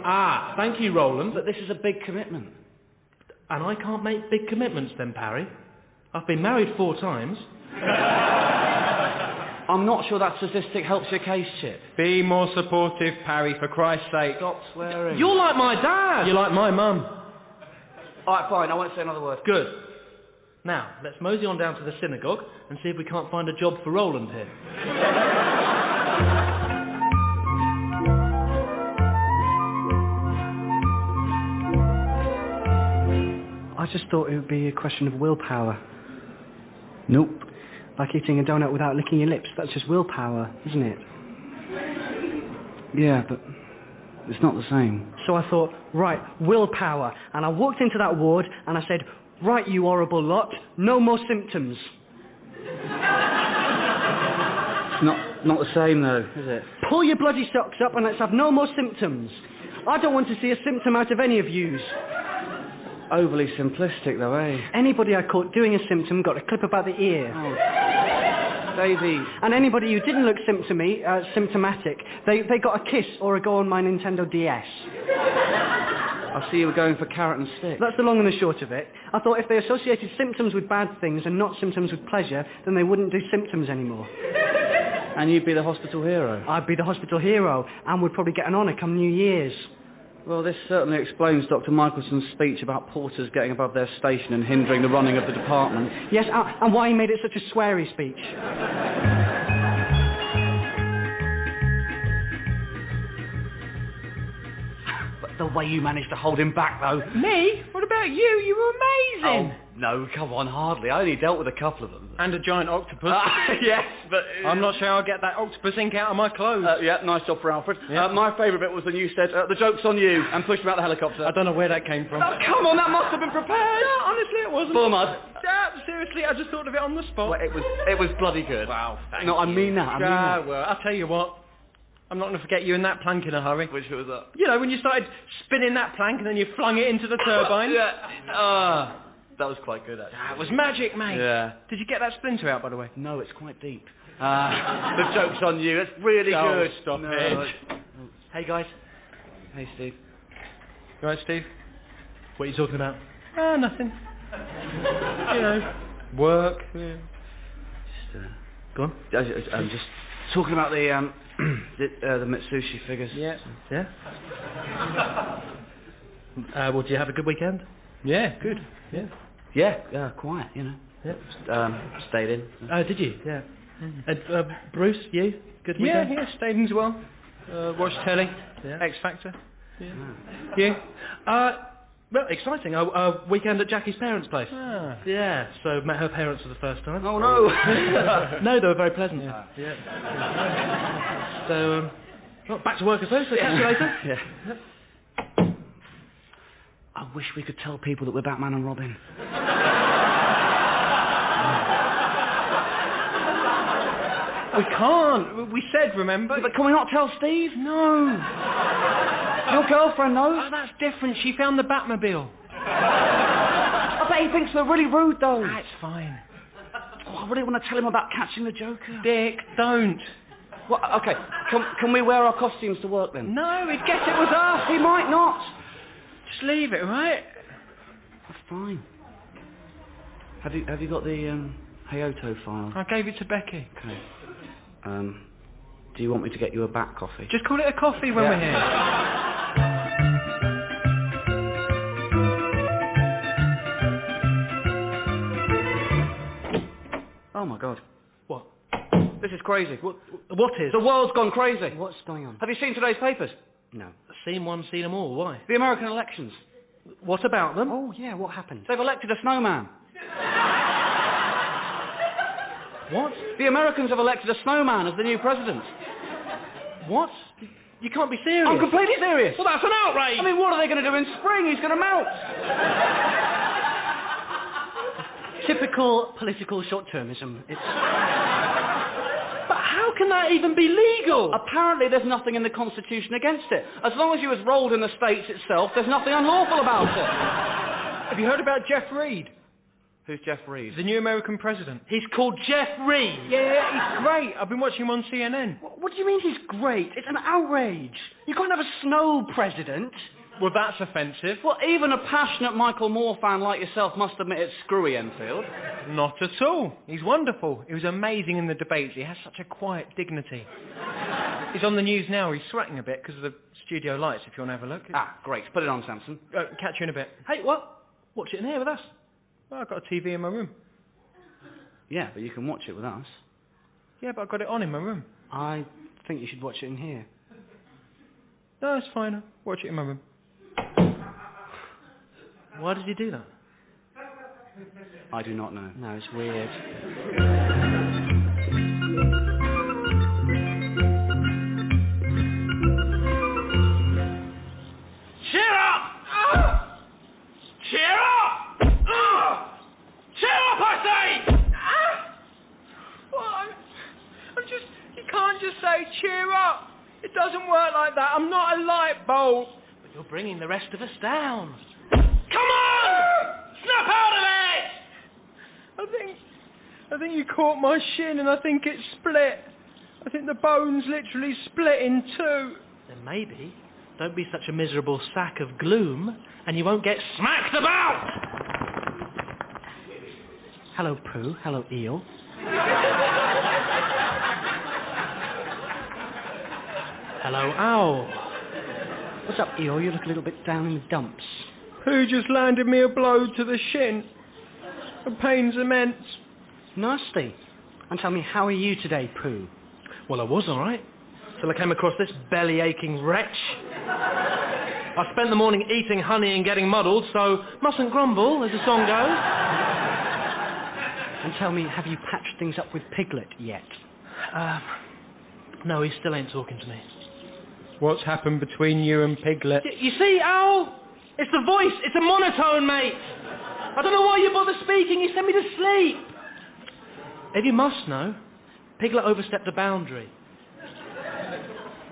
Thank you, Roland. But this is a big commitment. And I can't make big commitments then, Parry. I've been married 4 times. I'm not sure that statistic helps your case, Chip. Be more supportive, Parry, for Christ's sake. Stop swearing. You're like my dad. You're like my mum. All right, fine. I won't say another word. Good. Now, let's mosey on down to the synagogue and see if we can't find a job for Roland here. I just thought it would be a question of willpower. Nope. Like eating a donut without licking your lips. That's just willpower, isn't it? Yeah, but it's not the same. So I thought, right, willpower. And I walked into that ward and I said, right, you horrible lot, no more symptoms. It's not the same, though, is it? Pull your bloody socks up and let's have no more symptoms. I don't want to see a symptom out of any of yous. Overly simplistic, though, eh? Anybody I caught doing a symptom got a clip about the ear. Oh. Daisy. And anybody who didn't look symptomatic, they got a kiss or a go on my Nintendo DS. I see you were going for carrot and stick. That's the long and the short of it. I thought if they associated symptoms with bad things and not symptoms with pleasure, then they wouldn't do symptoms anymore. And you'd be the hospital hero. I'd be the hospital hero and would probably get an honour come New Year's. Well, this certainly explains Dr. Michelson's speech about porters getting above their station and hindering the running of the department. Yes, and why he made it such a sweary speech. But the way you managed to hold him back, though. Me? What about you? You were amazing. Oh, no, come on, hardly. I only dealt with a couple of them. And a giant octopus. Yes, but... I'm not sure I'll get that octopus ink out of my clothes. Yeah, nice job for Alfred. Yeah. My favourite bit was when you said, the joke's on you, and pushed him out the helicopter. I don't know where that came from. Oh, come on, that must have been prepared. No, honestly, it wasn't. Full of mud. Seriously, I just thought of it on the spot. Well, it was bloody good. Wow, thank No, I mean that, well, I'll tell you what. I'm not going to forget you in that plank in a hurry. Which was that? You know, when you started spinning that plank and then you flung it into the turbine. Yeah. That was quite good, actually. It was magic, mate. Yeah. Did you get that splinter out, by the way? No, it's quite deep. The joke's on you. It's really good. Stop No, it. Hey, guys. Hey, Steve. You right, Steve? What are you talking about? Nothing. You know, work. Yeah. Go on. I'm just talking about the Mitsushi figures. Yeah. Yeah? Well, did you have a good weekend? Yeah, good. Yeah. Yeah, quiet, you know. Yeah. Stayed in. Did you? Yeah. And, Bruce, you? Good weekend? Yeah, stayed in as well. Watched telly. Yeah. X Factor. Yeah. Oh. You? Well, exciting. A weekend at Jackie's parents' place. Ah. Yeah, so met her parents for the first time. Oh, no. No, they were very pleasant. Yeah. So, well, back to work as well, so catch you later. Yeah. wish we could tell people that we're Batman and Robin. We can't. We said, remember? But can we not tell Steve? No. Your girlfriend knows. Oh, that's different. She found the Batmobile. I bet he thinks we're really rude, though. That's fine. Oh, I really want to tell him about catching the Joker. Dick, don't. Well, okay, can we wear our costumes to work then? No, he'd guess it was us. He might not. Just leave it, right? That's fine. Have you got the Hayoto file? I gave it to Becky. Okay. Do you want me to get you a bat coffee? Just call it a coffee when we're here. Oh my God. What? This is crazy. What is? The world's gone crazy. What's going on? Have you seen today's papers? No. Seen one, seen them all. Why? The American elections. What about them? Oh, yeah, what happened? They've elected a snowman. What? The Americans have elected a snowman as the new president. What? You can't be serious. I'm completely serious. Well, that's an outrage. I mean, what are they going to do in spring? He's going to melt. Typical political short-termism. It's... But how can that even be legal? Apparently there's nothing in the Constitution against it. As long as you was rolled in the States itself, there's nothing unlawful about it. Have you heard about Jeff Reed? Who's Jeff Reed? The new American president. He's called Jeff Reed. Yeah, he's great. I've been watching him on CNN. What do you mean he's great? It's an outrage. You can't have a snow president. Well, that's offensive. Well, even a passionate Michael Moore fan like yourself must admit it's screwy, Enfield. Not at all. He's wonderful. He was amazing in the debates. He has such a quiet dignity. He's on the news now. He's sweating a bit because of the studio lights, if you want to have a look. Ah, great. Put it on, Samson. Catch you in a bit. Hey, what? Watch it in here with us. Well, I've got a TV in my room. Yeah, but you can watch it with us. Yeah, but I've got it on in my room. I think you should watch it in here. No, it's fine. I'll watch it in my room. Why did you do that? I do not know. No, it's weird. Cheer up! Cheer up! Cheer up, I say! Well, I'm just... You can't just say cheer up. It doesn't work like that. I'm not a light bulb. But you're bringing the rest of us down. Come on! Snap out of it! I think you caught my shin and I think it split. I think the bone's literally split in two. Then maybe, don't be such a miserable sack of gloom, and you won't get smacked about! Hello, Pooh. Hello, Eel. Hello, Owl. What's up, Eel? You look a little bit down in the dumps. Who just landed me a blow to the shin? The pain's immense. Nasty. And tell me, how are you today, Pooh? Well, I was all right, till I came across this belly-aching wretch. I spent the morning eating honey and getting muddled, so mustn't grumble, as the song goes. And tell me, have you patched things up with Piglet yet? No, he still ain't talking to me. What's happened between you and Piglet? You see, Owl? It's the voice. It's a monotone, mate. I don't know why you bother speaking. You sent me to sleep. If you must know, Piglet overstepped a boundary.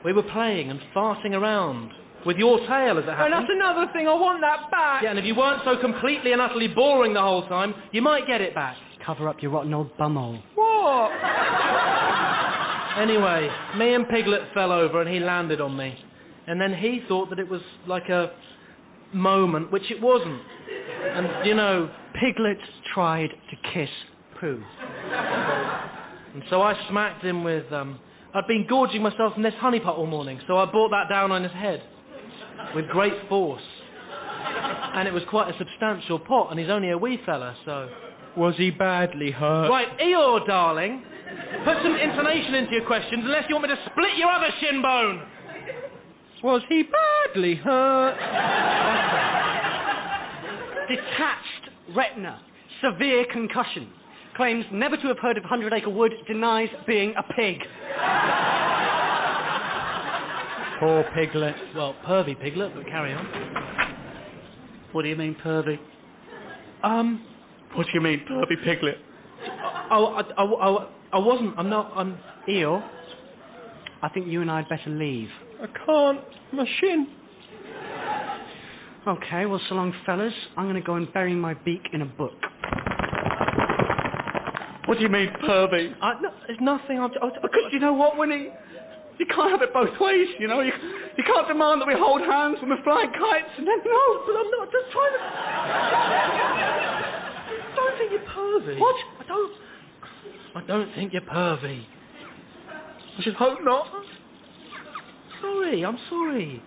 We were playing and farting around with your tail, as it happened. And that's another thing. I want that back. Yeah, and if you weren't so completely and utterly boring the whole time, you might get it back. Cover up your rotten old bumhole. What? Anyway, me and Piglet fell over and he landed on me. And then he thought that it was like a moment, which it wasn't. And, you know, Piglet tried to kiss Pooh. and so I smacked him with, I'd been gorging myself from this honey pot all morning, so I brought that down on his head with great force. And it was quite a substantial pot, and he's only a wee fella, so... Was he badly hurt? Right, Eeyore, darling, put some intonation into your questions, unless you want me to split your other shin bone. Was he badly hurt? Detached retina. Severe concussion. Claims never to have heard of 100 Acre Wood. Denies being a pig. Poor Piglet. Well, pervy Piglet, but carry on. What do you mean, pervy? What do you mean, pervy piglet? I wasn't. I'm not. I'm. Eel, I think you and I'd better leave. I can't. My shin. Okay, well, so long, fellas. I'm going to go and bury my beak in a book. What do you mean, pervy? No, there's nothing. Because you know what, Winnie? You can't have it both ways, you know? You can't demand that we hold hands when we're flying kites and then... No, but I'm not just trying to... I don't think you're pervy. What? I don't think you're pervy. I should hope not. Sorry, I'm sorry.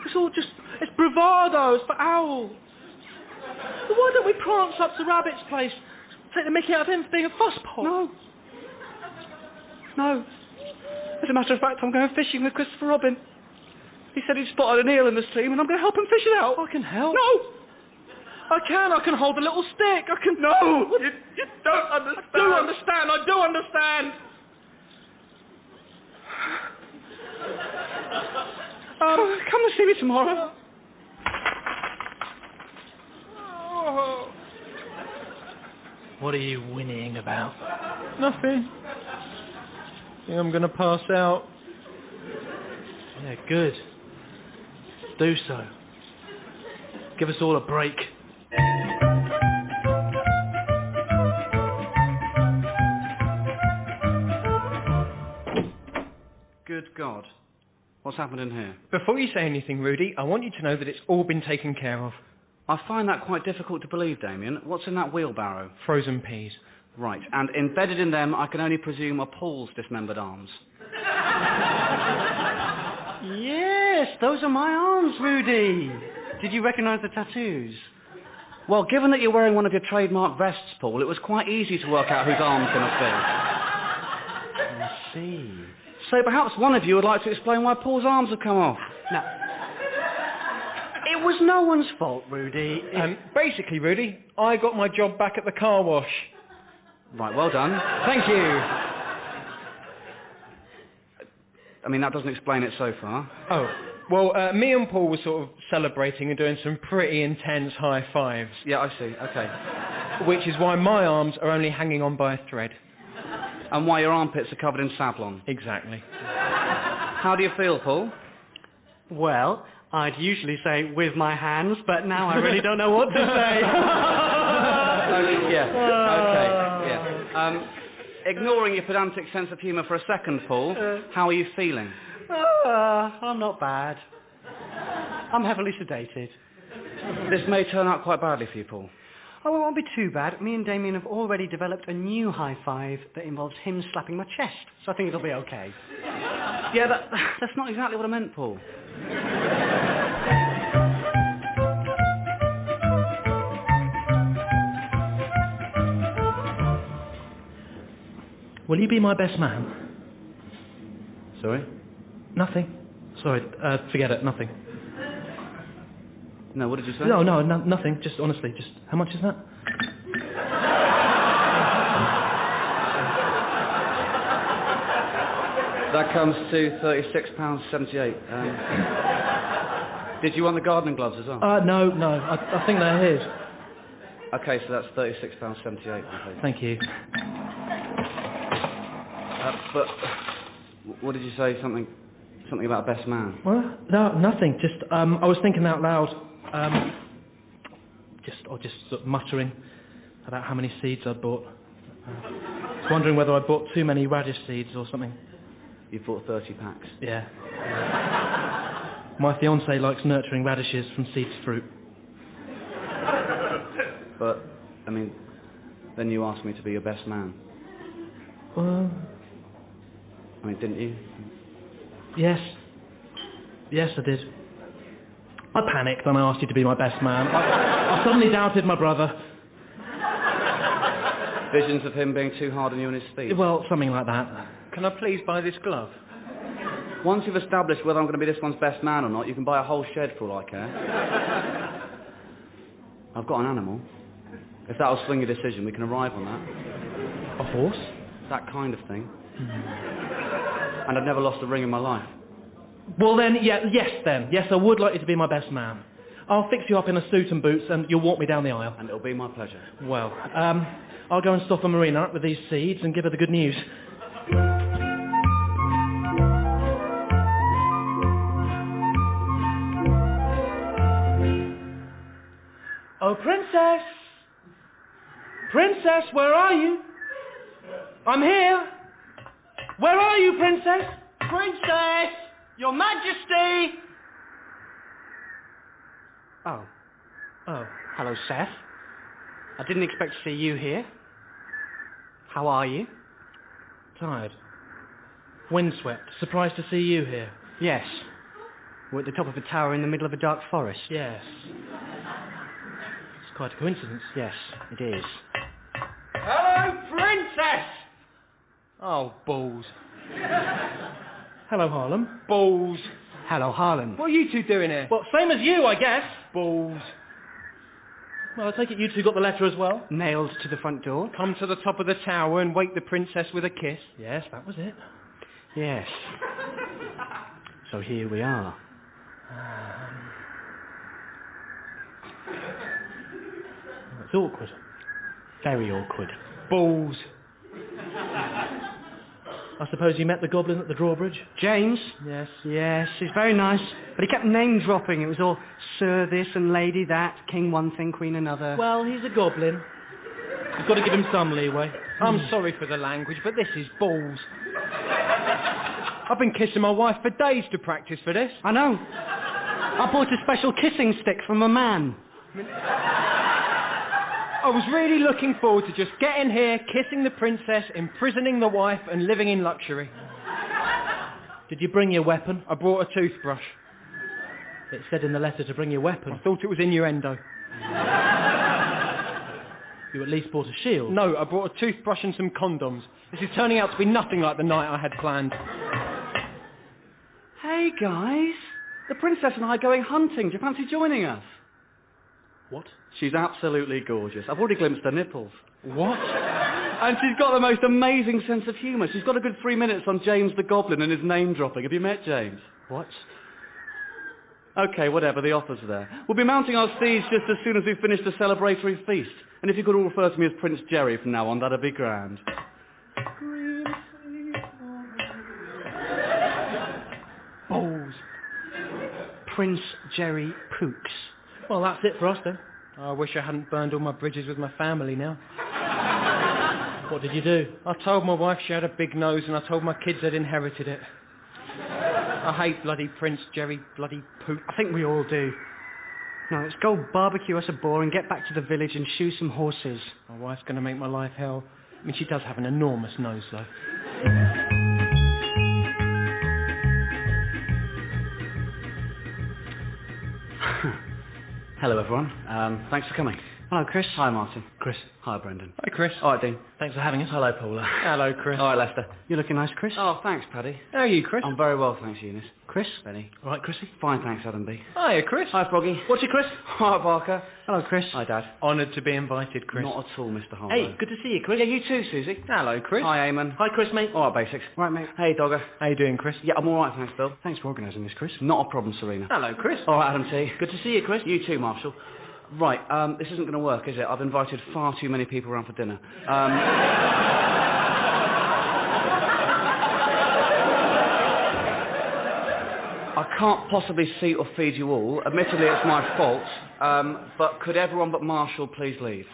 It's all just... It's bravado. It's for Owl. So why don't we prance up to Rabbit's place? Take the mickey out of him for being a fusspot. No. As a matter of fact, I'm going fishing with Christopher Robin. He said he'd spotted an eel in the stream and I'm going to help him fish it out. I can help. No! I can hold a little stick. I can... No! You don't understand. I do understand. Come and see me tomorrow. What are you whinnying about? Nothing. I think I'm going to pass out. Yeah, good. Do so. Give us all a break. Good God. What's happened in here? Before you say anything, Rudy, I want you to know that it's all been taken care of. I find that quite difficult to believe, Damien. What's in that wheelbarrow? Frozen peas. Right, and embedded in them, I can only presume, are Paul's dismembered arms. Yes, those are my arms, Rudy. Did you recognise the tattoos? Well, given that you're wearing one of your trademark vests, Paul, it was quite easy to work out whose arms they must be. I see. So perhaps one of you would like to explain why Paul's arms have come off. Now, it was no one's fault, Rudy. Basically, Rudy, I got my job back at the car wash. Right, well done. Thank you. I mean, that doesn't explain it so far. Oh, well, me and Paul were sort of celebrating and doing some pretty intense high fives. Yeah, I see. Okay. Which is why my arms are only hanging on by a thread. And why your armpits are covered in Savlon. Exactly. How do you feel, Paul? Well, I'd usually say with my hands, but now I really don't know what to say. Ignoring your pedantic sense of humour for a second, Paul, how are you feeling? I'm not bad. I'm heavily sedated. This may turn out quite badly for you, Paul. Oh, it won't be too bad. Me and Damien have already developed a new high five that involves him slapping my chest, so I think it'll be okay. Yeah, that's not exactly what I meant, Paul. Will you be my best man? Sorry? Nothing. Sorry, forget it, nothing. No, what did you say? No, nothing. Just honestly, just how much is that? That comes to £36.78. Did you want the gardening gloves as well? No. I think they're his. Okay, so that's £36.78. Thank you. But what did you say? Something about best man? Well, no, nothing. Just I was thinking out loud. Just sort of muttering about how many seeds I'd bought. I was wondering whether I bought too many radish seeds or something. You bought 30 packs? Yeah. My fiancée likes nurturing radishes from seed to fruit. But, I mean, then you asked me to be your best man. Well... I mean, didn't you? Yes, I did. I panicked when I asked you to be my best man. I suddenly doubted my brother. Visions of him being too hard on you and his speed? Well, something like that. Can I please buy this glove? Once you've established whether I'm going to be this one's best man or not, you can buy a whole shed for all I care. I've got an animal. If that'll swing your decision, we can arrive on that. A horse? That kind of thing. And I've never lost a ring in my life. Well then, yes, I would like you to be my best man. I'll fix you up in a suit and boots and you'll walk me down the aisle. And it'll be my pleasure. Well, I'll go and stop Marina up with these seeds and give her the good news. Oh, Princess! Princess, where are you? I'm here! Where are you, Princess? Princess! Your Majesty! Oh. Oh. Hello, Seth. I didn't expect to see you here. How are you? Tired. Windswept. Surprised to see you here. Yes. We're at the top of a tower in the middle of a dark forest. Yes. It's quite a coincidence. Yes, it is. Hello, Princess! Oh, balls. Hello, Harlem. Balls. Hello, Harlan. What are you two doing here? Well, same as you, I guess. Balls. Well, I take it you two got the letter as well? Nailed to the front door. Come to the top of the tower and wake the princess with a kiss. Yes, that was it. Yes. So here we are. It's awkward. Very awkward. Balls. I suppose you met the goblin at the drawbridge? James? Yes. Yes, he's very nice. But he kept name dropping. It was all Sir this and Lady that, King one thing, Queen another. Well, he's a goblin. You've got to give him some leeway. I'm sorry for the language, but this is balls. I've been kissing my wife for days to practice for this. I know. I bought a special kissing stick from a man. I was really looking forward to just getting here, kissing the princess, imprisoning the wife, and living in luxury. Did you bring your weapon? I brought a toothbrush. It said in the letter to bring your weapon. I thought it was innuendo. You at least bought a shield. No, I brought a toothbrush and some condoms. This is turning out to be nothing like the night I had planned. Hey, guys. The princess and I are going hunting. Do you fancy joining us? What? She's absolutely gorgeous. I've already glimpsed her nipples. What? And she's got the most amazing sense of humour. She's got a good 3 minutes on James the Goblin and his name dropping. Have you met James? What? Okay, whatever, the offer's there. We'll be mounting our steeds just as soon as we've finished the celebratory feast. And if you could all refer to me as Prince Jerry from now on, that'd be grand. Balls. Prince Jerry Pooks. Well, that's it for us then. I wish I hadn't burned all my bridges with my family now. What did you do? I told my wife she had a big nose and I told my kids they'd inherited it. I hate bloody Prince Jerry bloody Pook. I think we all do. Now, let's go barbecue us a boar and get back to the village and shoe some horses. My wife's going to make my life hell. I mean, she does have an enormous nose, though. Hello, everyone. Thanks for coming. Hello, Chris. Hi, Martin. Chris. Hi, Brendan. Hi, Chris. All right, Dean. Thanks for having us. Hello, Paula. Hello, Chris. All right, Lester. You're looking nice, Chris. Oh, thanks, Paddy. How are you, Chris? I'm very well, thanks, Eunice. Chris. Benny. All right, Chrissy. Fine, thanks, Adam B. Hiya, Chris. Hi, Froggy. What's your Chris? Hi, Barker. Hello, Chris. Hi, Dad. Honoured to be invited, Chris. Not at all, Mr. Harlow. Hey, good to see you, Chris. Yeah, you too, Susie. Hello, Chris. Hi, Eamon. Hi, Chris, mate. All right, basics. Right, mate. Hey, Dogger. How you doing, Chris? Yeah, I'm all right, thanks, Bill. Thanks for organising this, Chris. Not a problem, Serena. Hello, Chris. All right, Adam T. Good to see you, Chris. You too, Marshall. Right, this isn't going to work, is it? I've invited far too many people around for dinner. I can't possibly seat or feed you all. Admittedly, it's my fault. But could everyone but Marshall please leave?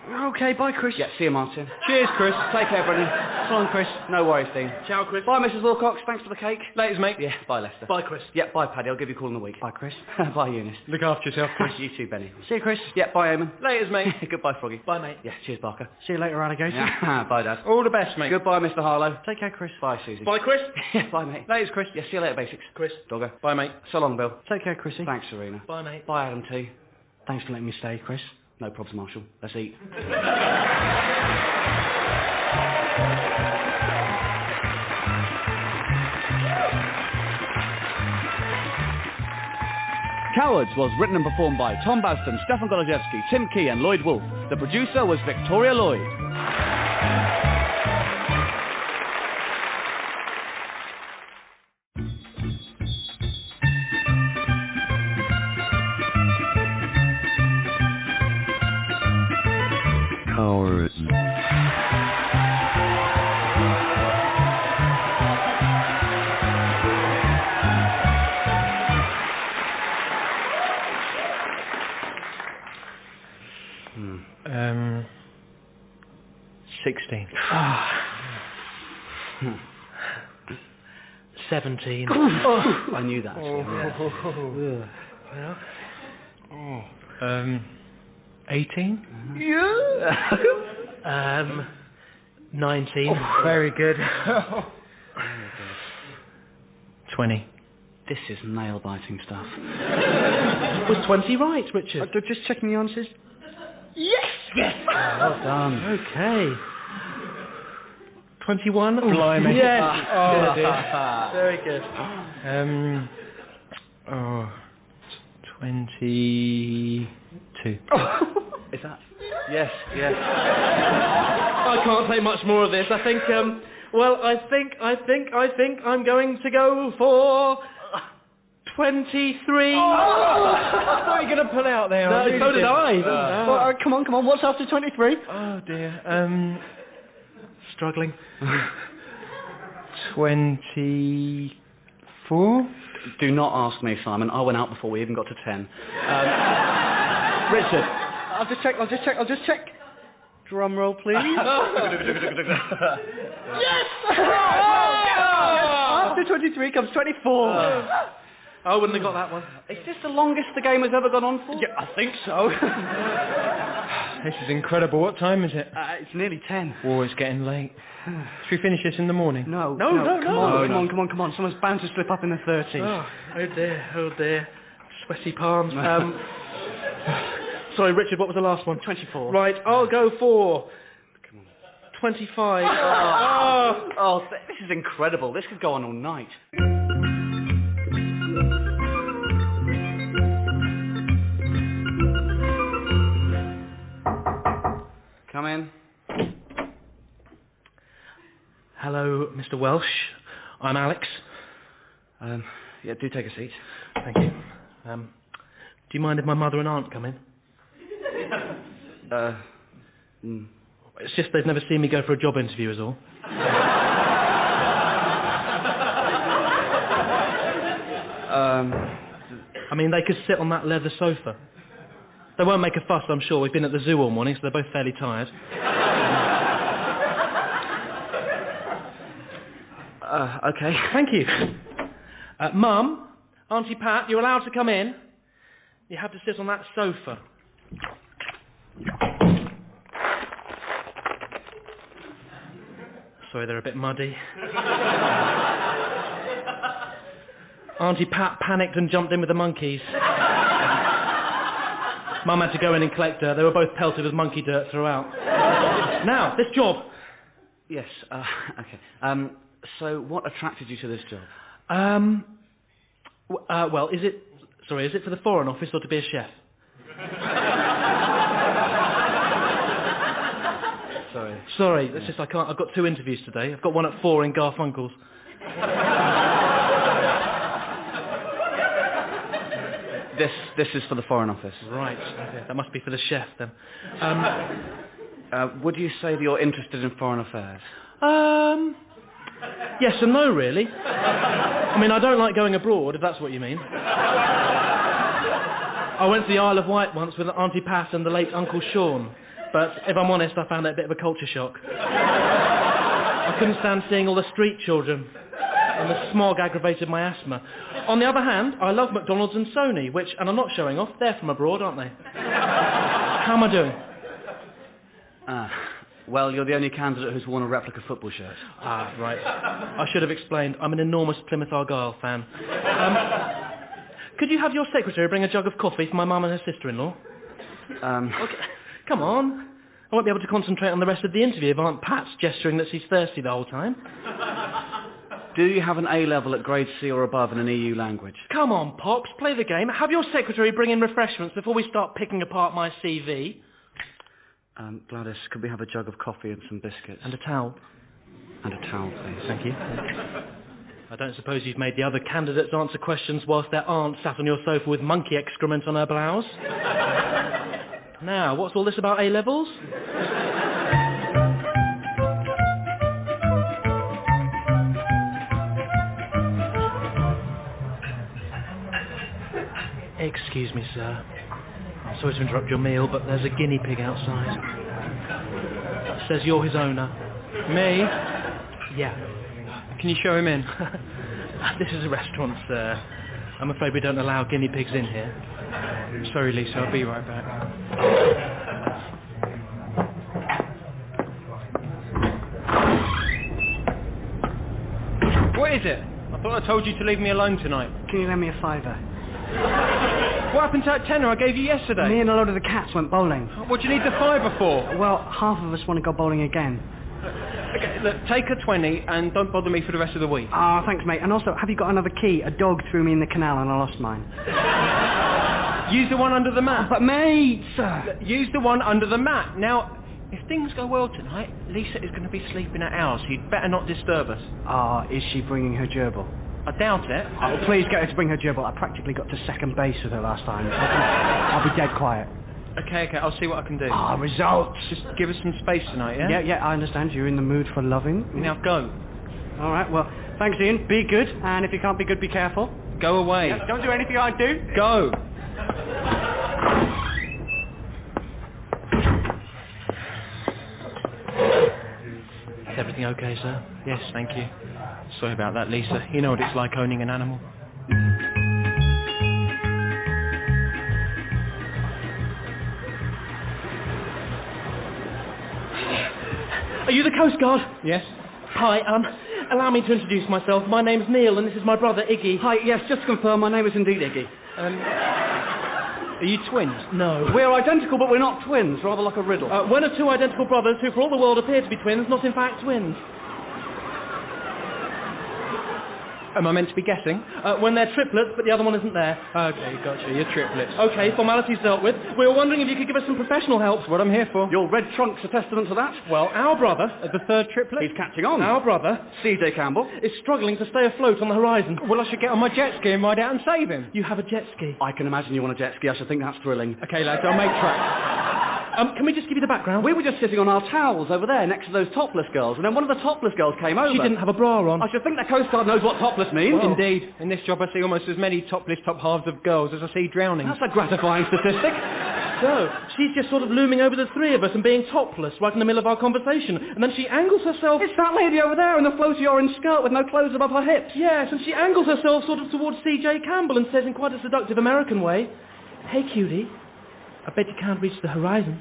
Okay, bye, Chris. Yeah, see you, Martin. Cheers, Chris. Take care, Brendan. So long, Chris. No worries, Dean. Ciao, Chris. Bye, Mrs. Wilcox. Thanks for the cake. Laters, mate. Yeah, bye, Lester. Bye, Chris. Yeah, bye, Paddy. I'll give you a call in a week. Bye, Chris. Bye, Eunice. Look after yourself, Chris. You too, Benny. See you, Chris. Yeah, bye, Eamon. Laters, mate. Goodbye, Froggy. Bye, mate. Yeah, cheers, Barker. See you later, alligator. Bye, Dad. All the best, mate. Goodbye, Mr. Harlow. Take care, Chris. Bye, Susie. Bye, Chris. Yeah, bye, mate. Laters, Chris. Yeah, see you later, Basics. Chris. Dogger. Bye, mate. So long, Bill. Take care, Chrissy. Thanks, Serena. Bye, mate. Bye, Adam T. Thanks for letting me stay, Chris. No problems, Marshall. Let's eat. Cowards was written and performed by Tom Basden, Stefan Golaszewski, Tim Key and Lloyd Woolf. The producer was Victoria Lloyd. 16. 17. I knew that. Yeah. 18? 19. Very good. 20. This is nail-biting stuff. Was 20 right, Richard? Just checking the answers. Yes! Well done. Okay. 21? Blimey. Yes! Oh, dear. Very good. 22. Is that? Yes. I can't say much more of this. I think, I think I'm going to go for 23. I thought you were going to pull out there. No, so did I. Well, come on, what's after 23? Oh dear. Struggling. 24? Do not ask me, Simon. I went out before we even got to 10. Richard. I'll just check. Drum roll, please. Yes! After 23 comes 24. I wouldn't have got that one. Is this the longest the game has ever gone on for? Yeah, I think so. This is incredible. What time is it? It's nearly 10. Oh, it's getting late. Should we finish this in the morning? No. Come on. Someone's bound to slip up in the 30s. Oh dear. Sweaty palms. Sorry, Richard, what was the last one? 24. Right, I'll go for 25. This is incredible. This could go on all night. Come in. Hello, Mr. Welsh. I'm Alex. Yeah, do take a seat. Thank you. Do you mind if my mother and aunt come in? It's just they've never seen me go for a job interview is all. I mean, they could sit on that leather sofa. They won't make a fuss, I'm sure. We've been at the zoo all morning, so they're both fairly tired. Okay. Thank you. Mum, Auntie Pat, you're allowed to come in. You have to sit on that sofa. Sorry, they're a bit muddy. Auntie Pat panicked and jumped in with the monkeys. Mum had to go in and collect her. They were both pelted with monkey dirt throughout. Now, this job. Yes, okay. So what attracted you to this job? Well, is it for the Foreign Office or to be a chef? Sorry, that's just I can't. I've got 2 interviews today. I've got one at 4 in Garfunkel's. This is for the Foreign Office. Right. Okay. That must be for the chef then. Would you say that you're interested in foreign affairs? Yes and no, really. I mean, I don't like going abroad, if that's what you mean. I went to the Isle of Wight once with Auntie Pat and the late Uncle Sean, but if I'm honest, I found it a bit of a culture shock. I couldn't stand seeing all the street children, and the smog aggravated my asthma. On the other hand, I love McDonald's and Sony, which, and I'm not showing off, they're from abroad, aren't they? How am I doing? Well, you're the only candidate who's worn a replica football shirt. Right. I should have explained. I'm an enormous Plymouth Argyle fan. Could you have your secretary bring a jug of coffee for my mum and her sister-in-law? Okay. Come on. I won't be able to concentrate on the rest of the interview if Aunt Pat's gesturing that she's thirsty the whole time. Do you have an A-level at grade C or above in an EU language? Come on, Pops, play the game. Have your secretary bring in refreshments before we start picking apart my CV. Gladys, could we have a jug of coffee and some biscuits? And a towel. And a towel, please. Thank you. I don't suppose you've made the other candidates answer questions whilst their aunt sat on your sofa with monkey excrement on her blouse? Now, what's all this about A-levels? Excuse me, sir. I'm sorry to interrupt your meal, but there's a guinea pig outside. says you're his owner. Me? Yeah. Can you show him in? This is a restaurant, sir. I'm afraid we don't allow guinea pigs in here. Sorry, Lisa, I'll be right back. What is it? I thought I told you to leave me alone tonight. Can you lend me a fiver? What happened to that tenner I gave you yesterday? Me and a load of the cats went bowling. What do you need the fiver for? Well, half of us want to go bowling again. Okay, look, take a 20 and don't bother me for the rest of the week. Ah, thanks, mate. And also, have you got another key? A dog threw me in the canal and I lost mine. Use the one under the mat. But, mate! Look, use the one under the mat. Now, if things go well tonight, Lisa is going to be sleeping at ours. You'd better not disturb us. Ah, is she bringing her gerbil? I doubt it. Oh, please get her to bring her gerbil. I practically got to second base with her last time. I'll be dead quiet. Okay, I'll see what I can do. Ah, results! Just give us some space tonight, yeah? Yeah, I understand. You're in the mood for loving. Now go. All right, well, thanks, Ian. Be good, and if you can't be good, be careful. Go away. Yeah, don't do anything I do. Go. Is everything okay, sir? Yes, thank you. Sorry about that, Lisa. You know what it's like owning an animal. Are you the Coast Guard? Yes? Hi, allow me to introduce myself. My name's Neil, and this is my brother, Iggy. Hi, yes, just to confirm, my name is indeed Iggy. Are you twins? No. We're identical, but we're not twins, rather like a riddle. One of two identical brothers who, for all the world, appear to be twins, not in fact twins. Am I meant to be guessing? When they're triplets, but the other one isn't there. Okay, gotcha. You're triplets. Okay, formalities dealt with. We were wondering if you could give us some professional help. That's what I'm here for. Your red trunk's a testament to that. Well, our brother, The third triplet? He's catching on. our brother, C.J. Campbell. is struggling to stay afloat on the horizon. Well, I should get on my jet ski and ride out and save him. You have a jet ski. I can imagine you on a jet ski. I should think that's thrilling. Okay, lads, I'll make tracks. Can we just give you the background? We were just sitting on our towels over there next to those topless girls, and then one of the topless girls came over. She didn't have a bra on. I should think the Coast Guard knows what topless means. Indeed. In this job, I see almost as many topless top halves of girls as I see drowning. That's a gratifying statistic. So, she's just sort of looming over the three of us and being topless right in the middle of our conversation. And then she angles herself... It's that lady over there in the floaty orange skirt with no clothes above her hips. Yes, and she angles herself sort of towards C.J. Campbell and says in quite a seductive American way, "Hey, cutie, I bet you can't reach the horizon."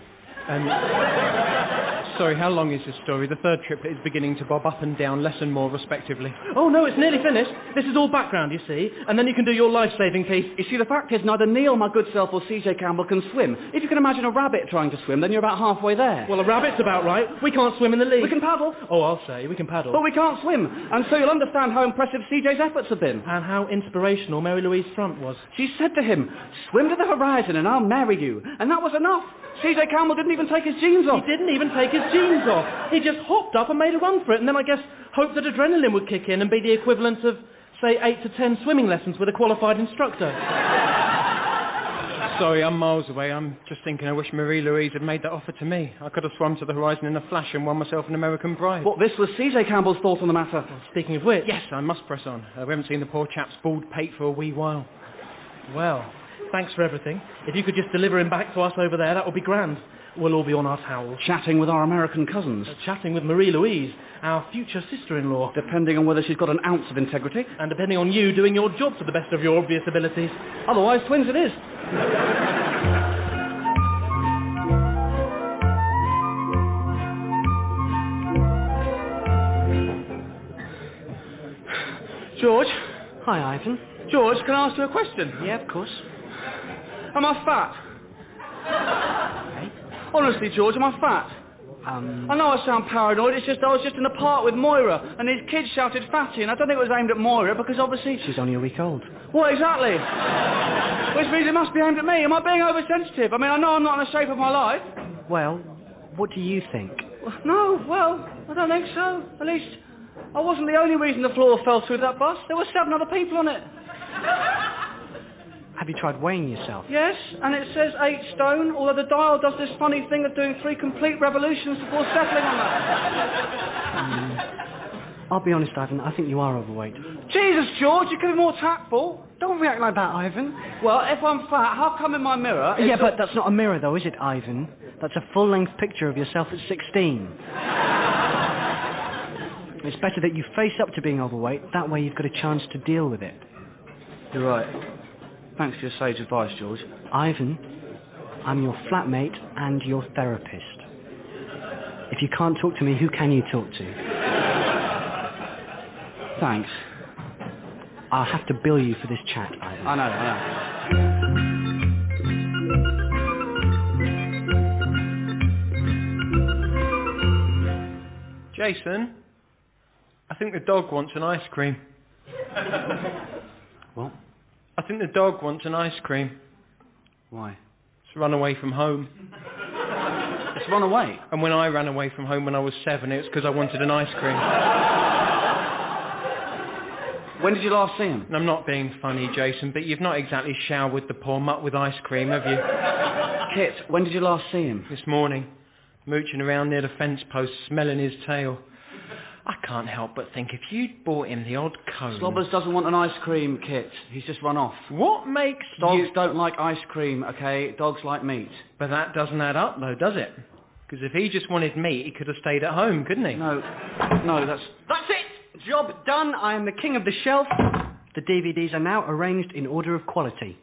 Sorry, how long is this story? The third triplet is beginning to bob up and down, less and more respectively. Oh, no, it's nearly finished. This is all background, you see, and then you can do your life-saving piece. You see, the fact is neither Neil, my good self, or C.J. Campbell can swim. If you can imagine a rabbit trying to swim, then you're about halfway there. Well, a rabbit's about right. We can't swim in the league. We can paddle. Oh, I'll say, we can paddle. But we can't swim, and so you'll understand how impressive C.J.'s efforts have been. And how inspirational Mary Louise Front was. She said to him, "Swim to the horizon and I'll marry you." And that was enough. C.J. Campbell didn't even take his jeans off. He didn't even take his jeans off. He just hopped up and made a run for it, and then I guess hoped that adrenaline would kick in and be the equivalent of, say, 8 to 10 swimming lessons with a qualified instructor. Sorry, I'm miles away. I'm just thinking I wish Marie Louise had made that offer to me. I could have swum to the horizon in a flash and won myself an American bride. Well, this was C.J. Campbell's thought on the matter. Well, speaking of which... Yes, I must press on. We haven't seen the poor chap's bald pate for a wee while. Well, thanks for everything. If you could just deliver him back to us over there, that would be grand. We'll all be on our towels. Chatting with our American cousins. Chatting with Marie Louise, our future sister-in-law. Depending on whether she's got an ounce of integrity. And depending on you doing your job to the best of your obvious abilities. Otherwise, twins it is. George? Hi, Ivan. George, can I ask you a question? Yeah, of course. Am I fat? Honestly, George, am I fat? I know I sound paranoid, it's just I was just in the park with Moira, and these kids shouted fatty, and I don't think it was aimed at Moira, because obviously... She's only a week old. Well, exactly. Which means it must be aimed at me. Am I being oversensitive? I mean, I know I'm not in the shape of my life. Well, what do you think? No, well, I don't think so. At least, I wasn't the only reason the floor fell through that bus. There were 7 other people on it. Have you tried weighing yourself? Yes, and it says 8 stone, although the dial does this funny thing of doing 3 complete revolutions before settling on that. I'll be honest, Ivan, I think you are overweight. Jesus, George, you could be more tactful. Don't react like that, Ivan. Well, if I'm fat, how come in my mirror... Yeah, but that's not a mirror, though, is it, Ivan? That's a full-length picture of yourself at 16. It's better that you face up to being overweight. That way you've got a chance to deal with it. You're right. Thanks for your sage advice, George. Ivan, I'm your flatmate and your therapist. If you can't talk to me, who can you talk to? Thanks. I'll have to bill you for this chat, Ivan. I know. Jason, I think the dog wants an ice cream. What? I think the dog wants an ice cream. Why? It's run away from home. It's run away? And when I ran away from home when I was 7, it was because I wanted an ice cream. When did you last see him? And I'm not being funny, Jason, but you've not exactly showered the poor mutt with ice cream, have you? Kit, when did you last see him? This morning, mooching around near the fence post, smelling his tail. I can't help but think if you'd bought him the odd cone... Slobbers doesn't want an ice cream, Kit. He's just run off. What makes Dogs don't like ice cream, okay? Dogs like meat. But that doesn't add up, though, does it? Because if he just wanted meat, he could have stayed at home, couldn't he? No, that's... That's it! Job done. I am the king of the shelf. The DVDs are now arranged in order of quality.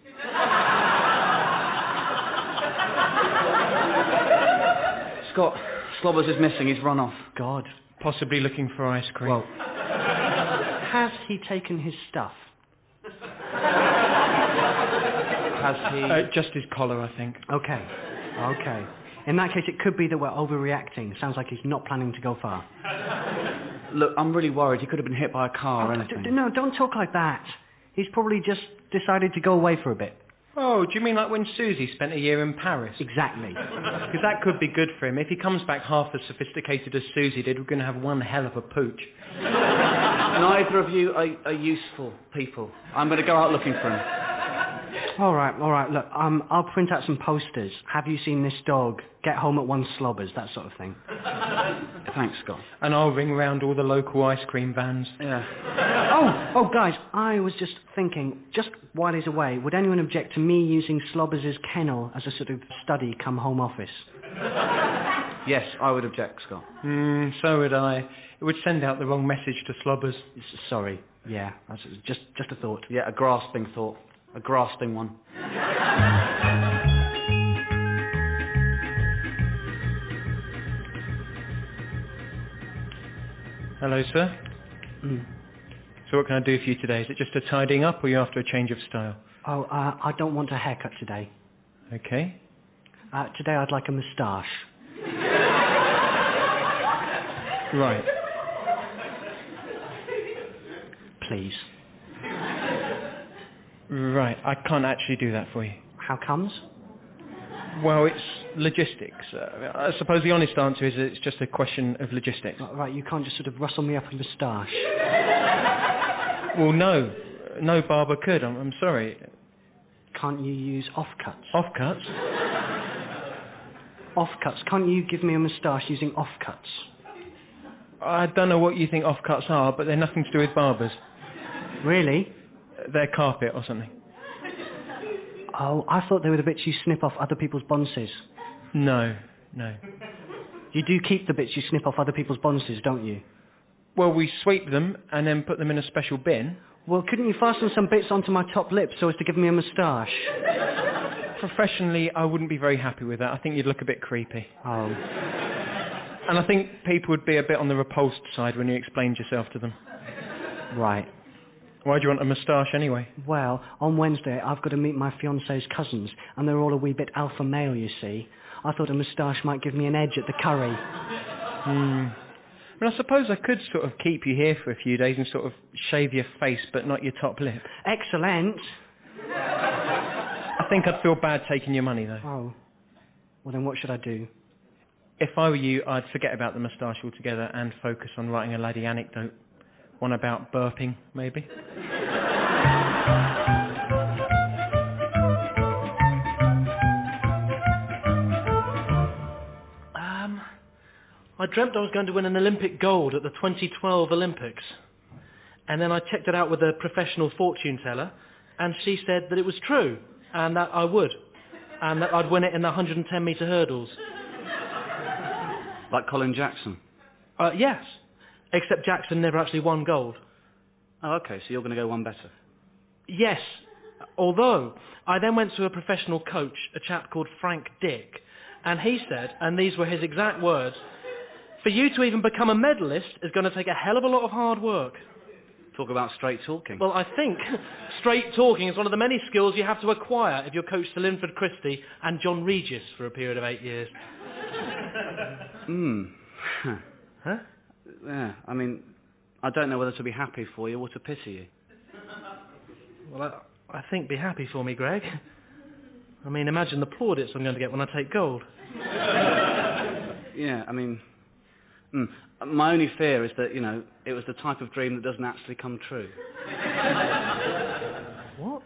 Scott, Slobbers is missing. He's run off. God. Possibly looking for ice cream. Well, has he taken his stuff? Has he... Just his collar, I think. Okay. In that case, it could be that we're overreacting. Sounds like he's not planning to go far. Look, I'm really worried. He could have been hit by a car or anything. No, don't talk like that. He's probably just decided to go away for a bit. Oh, do you mean like when Susie spent a year in Paris? Exactly. Because that could be good for him. If he comes back half as sophisticated as Susie did, we're going to have one hell of a pooch. Neither of you are useful people. I'm going to go out looking for him. All right. Look, I'll print out some posters. Have you seen this dog? Get home at 1 Slobbers, that sort of thing. Thanks, Scott. And I'll ring round all the local ice cream vans. Yeah. Oh, guys, I was just thinking, just while he's away, would anyone object to me using Slobbers' kennel as a sort of study come home office? Yes, I would object, Scott. So would I. It would send out the wrong message to Slobbers. Sorry. Yeah, that's just a thought. Yeah, a grasping thought. A grasping one. Hello, sir. So what can I do for you today? Is it just a tidying up or are you after a change of style? Oh, I don't want a haircut today. Okay. Today I'd like a moustache. Right. Please. Right, I can't actually do that for you. How comes? Well, it's logistics. I suppose the honest answer is it's just a question of logistics. Right, you can't just sort of rustle me up a moustache. Well, no barber could. I'm sorry. Can't you use offcuts? Offcuts? Offcuts. Can't you give me a moustache using offcuts? I don't know what you think offcuts are, but they're nothing to do with barbers. Really? They're carpet or something. Oh, I thought they were the bits you snip off other people's bonces. No. You do keep the bits you snip off other people's bonces, don't you? Well, we sweep them and then put them in a special bin. Well, couldn't you fasten some bits onto my top lip so as to give me a moustache? Professionally, I wouldn't be very happy with that. I think you'd look a bit creepy. Oh. And I think people would be a bit on the repulsed side when you explained yourself to them. Right. Why do you want a moustache anyway? Well, on Wednesday I've got to meet my fiancé's cousins, and they're all a wee bit alpha male, you see. I thought a moustache might give me an edge at the curry. I mean, I suppose I could sort of keep you here for a few days and sort of shave your face, but not your top lip. Excellent. I think I'd feel bad taking your money, though. Oh. Well, then what should I do? If I were you, I'd forget about the moustache altogether and focus on writing a laddie anecdote. One about burping, maybe. I dreamt I was going to win an Olympic gold at the 2012 Olympics. And then I checked it out with a professional fortune teller, and she said that it was true, and that I would, and that I'd win it in the 110-metre hurdles. Like Colin Jackson? Yes, except Jackson never actually won gold. Oh, okay, so you're going to go one better. Yes, although I then went to a professional coach, a chap called Frank Dick, and he said, and these were his exact words, for you to even become a medalist is going to take a hell of a lot of hard work. Talk about straight talking. Well, I think straight talking is one of the many skills you have to acquire if you're coached to Linford Christie and John Regis for a period of 8 years. Huh? Yeah, I mean, I don't know whether to be happy for you or to pity you. Well, I think be happy for me, Greg. I mean, imagine the plaudits I'm going to get when I take gold. Yeah, I mean... My only fear is that, you know, it was the type of dream that doesn't actually come true. What?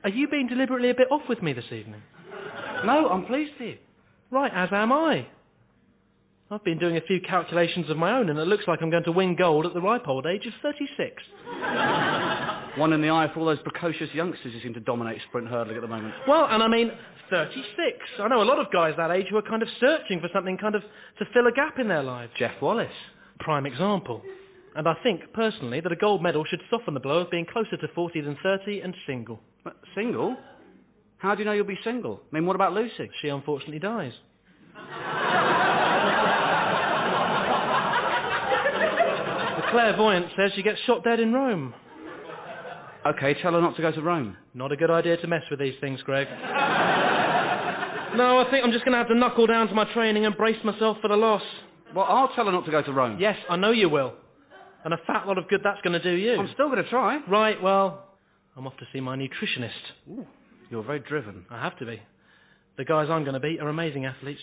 Are you being deliberately a bit off with me this evening? No, I'm pleased with you. Right, as am I. I've been doing a few calculations of my own, and it looks like I'm going to win gold at the ripe old age of 36. One in the eye for all those precocious youngsters who seem to dominate sprint hurdling at the moment. Well, and I mean, 36. I know a lot of guys that age who are kind of searching for something kind of to fill a gap in their lives. Jeff Wallace. Prime example. And I think, personally, that a gold medal should soften the blow of being closer to 40 than 30 and single. Single? How do you know you'll be single? I mean, what about Lucy? She unfortunately dies. The clairvoyant says she gets shot dead in Rome. Okay, tell her not to go to Rome. Not a good idea to mess with these things, Greg. No, I think I'm just going to have to knuckle down to my training and brace myself for the loss. Well, I'll tell her not to go to Rome. Yes, I know you will. And a fat lot of good that's going to do you. I'm still going to try. Right, well, I'm off to see my nutritionist. Ooh, you're very driven. I have to be. The guys I'm going to beat are amazing athletes.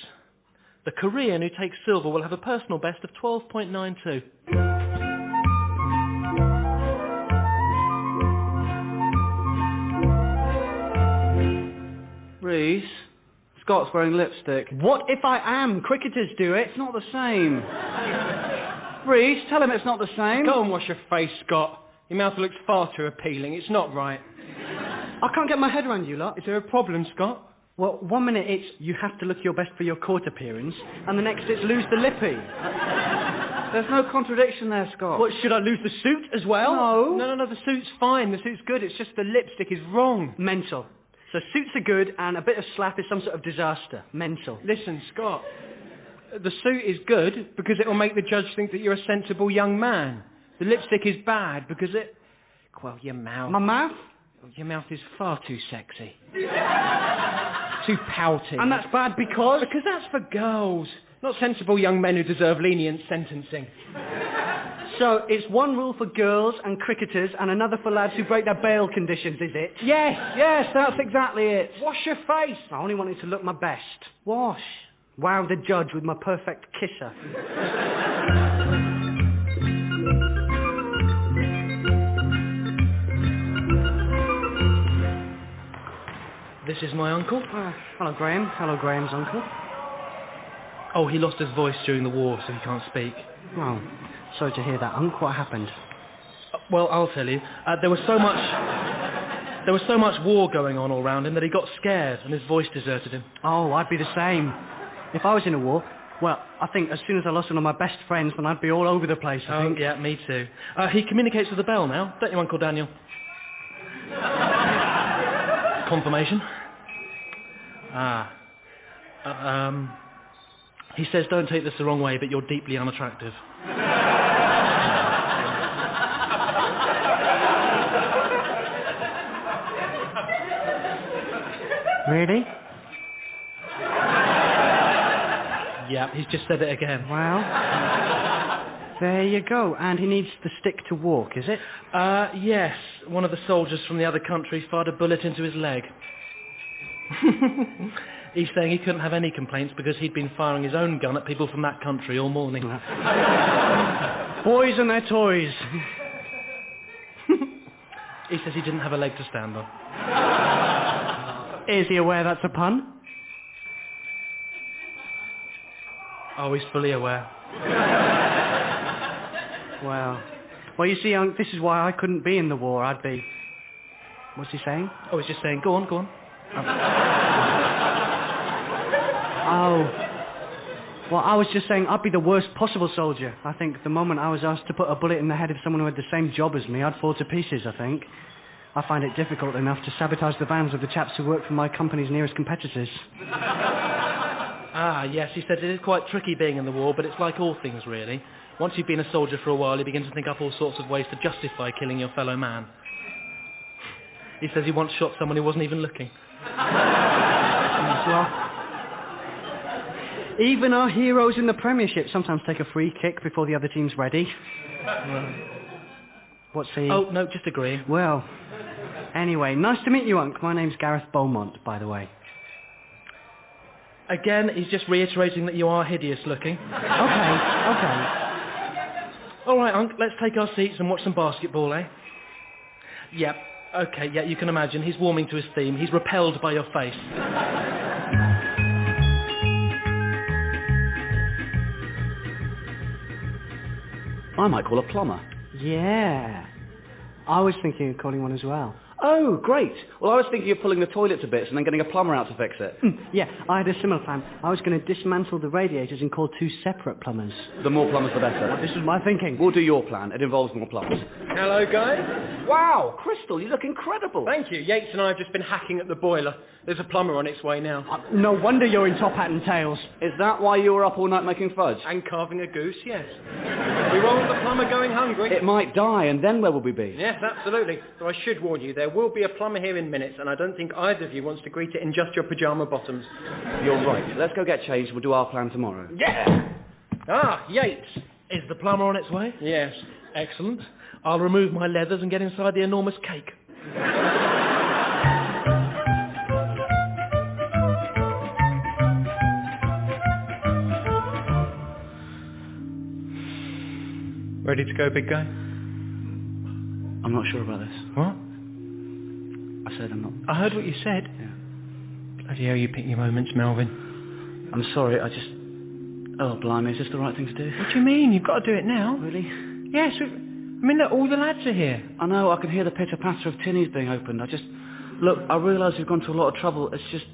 The Korean who takes silver will have a personal best of 12.92. Reese, Scott's wearing lipstick. What if I am? Cricketers do it. It's not the same. Reese, tell him it's not the same. Go and wash your face, Scott. Your mouth looks far too appealing. It's not right. I can't get my head around you lot. Is there a problem, Scott? Well, 1 minute it's you have to look your best for your court appearance, and the next it's lose the lippy. There's no contradiction there, Scott. What, should I lose the suit as well? No. No, the suit's fine. The suit's good. It's just the lipstick is wrong. Mental. So suits are good, and a bit of slap is some sort of disaster. Mental. Listen, Scott. The suit is good because it will make the judge think that you're a sensible young man. The lipstick is bad because it... Well, your mouth... My mouth? Your mouth is far too sexy. Too pouty. And that's bad because? Because that's for girls. Not sensible young men who deserve lenient sentencing. So it's one rule for girls and cricketers and another for lads who break their bail conditions, is it? Yes, that's exactly it. Wash your face. I only wanted to look my best. Wash. Wow the judge with my perfect kisser. This is my uncle. Hello, Graham. Hello, Graham's uncle. Oh, he lost his voice during the war, so he can't speak. Oh, sorry to hear that, Uncle. What happened? Well, I'll tell you. There was so much war going on all round him that he got scared and his voice deserted him. Oh, I'd be the same. If I was in a war, well, I think as soon as I lost one of my best friends, then I'd be all over the place, I think. Yeah, me too. He communicates with the bell now, don't you, Uncle Daniel? Confirmation. He says, don't take this the wrong way, but you're deeply unattractive. Really? Yeah, he's just said it again. Well, there you go. And he needs the stick to walk, is it? Yes. One of the soldiers from the other country fired a bullet into his leg. He's saying he couldn't have any complaints because he'd been firing his own gun at people from that country all morning. Boys and their toys. He says he didn't have a leg to stand on. Is he aware that's a pun? Oh, he's fully aware. Well, you see, this is why I couldn't be in the war. I'd be... What's he saying? Oh, he's just saying, go on. Well, I was just saying I'd be the worst possible soldier. I think the moment I was asked to put a bullet in the head of someone who had the same job as me, I'd fall to pieces, I think. I find it difficult enough to sabotage the vans of the chaps who work for my company's nearest competitors. Ah, yes, he said it is quite tricky being in the war, but it's like all things, really. Once you've been a soldier for a while, you begin to think up all sorts of ways to justify killing your fellow man. He says he once shot someone who wasn't even looking. Even our heroes in the Premiership sometimes take a free kick before the other team's ready. What's he... Oh, no, just agreeing. Well, anyway, nice to meet you, Unc. My name's Gareth Beaumont, by the way. Again, he's just reiterating that you are hideous looking. Okay. All right, Unc, let's take our seats and watch some basketball, eh? Yep. Okay, yeah, you can imagine. He's warming to his theme. He's repelled by your face. I might call a plumber. Yeah. I was thinking of calling one as well. Oh, great. Well, I was thinking of pulling the toilet to bits and then getting a plumber out to fix it. Yeah, I had a similar plan. I was going to dismantle the radiators and call 2 separate plumbers. The more plumbers, the better. This was my thinking. We'll do your plan. It involves more plumbers. Hello, guys. Wow, Crystal, you look incredible. Thank you. Yates and I have just been hacking at the boiler. There's a plumber on its way now. No wonder you're in top hat and tails. Is that why you were up all night making fudge? And carving a goose, yes. We won't want the plumber going hungry. It might die, and then where will we be? Yes, absolutely. So I should warn you, there will be a plumber here in minutes, and I don't think either of you wants to greet it in just your pyjama bottoms. You're right. Let's go get changed. We'll do our plan tomorrow. Yeah! Ah, Yates. Is the plumber on its way? Yes. Excellent. I'll remove my leathers and get inside the enormous cake. Ready to go, big guy? I'm not sure about this. What? I said I'm not... I heard what you said. Yeah. Bloody hell, you pick your moments, Melvin. I'm sorry, I just... Oh, blimey, is this the right thing to do? What do you mean? You've got to do it now. Really? Yes, I mean, look, all the lads are here. I know, I can hear the pitter-patter of tinnies being opened. Look, I realise we've gone to a lot of trouble. It's just...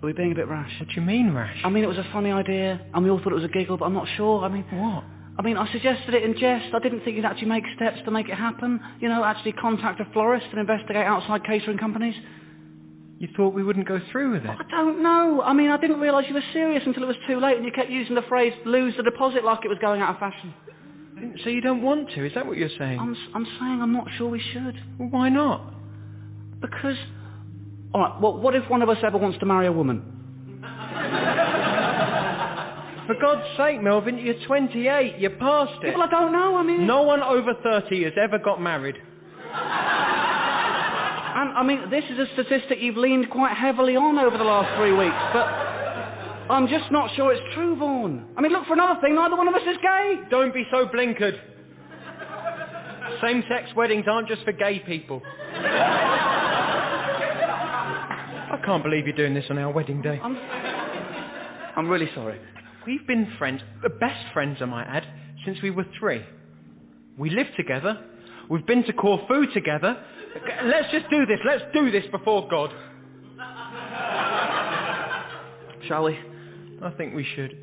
Are we being a bit rash? What do you mean, rash? I mean, it was a funny idea, and we all thought it was a giggle, but I'm not sure. I mean... What? I mean, I suggested it in jest. I didn't think you'd actually make steps to make it happen. You know, actually contact a florist and investigate outside catering companies. You thought we wouldn't go through with it? I don't know. I mean, I didn't realise you were serious until it was too late and you kept using the phrase, lose the deposit, like it was going out of fashion. So you don't want to? Is that what you're saying? I'm saying I'm not sure we should. Well, why not? Because... All right, well, what if one of us ever wants to marry a woman? For God's sake, Melvin, you're 28. You're past it. Well, I don't know. I mean... No one over 30 has ever got married. And, I mean, this is a statistic you've leaned quite heavily on over the last 3 weeks, but I'm just not sure it's true, Vaughan. I mean, look, for another thing, neither one of us is gay. Don't be so blinkered. Same-sex weddings aren't just for gay people. I can't believe you're doing this on our wedding day. I'm really sorry. We've been friends, best friends, I might add, since we were 3. We live together. We've been to Corfu together. Let's just do this. Let's do this before God. Shall we? I think we should.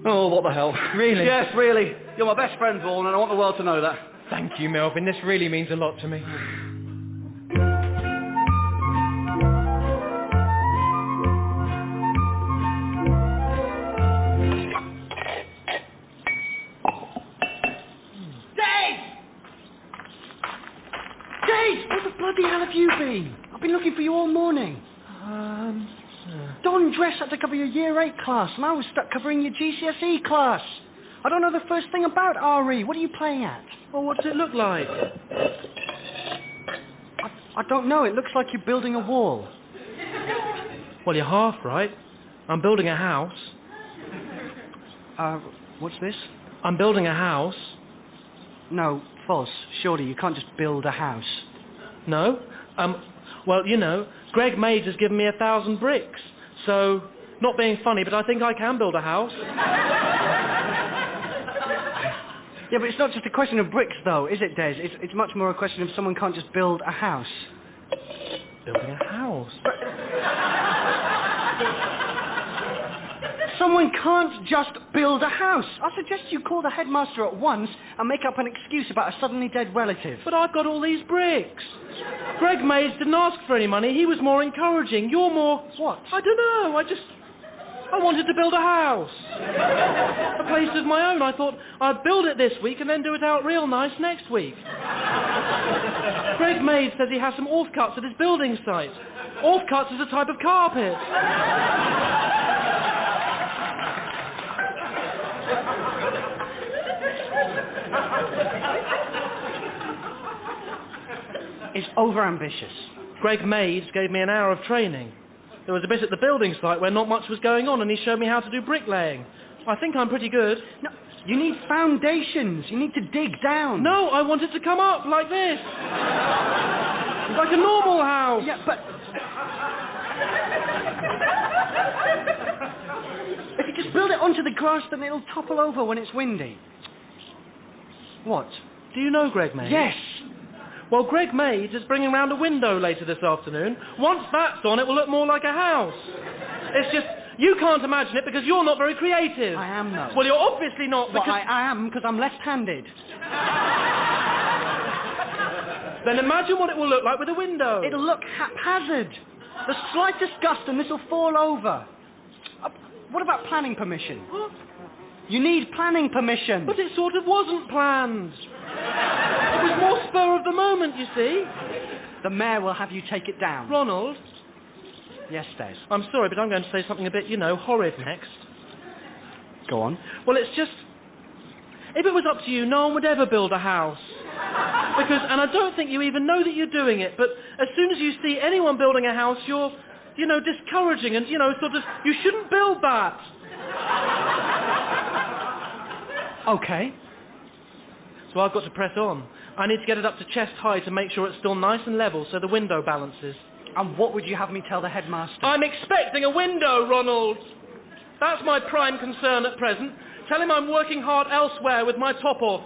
Oh, what the hell. Really? Yes, really. You're my best friend, Vaughan, and I want the world to know that. Thank you, Melvin. This really means a lot to me. Where the hell have you been? I've been looking for you all morning. Don Dress had to cover your Year 8 class, and I was stuck covering your GCSE class. I don't know the first thing about RE. What are you playing at? Well, what does it look like? I don't know. It looks like you're building a wall. Well, you're half right. I'm building a house. What's this? I'm building a house. No, false. Surely you can't just build a house. No? Well, you know, Greg Mays has given me 1,000 bricks. So, Not being funny, but I think I can build a house. Yeah, but it's not just a question of bricks, though, is it, Des? It's much more a question of someone can't just build a house. Building a house? Someone can't just build a house. I suggest you call the headmaster at once and make up an excuse about a suddenly dead relative. But I've got all these bricks. Greg Mays didn't ask for any money. He was more encouraging. You're more... What? I don't know. I wanted to build a house. A place of my own. I thought I'd build it this week and then do it out real nice next week. Greg Mays says he has some offcuts at his building site. Offcuts is a type of carpet. Is overambitious. Greg Mays gave me an hour of training. There was a bit at the building site where not much was going on, and he showed me how to do bricklaying. I think I'm pretty good. No, you need foundations. You need to dig down. No, I want it to come up like this. Like a normal house. Yeah, but... if you just build it onto the grass, then it'll topple over when it's windy. What? Do you know Greg Mays? Yes. Well, Greg Mays is bringing round a window later this afternoon. Once that's on, it will look more like a house. It's just, you can't imagine it because you're not very creative. I am, though. Well, you're obviously not because... Well, I am, because I'm left-handed. Then imagine what it will look like with a window. It'll look haphazard. The slightest gust and this will fall over. What about planning permission? What? You need planning permission. But it sort of wasn't planned. It was more spur of the moment, you see. The mayor will have you take it down. Ronald? Yes, Des. I'm sorry, but I'm going to say something a bit, horrid next. Go on. Well, it's just... If it was up to you, no one would ever build a house. Because, and I don't think you even know that you're doing it, but as soon as you see anyone building a house, you're, discouraging and, sort of, you shouldn't build that. Okay. So I've got to press on. I need to get it up to chest high to make sure it's still nice and level so the window balances. And what would you have me tell the headmaster? I'm expecting a window, Ronald. That's my prime concern at present. Tell him I'm working hard elsewhere with my top off.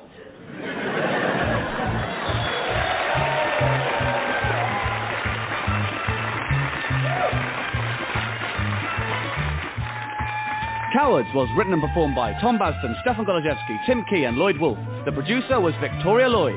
Cowards was written and performed by Tom Basden, Stefan Golaszewski, Tim Key and Lloyd Woolf. The producer was Victoria Lloyd.